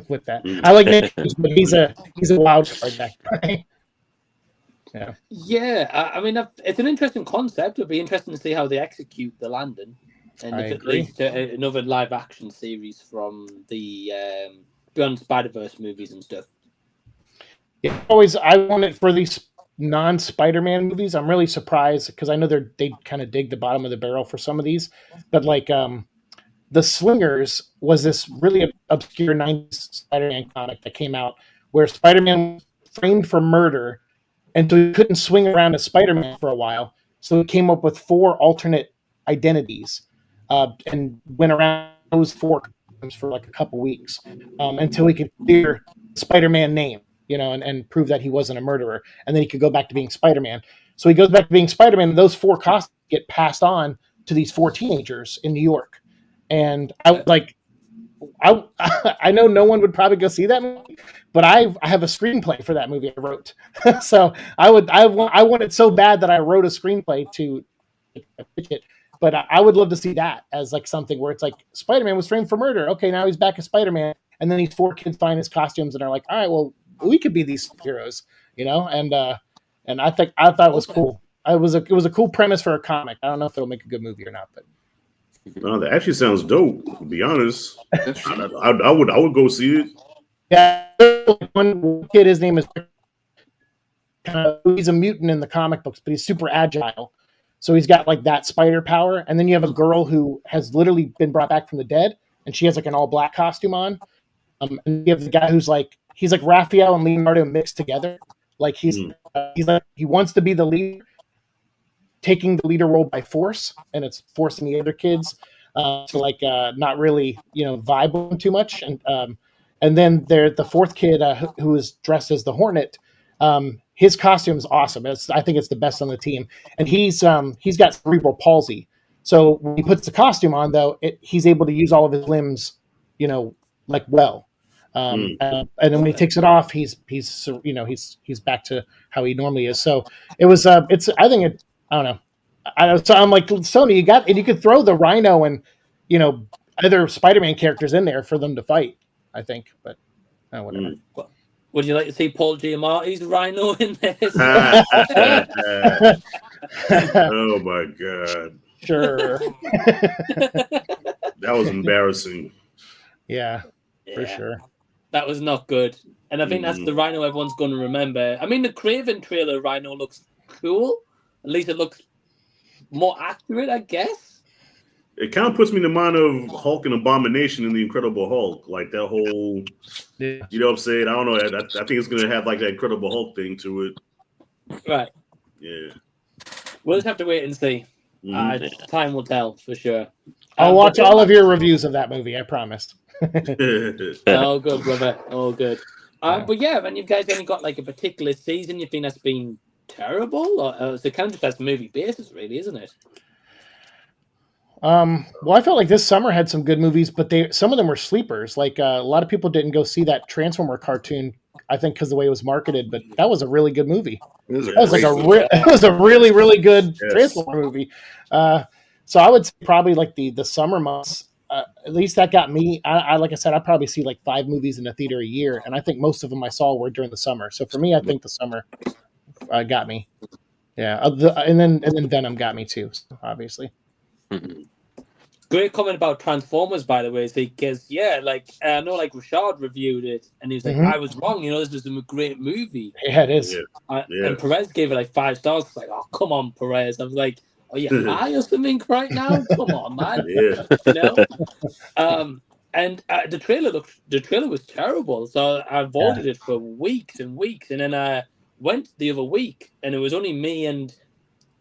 with that. I like Nick, but he's a wild card guy. Yeah. I mean, it's an interesting concept. It'll be interesting to see how they execute the landing, and if it leads to another live action series from the Beyond Spider-Verse movies and stuff. Yeah, I want it for these non-Spider-Man movies. I'm really surprised because I know they kind of dig the bottom of the barrel for some of these, but like The Slingers was this really obscure 90s Spider-Man comic that came out where Spider-Man was framed for murder, and so he couldn't swing around as Spider-Man for a while. So he came up with 4 alternate identities and went around those 4 for like a couple weeks until he could clear the Spider-Man name. You know, and prove that he wasn't a murderer. And then he could go back to being Spider-Man. So he goes back to being Spider-Man, and those 4 costumes get passed on to these 4 teenagers in New York. And I know no one would probably go see that movie, but I have a screenplay for that movie I wrote. So I want it so bad that I wrote a screenplay to pitch it. But I would love to see that as like something where it's like Spider-Man was framed for murder. Okay, now he's back as Spider-Man. And then these 4 kids find his costumes and are like, all right, well, we could be these heroes, you know, and I thought it was cool. It was a cool premise for a comic. I don't know if it'll make a good movie or not, but that actually sounds dope. To be honest, I would go see it. Yeah, one kid, his name is. He's a mutant in the comic books, but he's super agile. So he's got like that spider power, and then you have a girl who has literally been brought back from the dead, and she has like an all black costume on. And you have the guy who's like. He's like Raphael and Leonardo mixed together. Like he's like he wants to be the leader, taking the leader role by force, and it's forcing the other kids to like not really vibe with him too much. And then the 4th kid who is dressed as the Hornet. His costume is awesome. I think it's the best on the team, and he's got cerebral palsy. So when he puts the costume on, though, he's able to use all of his limbs, like well. And then when he takes it off, he's back to how he normally is. So it was I don't know. So I'm like, Sony, you could throw the Rhino and other Spider-Man characters in there for them to fight, I think, but whatever. Would you like to see Paul Giamatti's Rhino in this? Oh my god! Sure. That was embarrassing. Yeah, for sure. That was not good, and I think that's the Rhino everyone's going to remember. I mean, the Craven trailer Rhino looks cool. At least it looks more accurate, I guess. It kind of puts me in the mind of Hulk and Abomination in the Incredible Hulk, like that whole. You know what I'm saying? I don't know. I think it's going to have like that Incredible Hulk thing to it. Right. Yeah. We'll just have to wait and see. Time will tell for sure. I'll watch all of your reviews of that movie. I promise. Oh, good, brother. Oh, good. But yeah, when you guys only got like a particular season, you think that's been terrible, or so it kind of just has movie basis, really, isn't it? Well, I felt like this summer had some good movies, but some of them were sleepers. Like a lot of people didn't go see that Transformer cartoon, I think, because the way it was marketed. But that was a really good movie. It was a really, really good Transformer movie. So I would say probably like the summer months. At least that got me. I like I said, I probably see like 5 movies in the theater a year, and I think most of them I saw were during the summer. So for me, I think the summer got me. Yeah, and then Venom got me too, obviously. Great comment about Transformers, by the way, because I know like Rashad reviewed it, and he was like, I was wrong. This was a great movie. Yeah, it is. And Perez gave it like 5 stars. It's like, oh, come on, Perez. I was like, are you high or something right now? Come on, man. And the trailer was terrible, so I avoided it for weeks and weeks, and then I went the other week, and it was only me and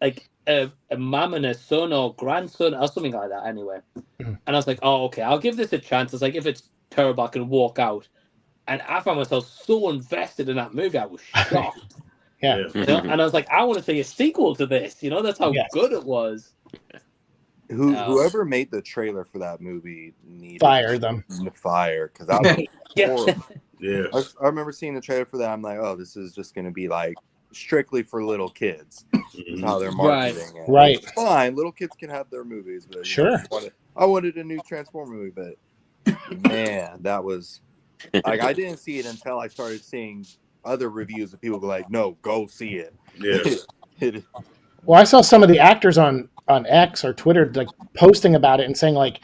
like a mum and a son or grandson or something like that anyway. And I was like, oh, okay, I'll give this a chance. It's like, if it's terrible, I can walk out. And I found myself so invested in that movie, I was shocked. And I was like, I want to see a sequel to this. That's how good it was. Whoever made the trailer for that movie needed fire them. Fire, because that was horrible. Yeah. I remember seeing the trailer for that. I'm like, oh, this is just going to be like strictly for little kids. Is how they're marketing it. Right. It's fine. Little kids can have their movies, but sure. I wanted a new Transformer movie, but man, that was like I didn't see it until I started seeing other reviews of people go like, no, go see it. Yeah. Well, I saw some of the actors on X or Twitter like posting about it and saying like,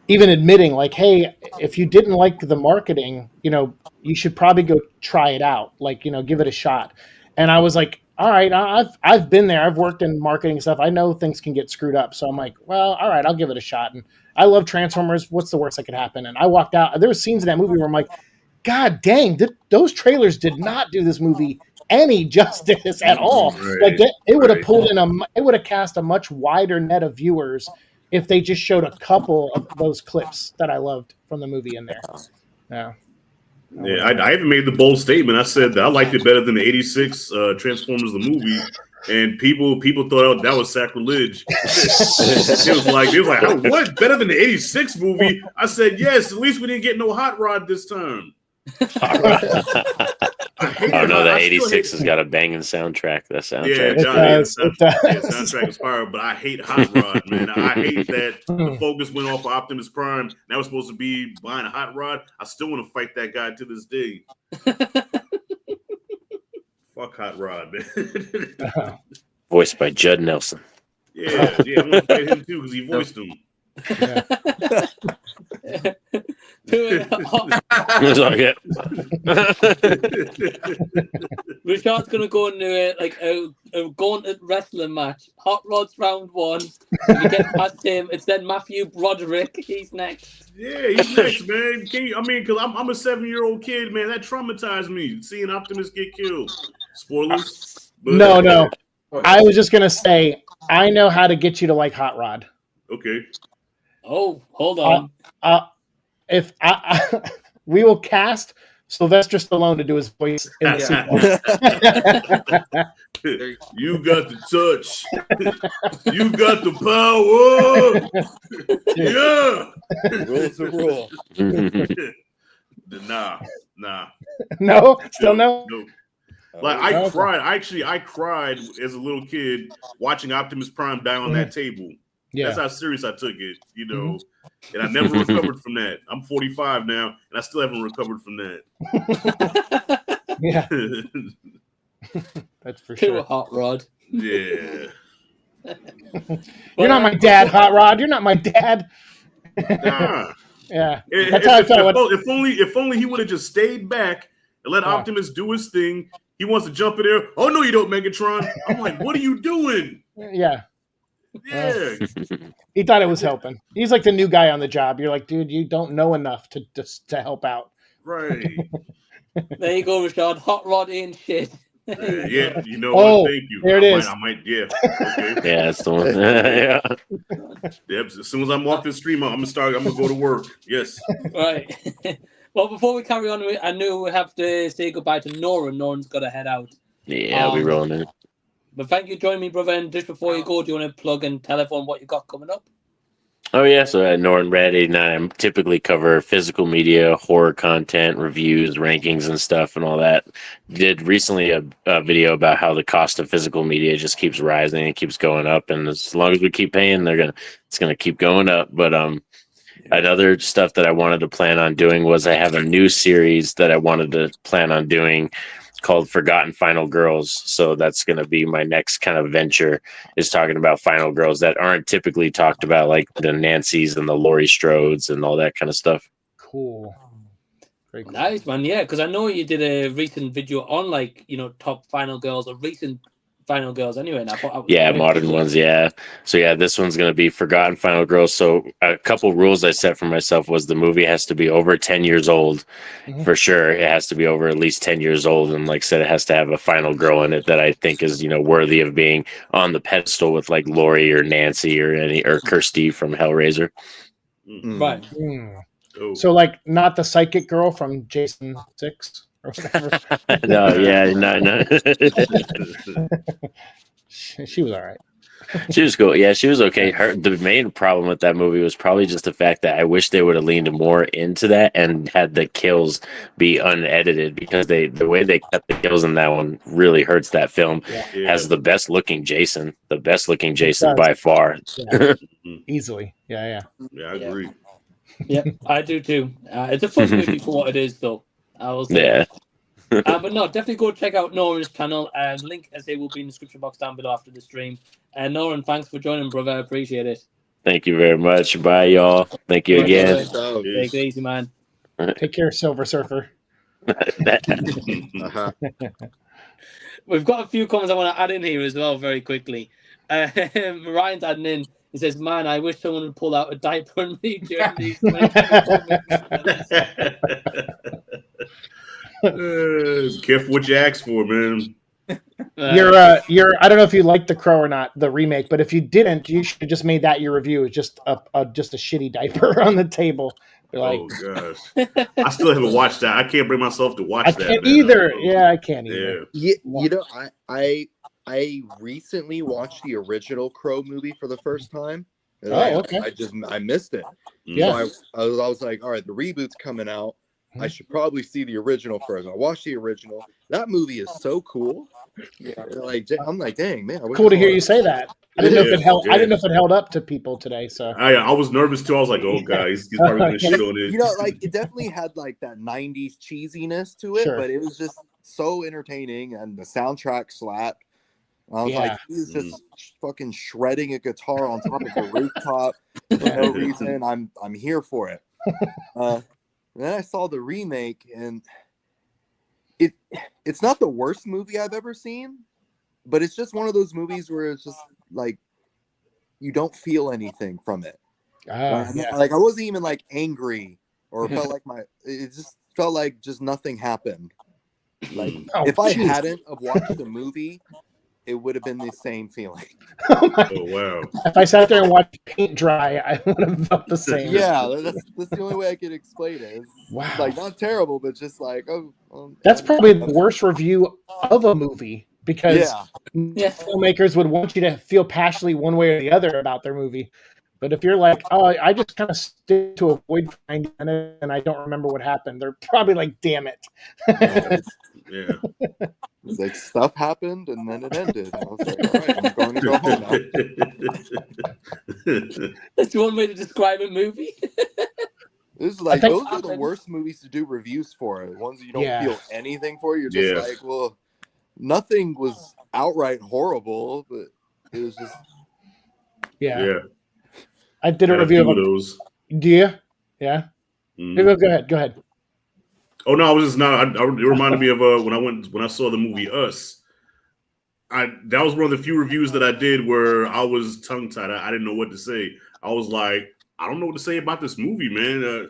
even admitting like, hey, if you didn't like the marketing, you should probably go try it out. Like, give it a shot. And I was like, all right, I've been there. I've worked in marketing stuff. I know things can get screwed up. So I'm like, well, all right, I'll give it a shot. And I love Transformers. What's the worst that could happen? And I walked out. There were scenes in that movie where I'm like, God dang, those trailers did not do this movie any justice at all. Right, like it would have pulled in it would have cast a much wider net of viewers if they just showed a couple of those clips that I loved from the movie in there. Yeah. Yeah, I even made the bold statement. I said that I liked it better than the '86 Transformers the movie, and people thought that was sacrilege. It was like oh, what, better than the '86 movie? I said yes. At least we didn't get no Hot Rod this time. Oh no, the '86 has got a banging soundtrack. That soundtrack, soundtrack is fire. But I hate Hot Rod, man. I hate that the focus went off of Optimus Prime. That was supposed to be behind a Hot Rod. I still want to fight that guy to this day. Fuck Hot Rod, man. Voiced by Judd Nelson. Yeah, I want to fight him too because he voiced him. Rashad's gonna go into a gauntlet wrestling match. Hot Rod's round 1. If you get past him, it's then Matthew Broderick. He's next. Yeah, he's next, man. Because I'm a 7-year-old kid, man. That traumatized me seeing Optimus get killed. Spoilers. No. I was just gonna say I know how to get you to like Hot Rod. Okay. Oh, hold on. If we will cast Sylvester Stallone to do his voice in the sequel. You got the touch. You got the power. Yeah. Rules the rule. Nah. No, still no. Like I Okay. cried. I cried as a little kid watching Optimus Prime die on that table. Yeah. That's how serious I took it, you know. And I never recovered from that. I'm 45 now, and I still haven't recovered from that. Yeah. That's for Too sure. Hot Rod. Yeah. You're not my dad, Hot Rod. You're not my dad. Nah. Yeah. That's how I felt. If only he would have just stayed back and let Optimus do his thing. He wants to jump in there. Oh no, you don't, Megatron. I'm like, what are you doing? Yeah. Yeah. He thought it was helping. He's like the new guy on the job. You're like, dude, you don't know enough to help out. Right. There you go, Rashad. Hot Rod ain't shit. Yeah, you know Oh, what? Thank you. there it is. I might, yeah. Okay. Yeah, that's the one. Yeah. Yep. As soon as I'm off this stream, I'm gonna go to work. Yes. Right. Well, before we carry on, I knew we have to say goodbye to Norin. Norin's got to head out. Yeah, we rolling in. But thank you for joining me, brother. And just before you go, do you want to plug and tell everyone what you got coming up? Oh yeah, so at Norin Radd89, I typically cover physical media, horror content, reviews, rankings, and stuff, and all that. Did recently a video about how the cost of physical media just keeps rising and keeps going up, and as long as we keep paying, it's gonna keep going up. But another stuff that I wanted to plan on doing was I have a new series that I wanted to plan on doing called Forgotten Final Girls. So that's going to be my next kind of venture, is talking about final girls that aren't typically talked about, like the Nancys and the Laurie Strodes and all that kind of stuff. Cool. Very cool. Nice, man. Yeah, because I know you did a recent video on, like, top final girls or recent final girls anyway. And I thought that was modern ones. Yeah. So yeah, this one's going to be Forgotten Final Girls. So a couple rules I set for myself was the movie has to be over 10 years old. For sure. It has to be over at least 10 years old. And like I said, it has to have a final girl in it that I think is, worthy of being on the pedestal with like Laurie or Nancy or Kirsty from Hellraiser. Right. Oh. So like not the psychic girl from Jason 6 or whatever. No. She was all right. She was cool. Yeah, she was okay. The main problem with that movie was probably just the fact that I wish they would have leaned more into that and had the kills be unedited, because the way they cut the kills in that one really hurts that film. Yeah. Has the best looking Jason by far. Yeah. Easily. Yeah. Yeah, I agree. Yep, I do too. It's a fun movie for what it is, though. I will say. Yeah. But no, definitely go check out Norin's channel. Link, as they will be in the description box down below after the stream. Norin, thanks for joining, brother. I appreciate it. Thank you very much. Bye, y'all. Thank you again. Take it easy, man. Take care, Silver Surfer. We've got a few comments I want to add in here as well very quickly. Ryan's adding in. He says, "Man, I wish someone would pull out a diaper on me during these 2024 Careful what you ask for, man. You're I don't know if you liked The Crow or not, the remake, but if you didn't, you should have just made that your review. It's just a shitty diaper on the table. Like, oh gosh, I still haven't watched that. I can't bring myself to watch that. I can't either. Yeah, I can't either. Yeah, I recently watched the original Crow movie for the first time. And okay. I missed it. Yeah. So I was like, all right, the reboot's coming out. I should probably see the original first. I watched the original. That movie is so cool. Yeah, I'm like, dang man. Cool to hear you say that. I didn't know if it held. I didn't know if it held up to people today. So I was nervous too. I was like, oh god, he's probably gonna shit on it. Like it definitely had like that '90s cheesiness to it, but it was just so entertaining, and the soundtrack slapped. I was like, he's just fucking shredding a guitar on top of a rooftop for no reason. I'm here for it. Then I saw the remake, and it's not the worst movie I've ever seen, but it's just one of those movies where it's just like you don't feel anything from it. Like I wasn't even like angry or felt like it just felt like just nothing happened. Like if I hadn't have watched the movie, it would have been the same feeling. Oh wow! If I sat there and watched paint dry, I would have felt the same. Yeah, that's the only way I could explain it. It's like not terrible, but just like that's probably the worst review of a movie, because filmmakers would want you to feel passionately one way or the other about their movie, But if you're like, oh, I just kind of stick to avoid 90 minutes and I don't remember what happened, they're probably like, damn it. Yeah. It's like stuff happened and then it ended. And I was like, all right, I'm going to go home now. That's one way to describe a movie. This is like those are the worst movies to do reviews for. The ones that you don't feel anything for. You're just like, well, nothing was outright horrible, but it was just yeah. I did a review of those. Do you? Yeah. Go ahead. Oh no, I was just not. It reminded me of when I saw the movie Us. That was one of the few reviews that I did where I was tongue tied. I didn't know what to say. I was like, I don't know what to say about this movie, man.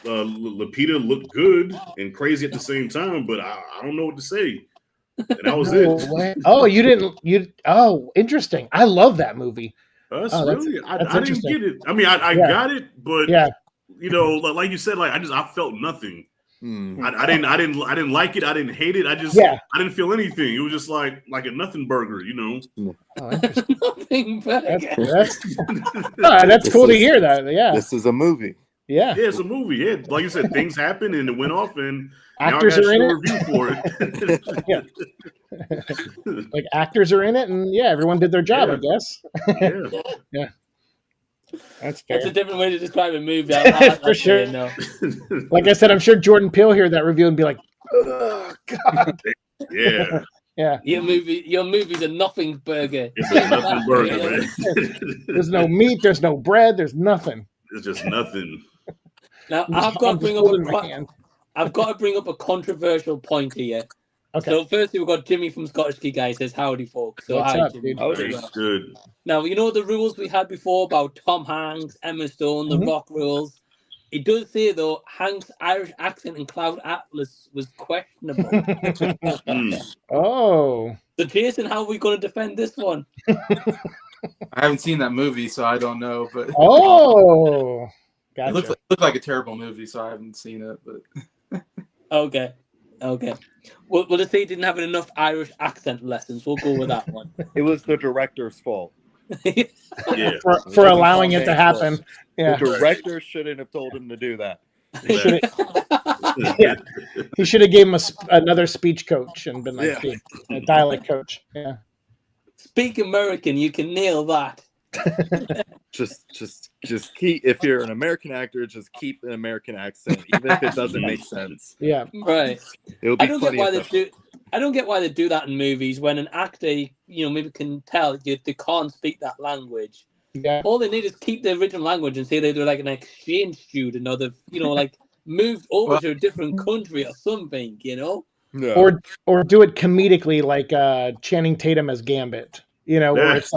Lupita looked good and crazy at the same time, but I don't know what to say. And that was it. Oh, you didn't? Oh, interesting. I love that movie. That's really. I didn't get it. I mean, I got it, but you know, like you said, like I felt nothing. I didn't like it. I didn't hate it. I didn't feel anything. It was just like a nothing burger, you know. Oh, interesting. Nothing burger. That's cool to hear that. Yeah, this is a movie. Yeah, it's a movie. Yeah, like you said, things happened and it went off, and actors are in it. Review for it. Like actors are in it, and everyone did their job, I guess. Yeah. That's fair. That's a different way to describe a movie. For sure. Like I said, I'm sure Jordan Peele heard that review and be like, "Oh God." Yeah. Yeah. Your movie's a nothing burger. It's a nothing burger, man. There's no meat. There's no bread. There's nothing. It's just nothing. Now I've got to bring up a controversial point here. Okay. So firstly, we've got Jimmy from Scottish Geek Guy says, howdy, folks. So what's hi, up, Jimmy. Good. Now, you know the rules we had before about Tom Hanks, Emma Stone, the Rock rules? It does say, though, Hanks' Irish accent in Cloud Atlas was questionable. Oh. So, Jason, how are we going to defend this one? I haven't seen that movie, so I don't know. But oh. Gotcha. It looked like a terrible movie, so I haven't seen it. But Okay. We'll just say he didn't have enough Irish accent lessons. We'll go with that one. It was the director's fault. For allowing it to happen. Yeah. The director shouldn't have told him to do that. He should have gave him another speech coach and been like a dialect coach. Yeah. Speak American, you can nail that. just keep, if you're an American actor, just keep an American accent, even if it doesn't make sense. Yeah. Right. It'll be I don't get why they do that in movies when an actor, maybe can tell they can't speak that language. Yeah. All they need is keep the original language and say they're like an exchange student or they've, like moved over to a different country or something, Yeah. Or do it comedically like Channing Tatum as Gambit. Where it's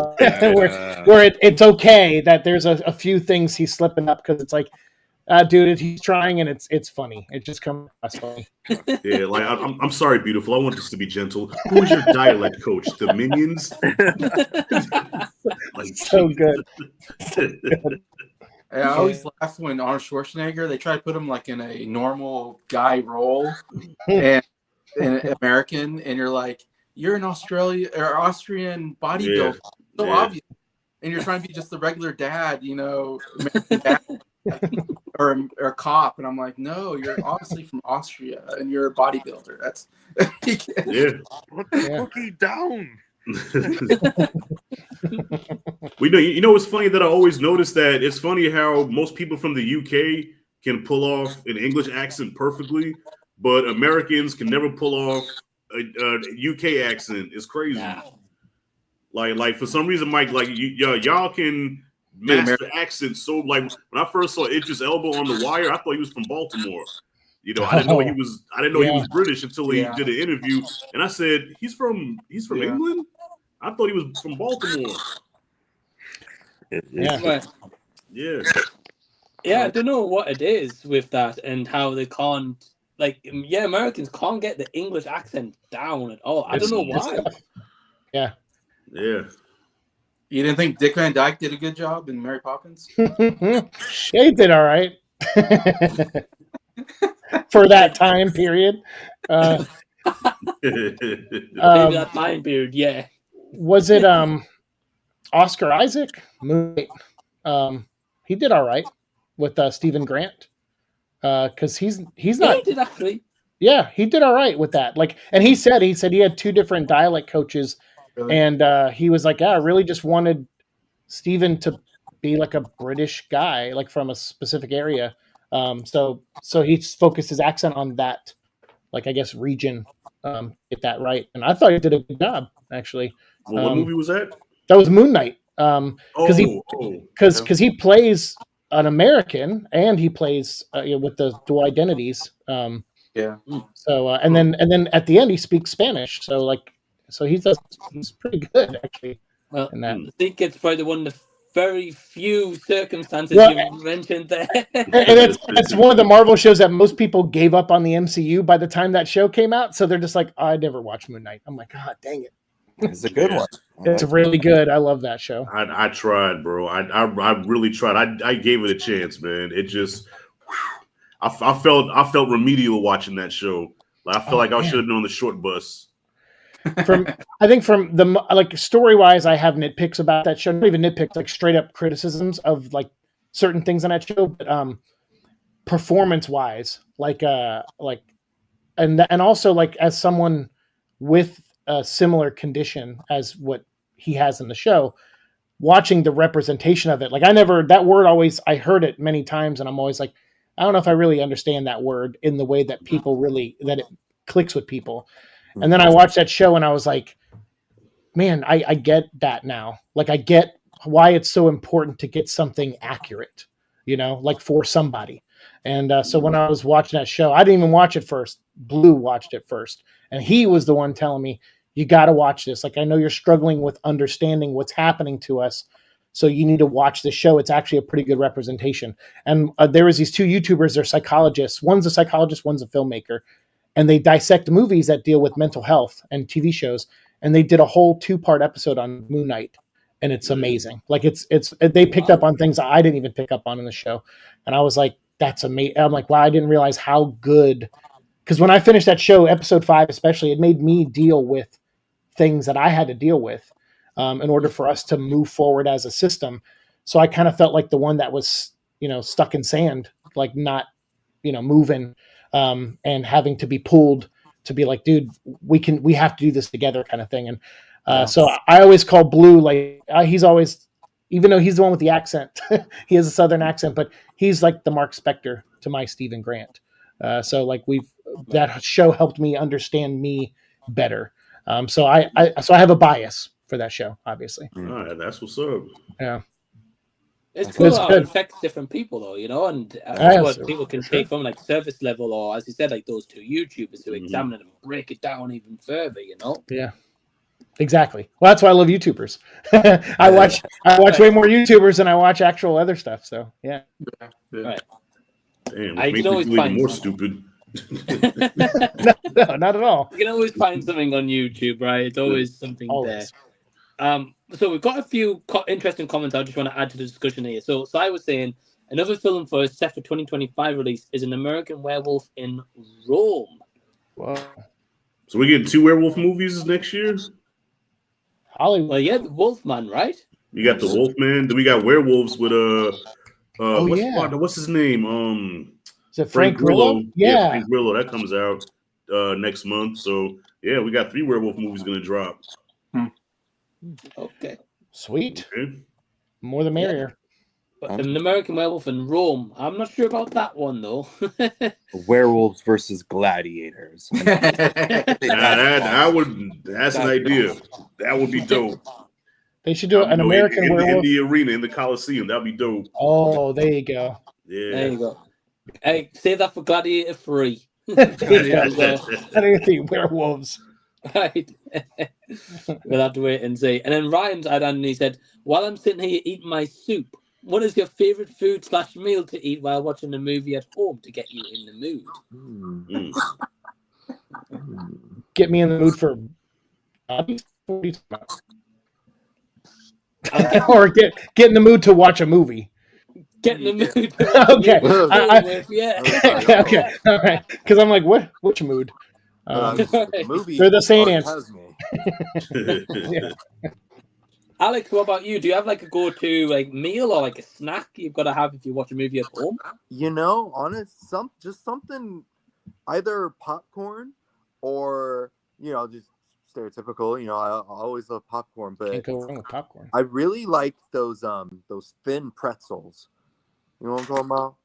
where it's okay that there's a few things he's slipping up because it's like, dude, he's trying and it's funny. It just comes across funny. Yeah, like I'm sorry, beautiful. I want this to be gentle. Who's your dialect coach? The Minions? So good. I always laugh when Arnold Schwarzenegger, they try to put him like in a normal guy role and American, and you're like, you're an Austrian bodybuilder. So obvious. And you're trying to be just the regular dad, American dad, or a cop. And I'm like, no, you're obviously from Austria and you're a bodybuilder. That's What the fuck are you down? It's funny that I always notice that it's funny how most people from the UK can pull off an English accent perfectly, but Americans can never pull off a UK accent. Is crazy. Yeah. Like for some reason, Mike, like y'all can master accents. So like when I first saw Idris Elba on The Wire, I thought he was from Baltimore. I didn't know he was. I didn't know he was British until he did an interview, and I said he's from England. I thought he was from Baltimore. Yeah. I don't know what it is with that and how they can't. Americans can't get the English accent down at all. I don't know why. Yeah. Yeah. You didn't think Dick Van Dyke did a good job in Mary Poppins? He did all right. For that time period. Maybe that time period, yeah. Was it Oscar Isaac? He did all right with Stephen Grant, because he's Yeah, not. he did actually. Yeah, he did all right with that. Like, and he said he had 2 different dialect coaches, Really? and he was like, yeah, I really just wanted Stephen to be like a British guy, like from a specific area. So he focused his accent on that, like I guess region, get that right. And I thought he did a good job actually. Well, what movie was that? That was Moon Knight. Because he plays an American and he plays with the dual identities. Yeah. So and then at the end he speaks Spanish. So he's pretty good actually. Well, in that. I think it's probably one of the very few circumstances Well, you mentioned there. And it's one of the Marvel shows that most people gave up on the MCU by the time that show came out. So they're just like, oh, I never watched Moon Knight. I'm like, God dang it. It's a good one. It's really good. I love that show. I tried, bro. I really tried. I gave it a chance, man. It just, I felt remedial watching that show. Like, I felt like I should have been on the short bus. I think from the like story wise, I have nitpicks about that show. Not even nitpicks, like straight up criticisms of like certain things on that show. But performance wise, and also like as someone with a similar condition as what he has in the show, watching the representation of it, like that word always, I heard it many times, and I'm always like, I don't know if I really understand that word in the way that that it clicks with people. And then I watched that show and I was like, man, I get that now. Like, I get why it's so important to get something accurate, like for somebody. And so when I was watching that show, I didn't even watch it first. Blue watched it first. And he was the one telling me, you got to watch this. Like, I know you're struggling with understanding what's happening to us, so you need to watch the show. It's actually a pretty good representation. And there was these 2 YouTubers, they're psychologists. One's a psychologist, one's a filmmaker. And they dissect movies that deal with mental health and TV shows. And they did a whole 2-part episode on Moon Knight. And it's amazing. Like they picked up on things I didn't even pick up on in the show. And I was like, that's amazing. I'm like, wow, I didn't realize how good. Because when I finished that show, episode 5 especially, it made me deal with things that I had to deal with in order for us to move forward as a system. So I kind of felt like the one that was, stuck in sand, like not, moving. And having to be pulled to be like, dude, we have to do this together kind of thing. And so I always call Blue, like he's always, even though he's the one with the accent, he has a Southern accent, but he's like the Mark Spector to my Stephen Grant. So like that show helped me understand me better. So I have a bias for that show, obviously. All right, that's what's up. Yeah. It's cool how it affects different people, though, and what people can take from like surface level, or as you said, like those 2 YouTubers who examine it and break it down even further, Yeah, exactly. Well, that's why I love YouTubers. I watch way more YouTubers than I watch actual other stuff. So yeah. Right. Damn, I can always find more stupid. No, not at all. You can always find something on YouTube, right? It's always something there. So we've got a few interesting comments I just want to add to the discussion here. So I was saying another film set for 2025 release is An American Werewolf in Rome. Wow. So we get 2 werewolf movies next year? Hollywood. Well, yeah, the Wolfman, right? You got the Wolfman. Then we got werewolves with what's his name? Is it Frank Grillo? Yeah, Frank Grillo. That comes out next month. So yeah, we got 3 werewolf movies gonna drop. Okay. Sweet. Okay. More the merrier. But An American Werewolf in Rome. I'm not sure about that one though. Werewolves versus gladiators. That's an idea. That would be dope. They should do an American Werewolf in the arena in the Coliseum. That'd be dope. Oh, there you go. Yeah. There you go. Hey, save that for Gladiator 3. Werewolves. Right. We'll have to wait and see. And then Ryan's add on and he said, while I'm sitting here eating my soup, what is your favorite food / meal to eat while watching a movie at home to get you in the mood? Get me in the mood for or get in the mood to watch a movie. Get in the mood. Okay. Yeah. Okay. All right. Because I'm like, which mood? Movie. They're the same answer. Yeah. Alex, what about you? Do you have like a go-to like meal or like a snack you've got to have if you watch a movie at home? You know, just something, either popcorn or just stereotypical. I always love popcorn, but Can't go wrong with popcorn. I really like those thin pretzels. You know what I'm talking about?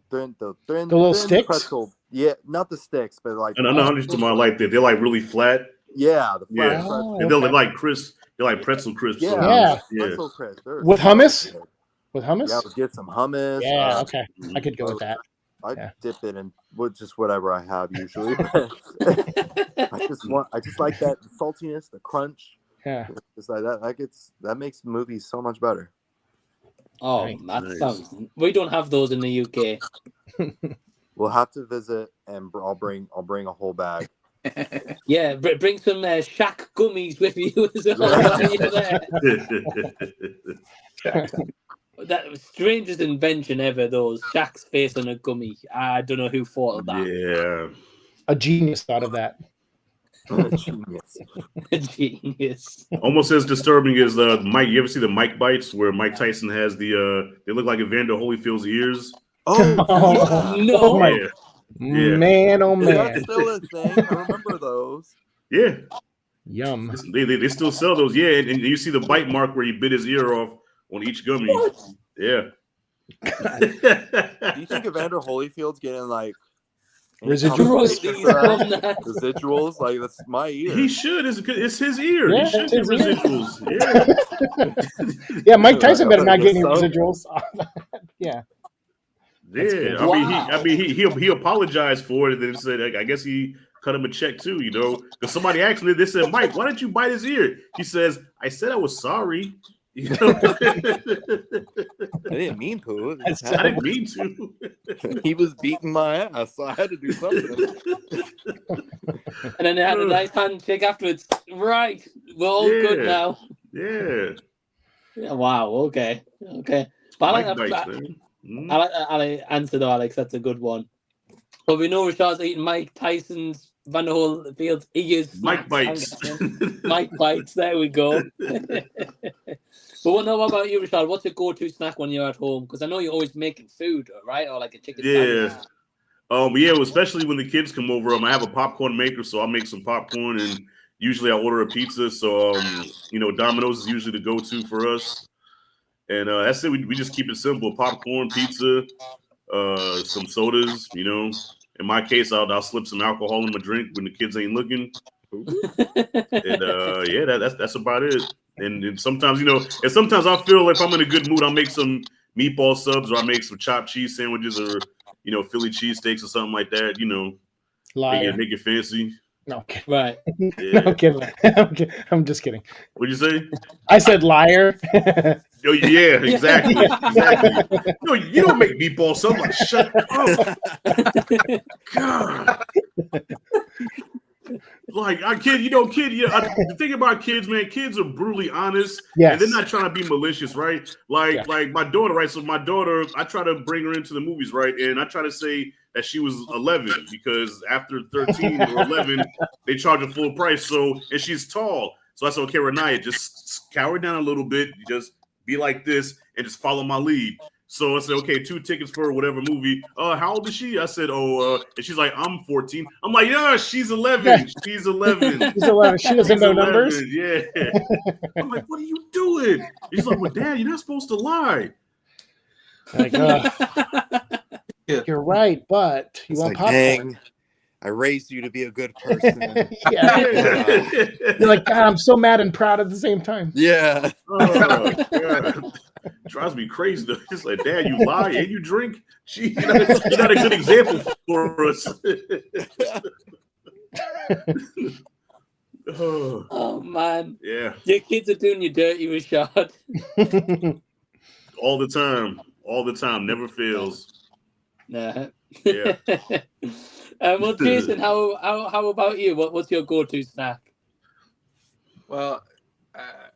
The little thin sticks? pretzel. Yeah, not the sticks, but like. And I know I'm just talking about like they're like really flat. Yeah, the flat Yeah. pretzel. And they're like crisp. They're like pretzel crisps. Yeah, Yeah. pretzel crisp. They're With so hummus? good. With hummus? Yeah, we'll get some hummus. Yeah, okay. I could go with that. I Yeah. dip it in with just whatever I have usually. I just like that saltiness, the crunch. Yeah. It's like that makes movies so much better. Oh, Nice. that sounds. We don't have those in the UK. We'll have to visit, and I'll bring a whole bag. Yeah, bring some Shack gummies with you as well. While you're there. That was strangest invention ever. Those Shack's face on a gummy. I don't know who thought of that. Yeah. A genius thought of that. Genius. Genius. Almost as disturbing as Mike. You ever see the Mike bites where Mike Tyson has the? They look like Evander Holyfield's ears. Oh, yeah. No. Oh my Yeah. man! Oh Is man! that still a thing? I remember those. Yeah. Yum. They still sell those. Yeah, and you see the bite mark where he bit his ear off on each gummy. What? Yeah. Do you think Evander Holyfield's getting like residuals? Like, that's my ear. He should. It's his ear. Yeah, he should it's get his ear. residuals. Yeah. Yeah, Mike Tyson better not get any residuals. Yeah. Yeah. I mean, he apologized for it and then said, I guess he cut him a check too, because somebody asked me, they said, Mike, why didn't you bite his ear? He says, I said I was sorry. I didn't mean to. I didn't mean to. He was beating my ass, so I had to do something. And then they had a nice handshake afterwards. Right, we're all good now. Yeah. Yeah. Wow. Okay. But I like that. I like that answer though, Alex. That's a good one. Well, we know Rashad's eating Mike Tyson's Evander Holyfield's ears. Mike bites. Mike bites. There we go. But what about you, Rashad? What's your go-to snack when you're at home? Because I know you're always making food, right? Or like a chicken sandwich. Yeah, especially when the kids come over. I have a popcorn maker, so I'll make some popcorn, and usually I order a pizza. So, Domino's is usually the go-to for us. And that's it. We just keep it simple: popcorn, pizza, some sodas. In my case, I'll slip some alcohol in my drink when the kids ain't looking. And that's about it. And sometimes, and sometimes I feel like if I'm in a good mood, I'll make some meatball subs, or I make some chopped cheese sandwiches, or Philly cheesesteaks or something like that. Make it fancy. No, okay. Right. Yeah. No, kidding. I'm just kidding. What'd you say? I said liar. Oh, yeah, exactly. No, you don't make meatball subs. Like, shut up. God. Like, the thing about kids, man, kids are brutally honest. Yes. And they're not trying to be malicious, right? Like my daughter, right? So my daughter, I try to bring her into the movies, right? And I try to say that she was 11 because after 13 or 11, they charge a full price. So, and she's tall. So I said, okay, Renaya, just cower down a little bit. You just be like this and just follow my lead. So I said, okay, 2 tickets for whatever movie. How old is she? I said, and she's like, I'm 14. I'm like, yeah, she's 11. Yeah. She's 11. She's 11. She doesn't know 11. numbers. Yeah. I'm like, what are you doing? He's like, well, Dad, you're not supposed to lie. Like, you're right, but you want popcorn. Dang, I raised you to be a good person. Yeah. You're like, God, I'm so mad and proud at the same time. Yeah. Oh, God. Drives me crazy though. It's like, Dad, you lie and you drink. You're not a good example for us. Oh man. Yeah. Your kids are doing you dirty, Rashad. All the time. Never fails. Nah. Yeah. Well, Jason, how about you? What's your go-to snack? Well,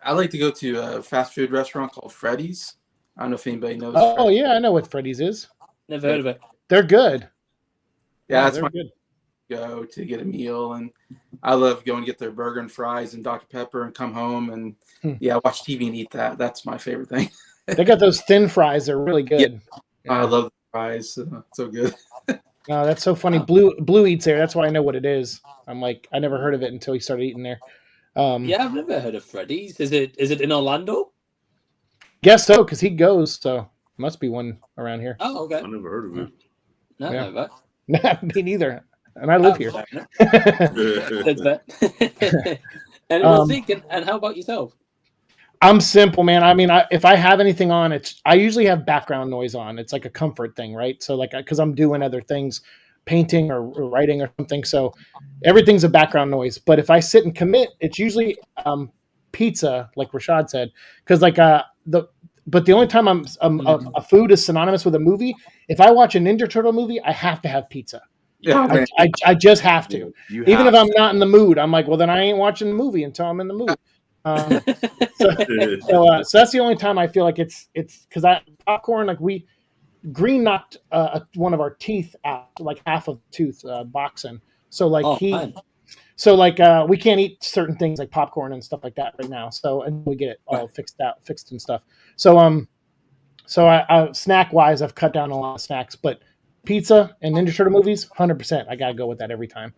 I like to go to a fast food restaurant called Freddy's. I don't know if anybody knows. Oh, yeah, I know what Freddy's is. Never heard of it. They're good. Yeah, they're good. go to get a meal, and I love going to get their burger and fries and Dr. Pepper and come home and watch TV and eat that. That's my favorite thing. They got those thin fries. They're really good. Yeah. I love the fries. So good. No, that's so funny. Blue eats there. That's why I know what it is. I'm like, I never heard of it until he started eating there. Yeah, I've never heard of Freddy's. Is it in Orlando? Guess so, because he goes. So must be one around here. Oh, okay. I never heard of it. No, Yeah. never. Me neither. And I live here. That's that. And Zeke, and how about yourself? I'm simple, man. I mean, if I have anything on, I usually have background noise on. It's like a comfort thing, right? So like, because I'm doing other things, painting or writing or something. So everything's a background noise. But if I sit and commit, it's usually pizza, like Rashad said, because like but the only time a food is synonymous with a movie, if I watch a Ninja Turtle movie, I have to have pizza. Yeah, I just have to. Even if I'm not in the mood, I'm like, well, then I ain't watching the movie until I'm in the mood. So that's the only time I feel like it's because popcorn, like Green knocked one of our teeth out, like half of the tooth, boxing. So like we can't eat certain things like popcorn and stuff like that right now. So and we get it all fixed and stuff. So I snack wise, I've cut down a lot of snacks, but pizza and Ninja Turtle movies, 100%. I gotta go with that every time.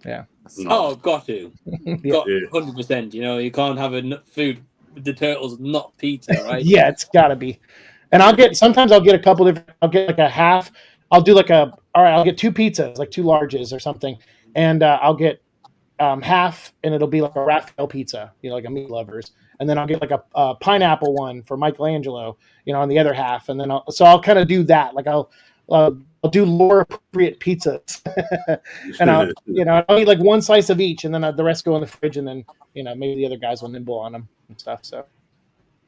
Yeah. Oh, got to. Yeah. 100%. You know, you can't have food with the turtles, not pizza, right? Yeah, it's gotta be. And sometimes I'll get a couple different. I'll get like a half. I'll do like I'll get 2 pizzas, like 2 larges or something, and I'll get half, and it'll be like a Raphael pizza, you know, like a meat lovers, and then I'll get like a pineapple one for Michelangelo, you know, on the other half, and then I'll kind of do that. Like I'll do lore appropriate pizzas, and I'll eat like 1 slice of each, and then the rest go in the fridge, and then maybe the other guys will nibble on them and stuff. So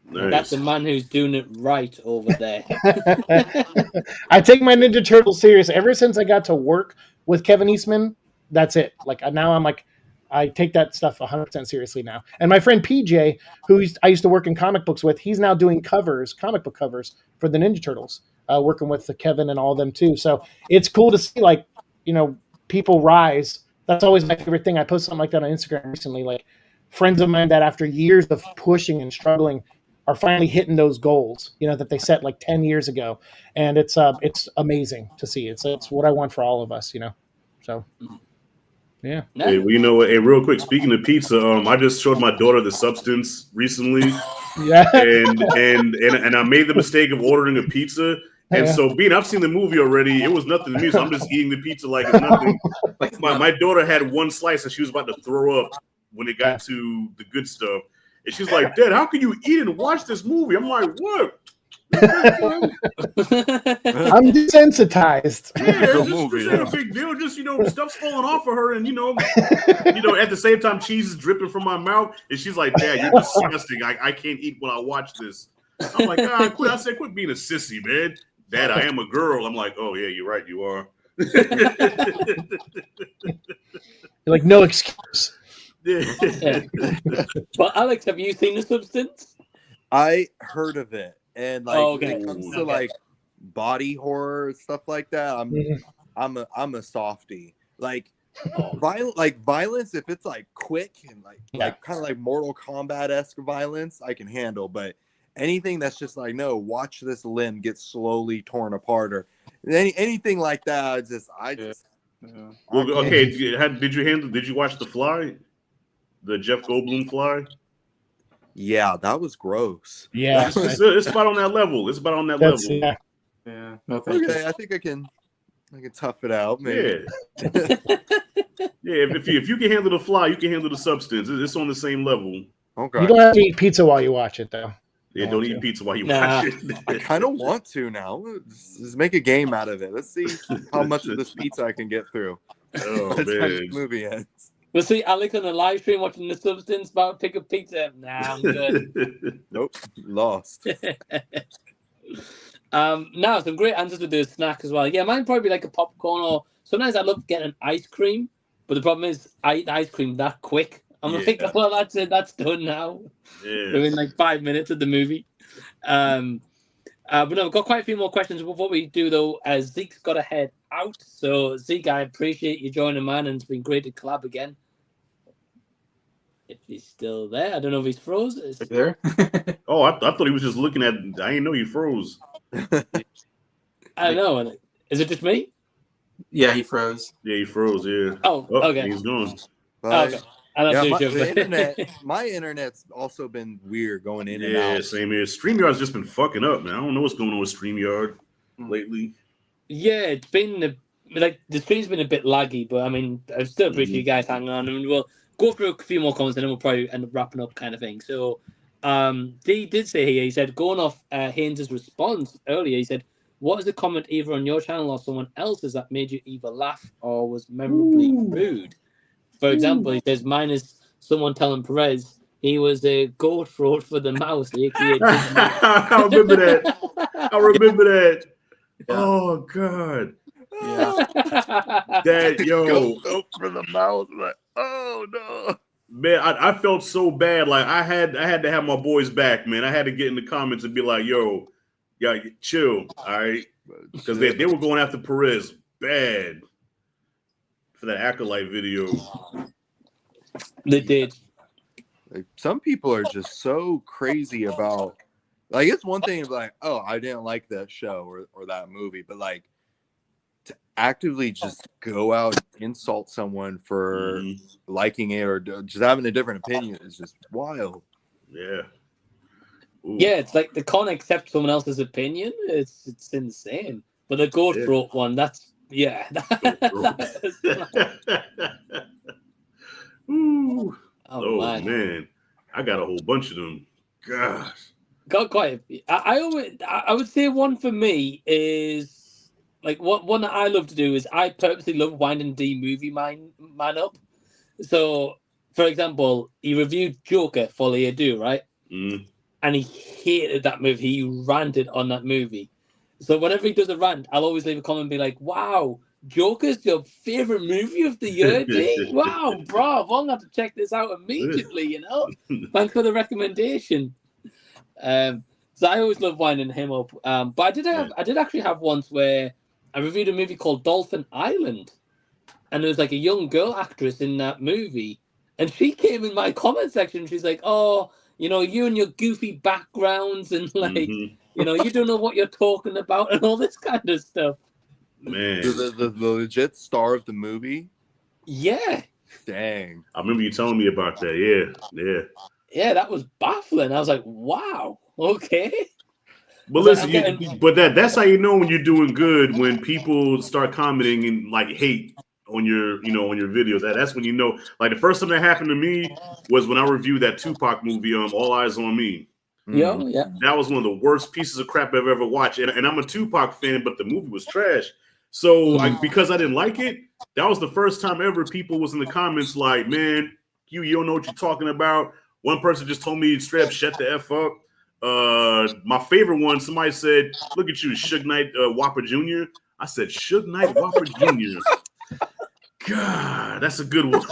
nice. That's the man who's doing it right over there. I take my Ninja Turtles serious. Ever since I got to work with Kevin Eastman, that's it. Like now I'm like, I take that stuff 100% seriously now. And my friend PJ, I used to work in comic books with, he's now doing comic book covers for the Ninja Turtles, working with Kevin and all of them too. So it's cool to see, like, people rise. That's always my favorite thing. I posted something like that on Instagram recently, like friends of mine that after years of pushing and struggling are finally hitting those goals, that they set like 10 years ago. And it's amazing to see. It's what I want for all of us, So yeah. Hey, well, hey, real quick, speaking of pizza, I just showed my daughter The Substance recently. Yeah. And I made the mistake of ordering a pizza. And so I've seen the movie already. It was nothing to me, so I'm just eating the pizza like it's nothing. Like my daughter had 1 slice and she was about to throw up when it got to the good stuff. And she's like, Dad, how can you eat and watch this movie? I'm like, what? I'm desensitized. Yeah, this ain't a big deal. Just, stuff's falling off of her, and at the same time, cheese is dripping from my mouth, and she's like, Dad, you're disgusting. I can't eat when I watch this. I'm like, quit. I said, quit being a sissy, man. Dad, I am a girl. I'm like, oh yeah, you're right, you are. You're like, no excuse. Yeah. Well, Alex, have you seen The Substance? I heard of it, and like when it comes to like body horror stuff like that, I'm a softie. Like violence, if it's like quick and like kind of like Mortal Kombat-esque violence, I can handle. But anything that's just like, no, watch this limb get slowly torn apart, or anything like that, I just. Well, okay. Did you watch The Fly? The Jeff Goldblum Fly? Yeah, that was gross. Yeah, it's about on that level. It's about on that level. Yeah. No, okay, I think I can tough it out. Maybe. Yeah. Yeah. If you can handle The Fly, you can handle The Substance. It's on the same level. Okay. You don't have to eat pizza while you watch it, though. Yeah, don't eat pizza while you watch it. I kind of want to now. Just make a game out of it. Let's see how much of this pizza I can get through. Oh man, the movie ends. We'll see Alex on the live stream watching The Substance about to pick up pizza. Nah, I'm good. Nope, lost. Now some great answers with the snack as well. Yeah, mine probably be like a popcorn, or sometimes I love to get an ice cream, but the problem is I eat ice cream that quick. I'm like, well, that's it. That's done now. Yeah. We're in like 5 minutes of the movie. But no, we've got quite a few more questions before we do, though. Zeke's got ahead out. So Zeke, I appreciate you joining, man, and it's been great to collab again. If he's still there, I don't know if he's froze. Are you there? Oh, I thought he was just looking at. I didn't know he froze. I don't know. Is it just me? Yeah, he froze. Yeah, he froze. Yeah. Oh, okay. He's gone. But, Okay. I'm not yeah, too sure. my internet's also been weird going in and Yeah, out. same here. StreamYard's just been fucking up, man. I don't know what's going on with StreamYard lately. Yeah, it's been like the stream's been a bit laggy, but I mean, I still appreciate you guys hanging on, and we'll go through a few more comments, and then we'll probably end up wrapping up, kind of thing. So, D did say here, he said, going off Haynes' response earlier, he said, "What is a comment either on your channel or someone else's that made you either laugh or was memorably rude?" For example, he says, "Mine is someone telling Perez he was a goat throat for the mouse, aka I remember that. I remember that. Yeah. Oh God. Yeah. That Go for the mouth. Like, oh no. Man, I felt so bad. Like I had to have my boys back, man. I had to get in the comments and be like, yo, yeah, chill, all right? Because they were going after Perez bad for that Acolyte video. They did. Like, some people are just so crazy about, like, it's one thing to be like, oh, I didn't like that show or that movie, but like to actively just go out and insult someone for liking it or just having a different opinion is just wild. Yeah. Ooh. Yeah, it's like they can't accept someone else's opinion. It's insane. But the goat throat one, that's Ooh. Oh man, I got a whole bunch of them. Gosh, got quite a few. I would say one for me is like one that I love to do is I purposely love winding D movie man up. So, for example, he reviewed Joker for Leado, right? And he hated that movie. He ranted on that movie. So whenever he does a rant, I'll always leave a comment and be like, "Wow, Joker's your favorite movie of the year, D? Wow, bro, I'm gonna have to check this out immediately, you know? Thanks for the recommendation." So I always love winding him up. But I did actually have once where I reviewed a movie called Dolphin Island, and there was like a young girl actress in that movie, and she came in my comment section and she's like, "Oh, you know, you and your goofy backgrounds and like, you know, you don't know what you're talking about and all this kind of stuff." Man, the legit star of the movie. Yeah. Dang. I remember you telling me about that. Yeah, that was baffling. I was like, wow, okay. But listen, but that's how you know when you're doing good, when people start commenting and like hate on your videos. That's when you know. Like the first time that happened to me was when I reviewed that Tupac movie, All Eyes on Me. Yeah. That was one of the worst pieces of crap I've ever watched. And I'm a Tupac fan, but the movie was trash. So because I didn't like it, that was the first time ever people was in the comments like, "Man, you don't know what you're talking about." One person just told me straight up, "Shut the F up." My favorite one, somebody said, "Look at you, Suge Knight Whopper Jr." I said, "Suge Knight Whopper Jr." God, that's a good one.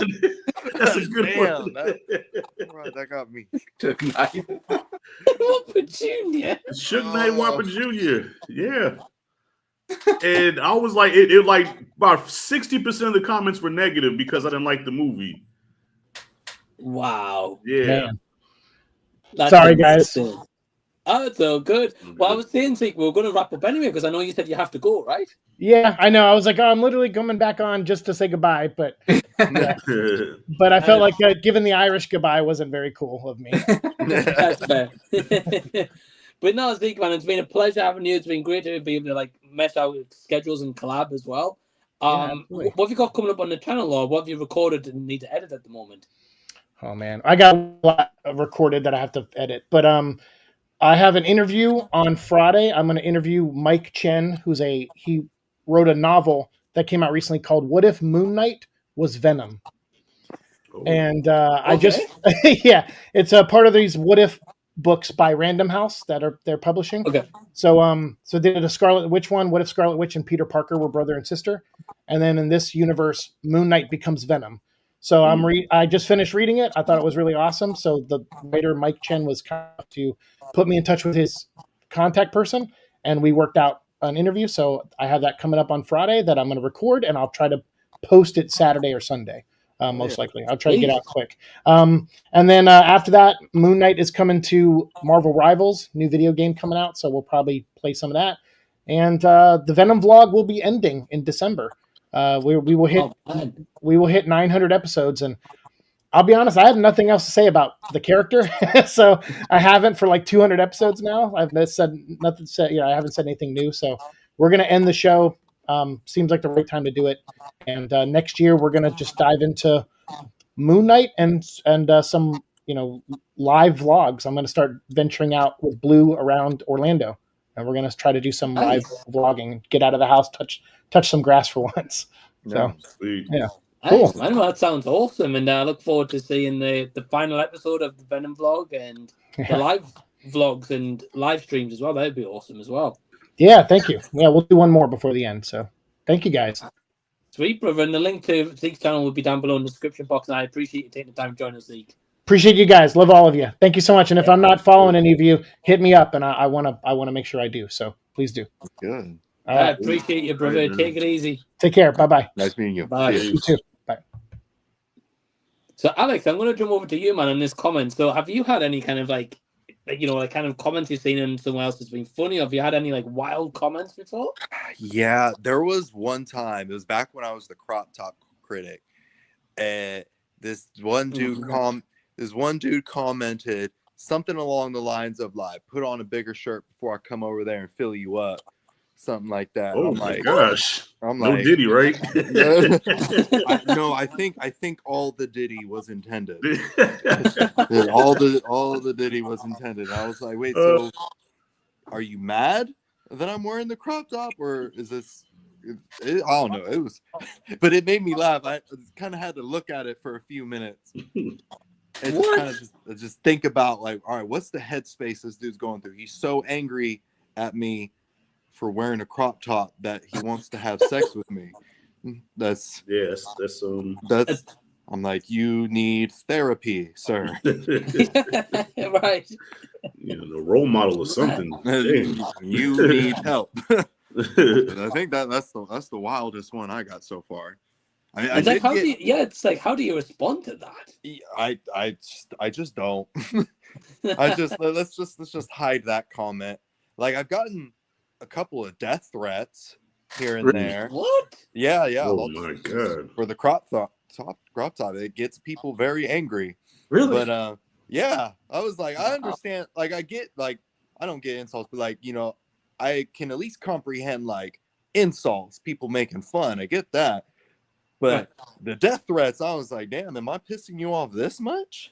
That's a good one. That got me. Suge Knight Whopper Jr. Suge Knight Whopper Jr. Yeah. And I was like, it like about 60% of the comments were negative because I didn't like the movie. Wow. Yeah. Sorry, guys. Oh, it's all good. Well, I was saying, Zeke, we're going to wrap up anyway because I know you said you have to go, right? Yeah, I know. I was like, oh, I'm literally coming back on just to say goodbye, but yeah. But I felt like giving the Irish goodbye wasn't very cool of me. That's fair. But no, Zeke, man, it's been a pleasure having you. It's been great to be able to like mesh out with schedules and collab as well. What have you got coming up on the channel, or what have you recorded and need to edit at the moment? Oh man, I got a lot recorded that I have to edit, but I have an interview on Friday. I'm going to interview Mike Chen, he wrote a novel that came out recently called "What If Moon Knight Was Venom?" And I just it's a part of these What If books by Random House that they're publishing. Okay. So they did a Scarlet Witch one. What if Scarlet Witch and Peter Parker were brother and sister? And then in this universe, Moon Knight becomes Venom. So I just finished reading it. I thought it was really awesome. So the writer Mike Chen was kind enough to put me in touch with his contact person, and we worked out an interview, so I have that coming up on Friday that I'm going to record, and I'll try to post it Saturday or Sunday. Most likely, I'll try to get out quick. And then after that, Moon Knight is coming to Marvel Rivals, new video game coming out, so we'll probably play some of that. And the Venom vlog will be ending in December. We will hit 900 episodes, and I'll be honest, I have nothing else to say about the character, so I haven't for like 200 episodes now. I've said nothing. I haven't said anything new, so we're gonna end the show. Seems like the right time to do it. And next year we're gonna just dive into Moon Knight and some live vlogs. I'm gonna start venturing out with Blue around Orlando, and we're gonna try to do some live vlogging. Get out of the house, touch some grass for once. So yeah. Cool. I know that sounds awesome, and I look forward to seeing the final episode of the Venom vlog and the live vlogs and live streams as well. That'd be awesome as well. Yeah, thank you. Yeah, we'll do one more before the end. So thank you guys. Sweet, brother. And the link to Zeke's channel will be down below in the description box. And I appreciate you taking the time to join us, Zeke. Appreciate you guys. Love all of you. Thank you so much. And if I'm not following any of you, hit me up, and I wanna make sure I do. So please do. Good. All right. I appreciate you, brother. Take it easy. Take care. Bye-bye. Nice meeting you. Bye. You too. Bye. So, Alex, I'm going to jump over to you, man, on this comment. So, have you had any kind of kind of comments you've seen in someone else that's been funny? Or have you had any wild comments before? Yeah, there was one time. It was back when I was the crop top critic, and this one dude commented something along the lines of "Put on a bigger shirt before I come over there and fill you up." Something like that. Oh I'm my like, gosh! I'm no like, Diddy, right? I think all the Diddy was intended. all the Diddy was intended. I was like, wait, so are you mad that I'm wearing the crop top, or is this? I don't know. It was, but it made me laugh. I kind of had to look at it for a few minutes and just think about all right, what's the headspace this dude's going through? He's so angry at me for wearing a crop top that he wants to have sex with me. That's I'm like, you need therapy, sir. Right. The role model or something. You need help. I think that's the wildest one I got so far. I mean, how do you respond to that? I just don't. Let's just hide that comment. I've gotten a couple of death threats here and there. What? Yeah. Oh my god! For the crop top, it gets people very angry. Really? But yeah, I was like, I understand. I get I don't get insults, but I can at least comprehend insults, people making fun. I get that. But the death threats, I was like, damn, am I pissing you off this much?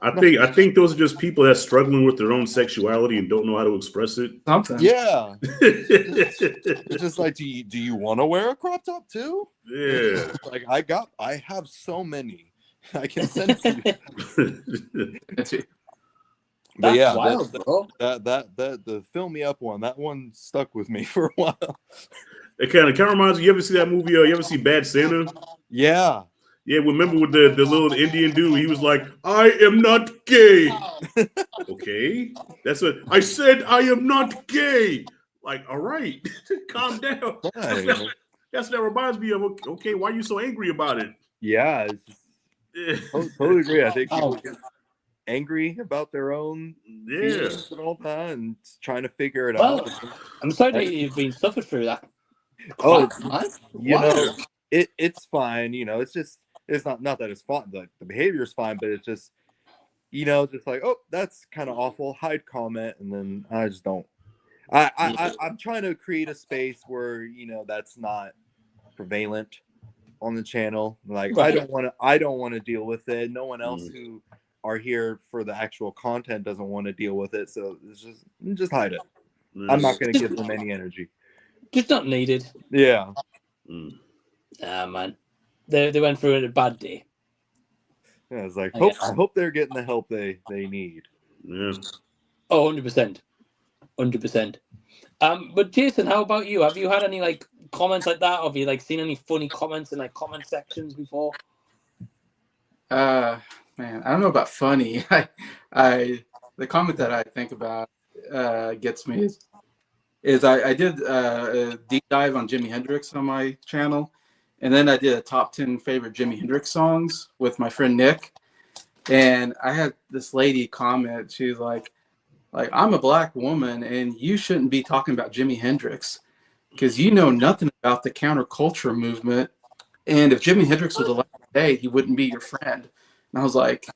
I think those are just people that's struggling with their own sexuality and don't know how to express it. Something. Yeah. It's just do you want to wear a crop top too? Yeah. I have so many. I can send it to you. But yeah, wild, bro. The fill me up one, that one stuck with me for a while. It kind of reminds me. You ever see that movie? You ever see Bad Santa? Yeah. Yeah, remember with the little Indian dude? He was like, "I am not gay." Okay, that's what I said. I am not gay. All right, calm down. That's that reminds me of. Okay, why are you so angry about it? Yeah, totally agree. I think people get angry about their own feelings and all that, and trying to figure it out. I'm sorry that you've been suffered through that. It's fine. It's not that it's fine. The behavior is fine, but it's just, oh, that's kind of awful. Hide comment, and then I just don't. I'm trying to create a space where that's not prevalent on the channel. I don't want to deal with it. No one else who are here for the actual content doesn't want to deal with it. So it's just hide it. I'm not going to give them any energy. Just not needed. Yeah. Man. They went through a bad day. Yeah, it's I hope they're getting the help they need. Yeah. Oh, 100%. 100%. But Jason, how about you? Have you had any comments like that? Or have you seen any funny comments in comment sections before? Man, I don't know about funny. The comment that I think about gets me is is I did a deep dive on Jimi Hendrix on my channel, and then I did a top 10 favorite Jimi Hendrix songs with my friend Nick. And I had this lady comment. She's like I'm a black woman, and you shouldn't be talking about Jimi Hendrix because you know nothing about the counterculture movement. And if Jimi Hendrix was alive today, he wouldn't be your friend. And I was like,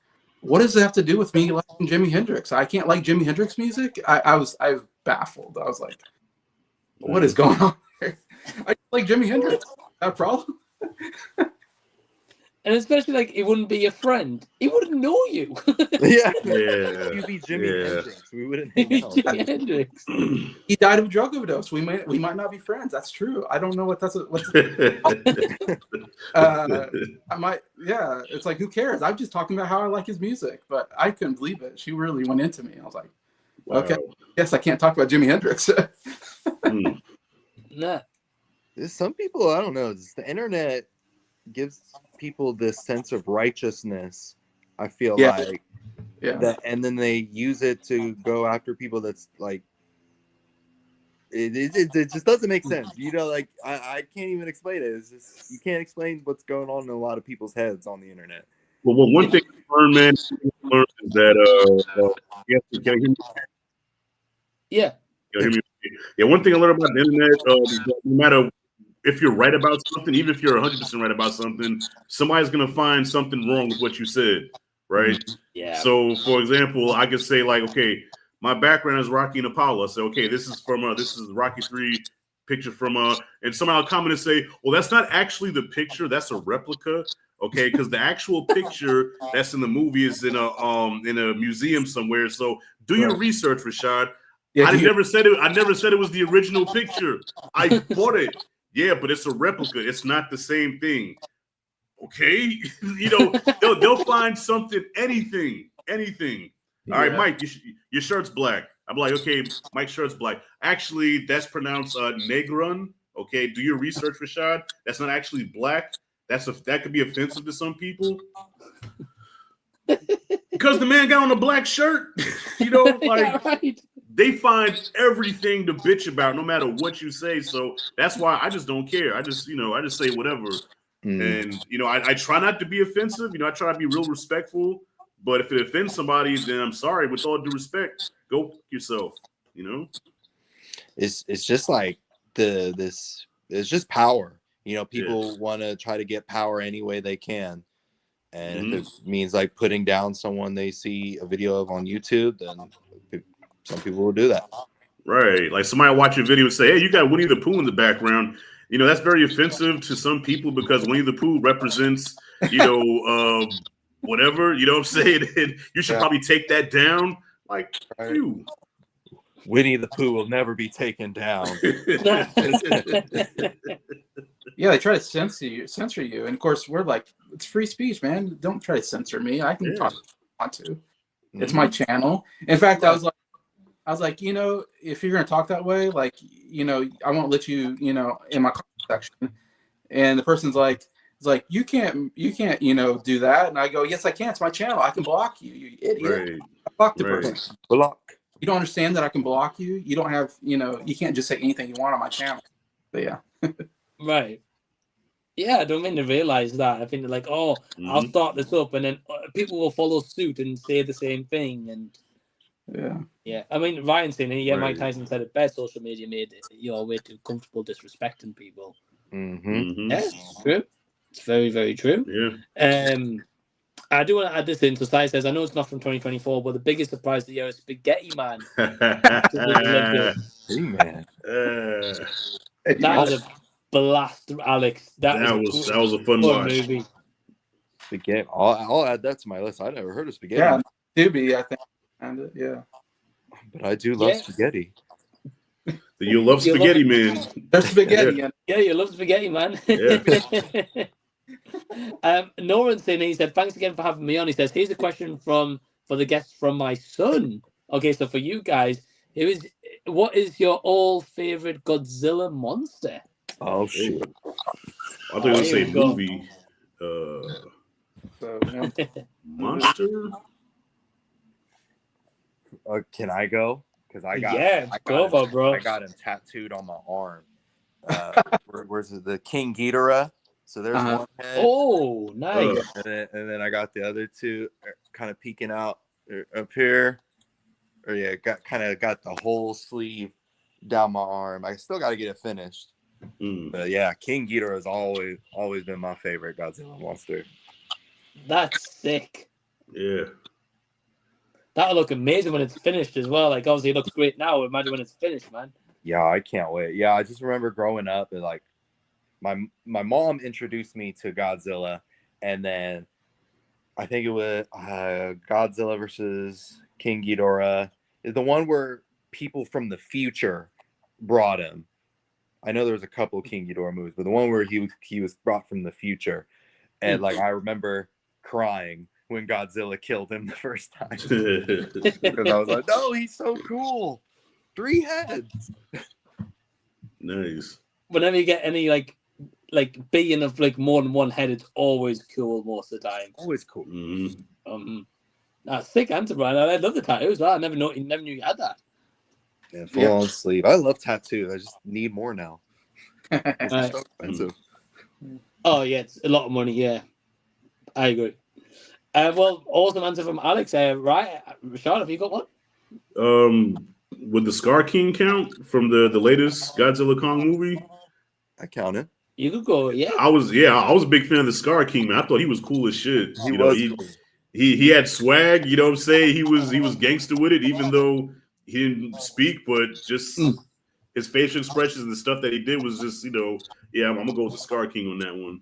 what does it have to do with me liking Jimi Hendrix? I can't like Jimi Hendrix music. I was baffled. I was like, what is going on here? I like Jimi Hendrix. Is that a problem? And especially like he wouldn't be your friend. He wouldn't know you. Yeah. Yeah. You'd be Jimi Yeah. Hendrix. We wouldn't hang out. Jimi Hendrix. He died of a drug overdose. We might not be friends. That's true. I don't know what that's. I might. Yeah. It's like, who cares? I'm just talking about how I like his music. But I couldn't believe it. She really went into me. I was like, okay, yes, I can't talk about Jimi Hendrix. Nah. Some people, I don't know. The internet gives people this sense of righteousness. I feel like, that, and then they use it to go after people. That's like, it just doesn't make sense. You know, like I can't even explain it. It's just, you can't explain what's going on in a lot of people's heads on the internet. Well, one thing I learned, man, is that can you hear me? Yeah. Can you hear me? Yeah, one thing I learned about the internet, is that no matter if you're right about something, even if you're 100% right about something, somebody's gonna find something wrong with what you said, right? Yeah. So, for example, I could say like, okay, my background is Rocky and Apollo. So, okay, this is Rocky 3 picture from and somehow comment and say, well, that's not actually the picture, that's a replica. Okay, because the actual picture that's in the movie is in a museum somewhere. So do your research, Rashad. Yeah, I never said it was the original picture. I bought it. Yeah, but it's a replica. It's not the same thing. Okay, you know, they'll find something, anything. All right, Mike, your shirt's black. I'm like, okay, Mike's shirt's black. Actually, that's pronounced negrun. Okay, do your research, Rashad. That's not actually black. That could be offensive to some people. Because the man got on a black shirt, you know, like Yeah, right. they find everything to bitch about, no matter what you say. So that's why I just don't care. I just say whatever. And you know, I try not to be offensive. You know, I try to be real respectful. But if it offends somebody, then I'm sorry. With all due respect, go yourself. You know, It's just like it's just power. You know, people want to try to get power any way they can. And if it means like putting down someone they see a video of on YouTube, then some people will do that. Right. Like somebody watch your video and say, hey, you got Winnie the Pooh in the background. You know, that's very offensive to some people because Winnie the Pooh represents, you know, whatever, you know what I'm saying? And you should probably take that down. Like, you. Winnie the Pooh will never be taken down. Yeah, they try to censor you, and of course we're like, it's free speech, man. Don't try to censor me. I can talk if I want to. It's my channel. In fact, I was like, you know, if you're gonna talk that way, like, you know, I won't let you, you know, in my comment section. And the person's like, it's like, you can't, you know, do that. And I go, yes, I can. It's my channel. I can block you, you idiot. Right. I block the person. Block. You don't understand that I can block you. You don't have, you know, you can't just say anything you want on my channel. But yeah. Right. Yeah, I don't mean to realize that. I think they're like, oh, I'll start this up, and then people will follow suit and say the same thing. And yeah. I mean, Ryan's saying, yeah, Mike Tyson said it best. Social media made it, you know, way too comfortable disrespecting people. Yeah, it's true. It's very, very true. Yeah. I do want to add this in. So Sai says, I know it's not from 2024, but the biggest surprise of the year is Spaghetti Man. Hey, man. That was a blast, Alex. That was a fun watch. movie. Spaghetti. I'll add that to my list. I never heard of spaghetti. Yeah, Doobie, I think. And yeah. But I do love spaghetti. You love spaghetti, man. There's spaghetti. Yeah, you love spaghetti, man. Yeah. Norin saying, he said, thanks again for having me on. He says, here's a question for the guests from my son. Okay, so for you guys, what is your all favorite Godzilla monster? Oh shit! I thought you were gonna say movie. Monster. Can I go? because I got bro. I got him tattooed on my arm. Where's it? The King Ghidorah. So there's one head. Oh, nice. And then I got the other two kind of peeking out up here. Or yeah, got the whole sleeve down my arm. I still got to get it finished. But yeah, King Ghidorah has always been my favorite Godzilla monster. That's sick. Yeah. That'll look amazing when it's finished as well. Like, obviously, it looks great now. Imagine when it's finished, man. Yeah, I can't wait. Yeah, I just remember growing up and like my mom introduced me to Godzilla, and then I think it was Godzilla versus King Ghidorah. The one where people from the future brought him. I know there was a couple of King Ghidorah movies, but the one where he was brought from the future, and like I remember crying when Godzilla killed him the first time because I was like, "No, he's so cool, 3 heads." Nice. Whenever you get any like being of like more than one head, it's always cool most of the time. Always cool. Sick answer, Brian. I love the tattoos. I never knew you had that. Yeah, full on sleeve. I love tattoos. I just need more now. It's so expensive. Oh yeah, it's a lot of money. Yeah, I agree. Well, awesome answer from Alex. Right, Rashad, have you got one? Would the Scar King count from the latest Godzilla Kong movie? I count it. You could go. Yeah, I was a big fan of the Scar King, man. I thought he was cool as shit. He had swag. You know what I'm saying? He was gangster with it, even though he didn't speak, but just his facial expressions and the stuff that he did was just, I'm gonna go with the Scar King on that one.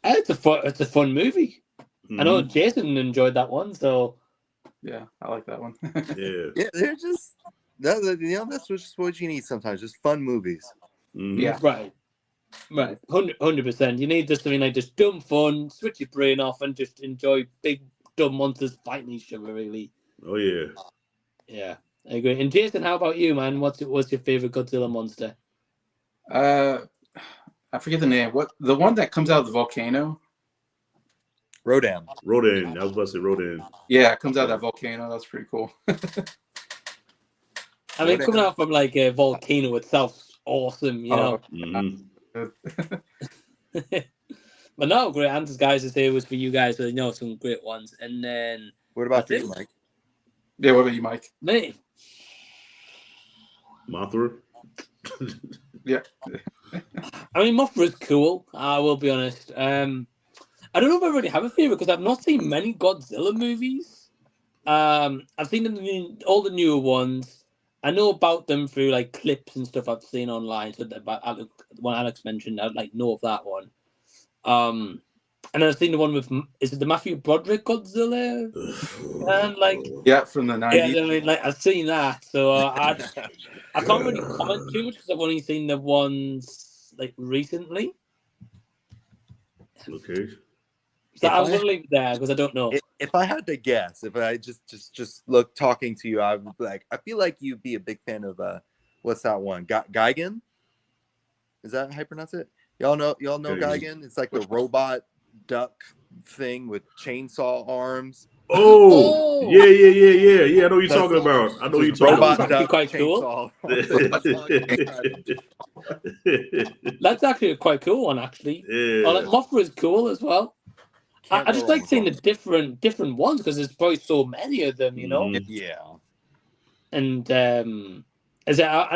It's a fun movie. I know Jason enjoyed that one, so yeah, I like that one. Yeah, they're just that's just what you need sometimes, just fun movies. Yeah, right, 100%. You need just something like just dumb fun, switch your brain off, and just enjoy big dumb monsters fighting each other. Really. Oh yeah. Yeah, I agree. And Jason, how about you, man? What's your favorite Godzilla monster? I forget the name. What the one that comes out of the volcano? Rodan. I was about to say Rodan. Yeah, it comes out of that volcano. That's pretty cool. I mean, coming out from like a volcano itself, awesome, you know. But no, great answers, guys. This here was for you guys. So you know some great ones. And then what about you, Mike? Yeah, what about you, Mike? Me. Mothra. Yeah. I mean, Mothra's cool. I will be honest. I don't know if I really have a favorite because I've not seen many Godzilla movies. I've seen all the newer ones. I know about them through like clips and stuff I've seen online. So that when Alex mentioned, I know of that one. And I've seen the one with, is it the Matthew Broderick Godzilla? And from the 90s. Yeah, I mean, I've seen that, so I can't really comment too much because I've only seen the ones recently. Okay. So I'm gonna leave it there because I don't know. If I had to guess, if I just look talking to you, I would be like, I feel like you'd be a big fan of what's that one? Gigan? Is that how you pronounce it? Y'all know Gigan? It's like the robot duck thing with chainsaw arms. Oh, yeah. I know what you're talking about. I know what you're talking about. That's actually quite cool. That's actually a quite cool one, actually. Yeah. Mothra is cool as well. I just like seeing the different ones because there's probably so many of them, you know. Yeah. And I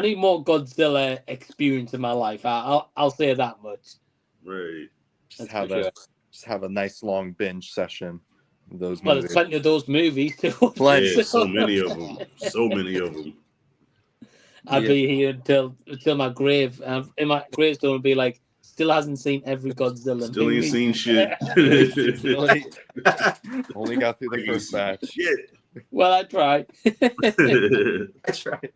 need more Godzilla experience in my life. I'll say that much. Right. Just have a nice long binge session of those movies. Well, there's plenty of those movies too. Yeah, so many of them. So many of them. I'd be here until my grave. In my gravestone would be like, still hasn't seen every Godzilla Still movie. ain't seen shit. Only got through the first batch. Shit. Well, I tried. I tried.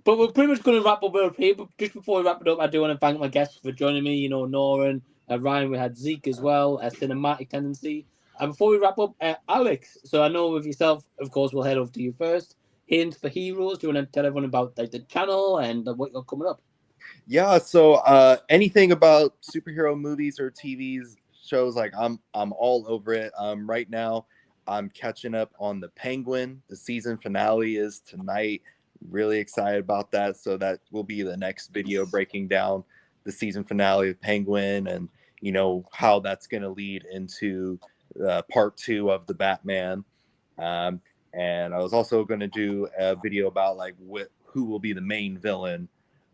But we're pretty much going to wrap up here. But just before we wrap it up, I do want to thank my guests for joining me. You know, Norin, Ryan, we had Zeke as well, a cinematic tendency. And before we wrap up, Alex, so I know with yourself, of course, we'll head over to you first. Hints for Heroes. Do you want to tell everyone about the channel and what you're coming up? Yeah, so anything about superhero movies or TVs shows, I'm all over it. Right now, I'm catching up on The Penguin. The season finale is tonight. really excited about that. So that will be the next video breaking down the season finale of Penguin and, you know, how that's going to lead into part 2 of the Batman. And I was also going to do a video about like who will be the main villain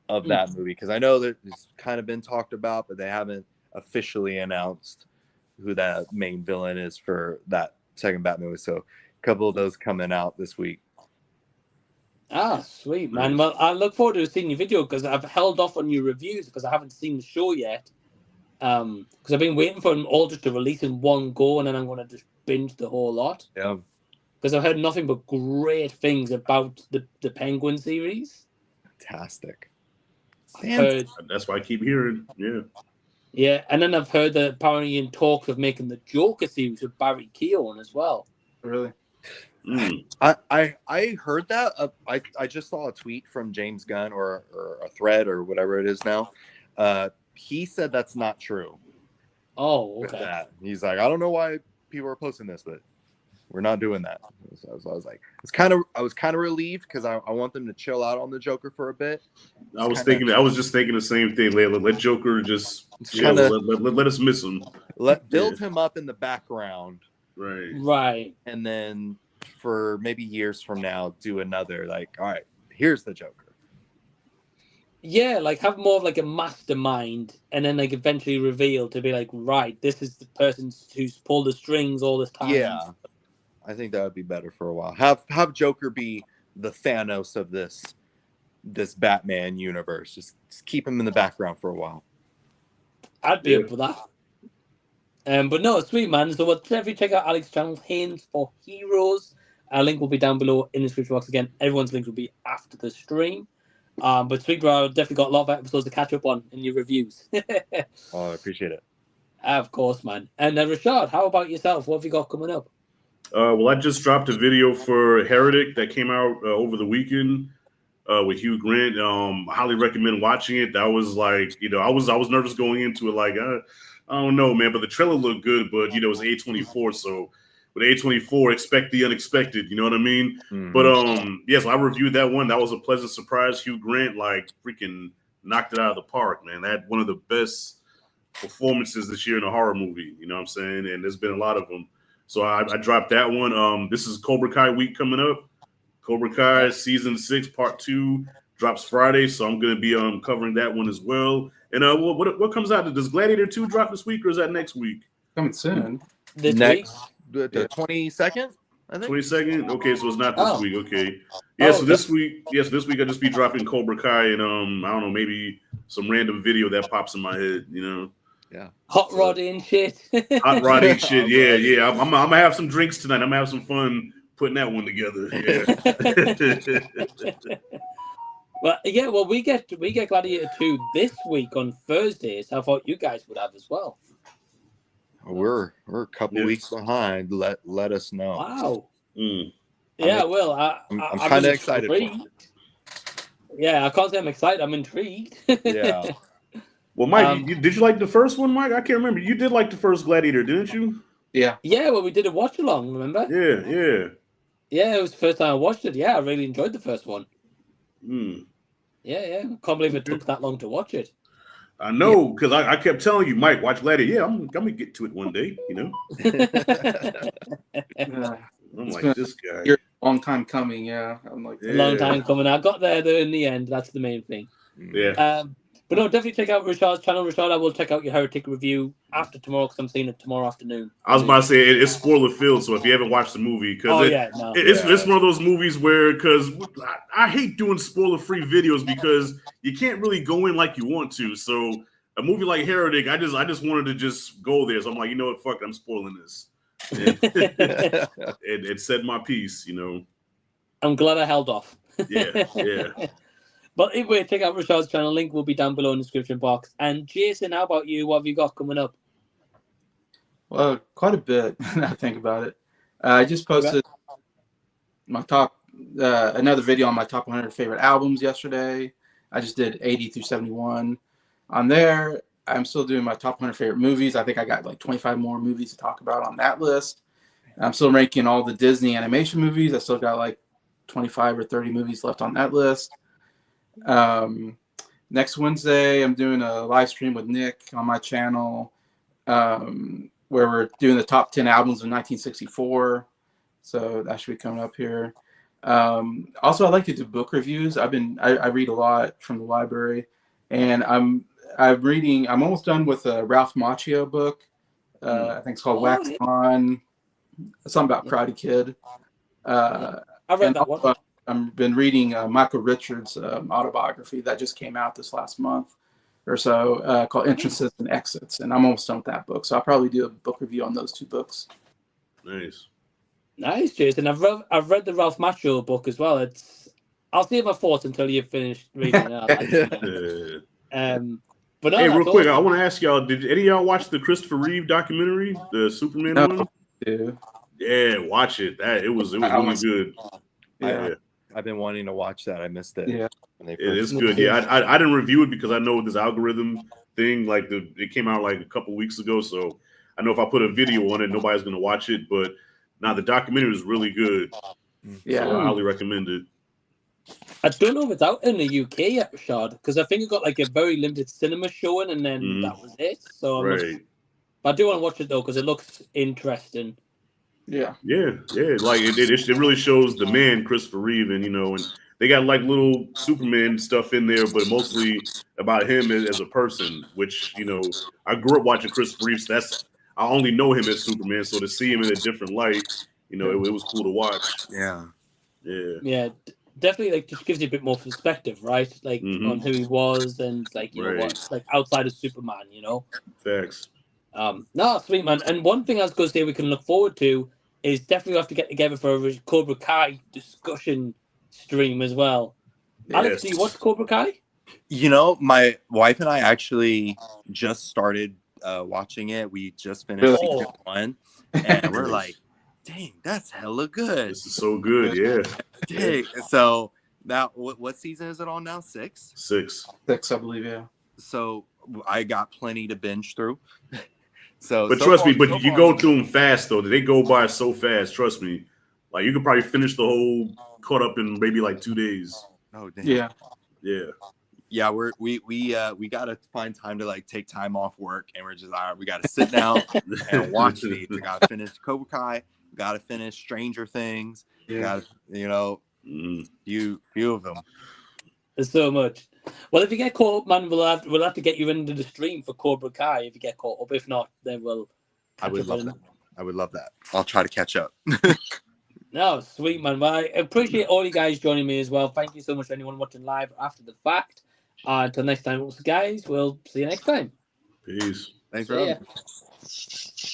of that movie, because I know that it's kind of been talked about, but they haven't officially announced who that main villain is for that second Batman movie. So a couple of those coming out this week. Ah, sweet, man. Well, I look forward to seeing your video, because I've held off on your reviews because I haven't seen the show yet. Because I've been waiting for them all just to release in one go, and then I'm going to just binge the whole lot. Yeah. Because I've heard nothing but great things about the Penguin series. Fantastic. That's why I keep hearing. Yeah. Yeah, and then I've heard that apparently in talks of making the Joker series with Barry Keoghan as well. Really? I heard that. I just saw a tweet from James Gunn or a thread or whatever it is now. He said that's not true. Oh, okay. That. He's like, I don't know why people are posting this, but we're not doing that. So I was like, I was kind of relieved, because I want them to chill out on the Joker for a bit. I was just thinking the same thing. Let Joker just chill. Let us miss him. Build him up in the background. Right. And then for maybe years from now, do another, like, all right, here's the Joker. Yeah, like have more of like a mastermind, and then like eventually reveal to be like, right, this is the person who's pulled the strings all this time. Yeah, I think that would be better for a while. Have Joker be the Thanos of this Batman universe. Just keep him in the background for a while. I'd be up for that. But no, sweet, man. So definitely check out Alex's channel, Hands for Heroes. Our link will be down below in the description box. Again, everyone's links will be after the stream. But sweet, bro, I've definitely got a lot of episodes to catch up on in your reviews. Oh, I appreciate it. Of course, man. And Rashad, how about yourself? What have you got coming up? Well, I just dropped a video for Heretic that came out over the weekend with Hugh Grant. Highly recommend watching it. That was like, you know, I was nervous going into it. Like, I don't know, man, but the trailer looked good. But you know, it's A24, so with A24, expect the unexpected. You know what I mean? Mm-hmm. But yes, I reviewed that one. That was a pleasant surprise. Hugh Grant, like, freaking knocked it out of the park, man. That had one of the best performances this year in a horror movie. You know what I'm saying? And there's been a lot of them. So I dropped that one. This is Cobra Kai week coming up. Cobra Kai season 6 part 2 drops Friday, so I'm going to be covering that one as well. And what comes out? Does Gladiator 2 drop this week, or is that next week? Coming soon. This next week? The 22nd, I think. 22nd. Okay, so it's not this week. Okay. Yeah. So this week, I'll just be dropping Cobra Kai and I don't know, maybe some random video that pops in my head. You know. Yeah. Hot rodding shit. Hot rodding shit. Yeah. I'm gonna have some drinks tonight. I'm gonna have some fun putting that one together. Yeah. Well, we get Gladiator 2 this week on Thursday, so I thought you guys would have as well. We're a couple weeks behind. Let us know. Wow. Mm. Yeah, well, I'm kind of excited for it. Yeah, I can't say I'm excited. I'm intrigued. Yeah. Well, Mike, did you like the first one, Mike? I can't remember. You did like the first Gladiator, didn't you? Yeah. Yeah, well, we did a watch along, remember? Yeah. Yeah, it was the first time I watched it. Yeah, I really enjoyed the first one. Mm. Yeah. Can't believe it took that long to watch it. I know, because I kept telling you, Mike, watch Gladiator. Yeah, I'm going to get to it one day, you know? I'm like, this guy. You're a long time coming, yeah. I'm like, a long time coming. I got there though in the end. That's the main thing. Yeah. But no, definitely check out Rashad's channel. Rashad, I will check out your Heretic review after tomorrow, because I'm seeing it tomorrow afternoon. I was about to say it's spoiler filled, so if you haven't watched the movie, because it's one of those movies where, because I hate doing spoiler free videos because you can't really go in like you want to. So a movie like Heretic, I just wanted to just go there. So I'm like, you know what, fuck it, I'm spoiling this. And it said my piece, you know. I'm glad I held off. Yeah. But anyway, check out Rashad's channel. Link will be down below in the description box. And Jason, how about you? What have you got coming up? Well, quite a bit. Now I think about it. I just posted my another video on my top 100 favorite albums yesterday. I just did 80 through 71. On there, I'm still doing my top 100 favorite movies. I think I got like 25 more movies to talk about on that list. I'm still ranking all the Disney animation movies. I still got like 25 or 30 movies left on that list. Next Wednesday, I'm doing a live stream with Nick on my channel, where we're doing the top 10 albums of 1964. So that should be coming up here. Also, I like to do book reviews. I read a lot from the library, and I'm almost done with a Ralph Macchio book. I think it's called Wax On, something about Karate Kid. I read that one. I've been reading Michael Richards' autobiography that just came out this last month or so, called Entrances and Exits, and I'm almost done with that book. So I'll probably do a book review on those two books. Nice, Jason. I've read the Ralph Macchio book as well. I'll save my thoughts until you've finished reading it. But no, hey, real quick, awesome. I want to ask y'all: did any of y'all watch the Christopher Reeve documentary, the Superman one? Yeah, watch it. It was really good. Yeah, I've been wanting to watch that. I missed it. Yeah, it's good. Yeah, I didn't review it because I know this algorithm thing. Like it came out like a couple weeks ago, so I know if I put a video on it, nobody's gonna watch it. But now the documentary is really good. Yeah, so I highly recommend it. I don't know if it's out in the UK yet, Rashad, because I think it got like a very limited cinema showing, and then that was it. So but I do want to watch it though because it looks interesting. Yeah. Like it really shows the man Christopher Reeve, and and they got like little Superman stuff in there, but mostly about him as a person. Which I grew up watching Christopher Reeve. So I only know him as Superman, so to see him in a different light, it was cool to watch. Yeah. Definitely, like, just gives you a bit more perspective, right? Like on who he was, and like know what, like outside of Superman, Facts. No, sweet man. And one thing I was going to say we can look forward to is definitely have to get together for a Cobra Kai discussion stream as well. Yes. Alex, do you watch Cobra Kai? My wife and I actually just started watching it. We just finished season 1, and we're like, dang, that's hella good. This is so good, yeah. Dang. So now, what season is it on now? 6? 6, I believe, yeah. So I got plenty to binge through. But trust me, you go through them fast though. They go by so fast. Trust me. Like you could probably finish the whole caught up in maybe like 2 days. Oh, damn. Yeah. We gotta find time to like take time off work, and we're just all right. We gotta sit down and watch these. We gotta finish Cobra Kai. We gotta finish Stranger Things. Yeah. Few of them. There's so much. Well, if you get caught up, man, we'll have to get you into the stream for Cobra Kai if you get caught up. If not, then we'll. I would love that. I'll try to catch up. No, sweet man. Well, I appreciate all you guys joining me as well. Thank you so much for anyone watching live after the fact. Until next time, guys, we'll see you next time. Peace. Thanks for having me.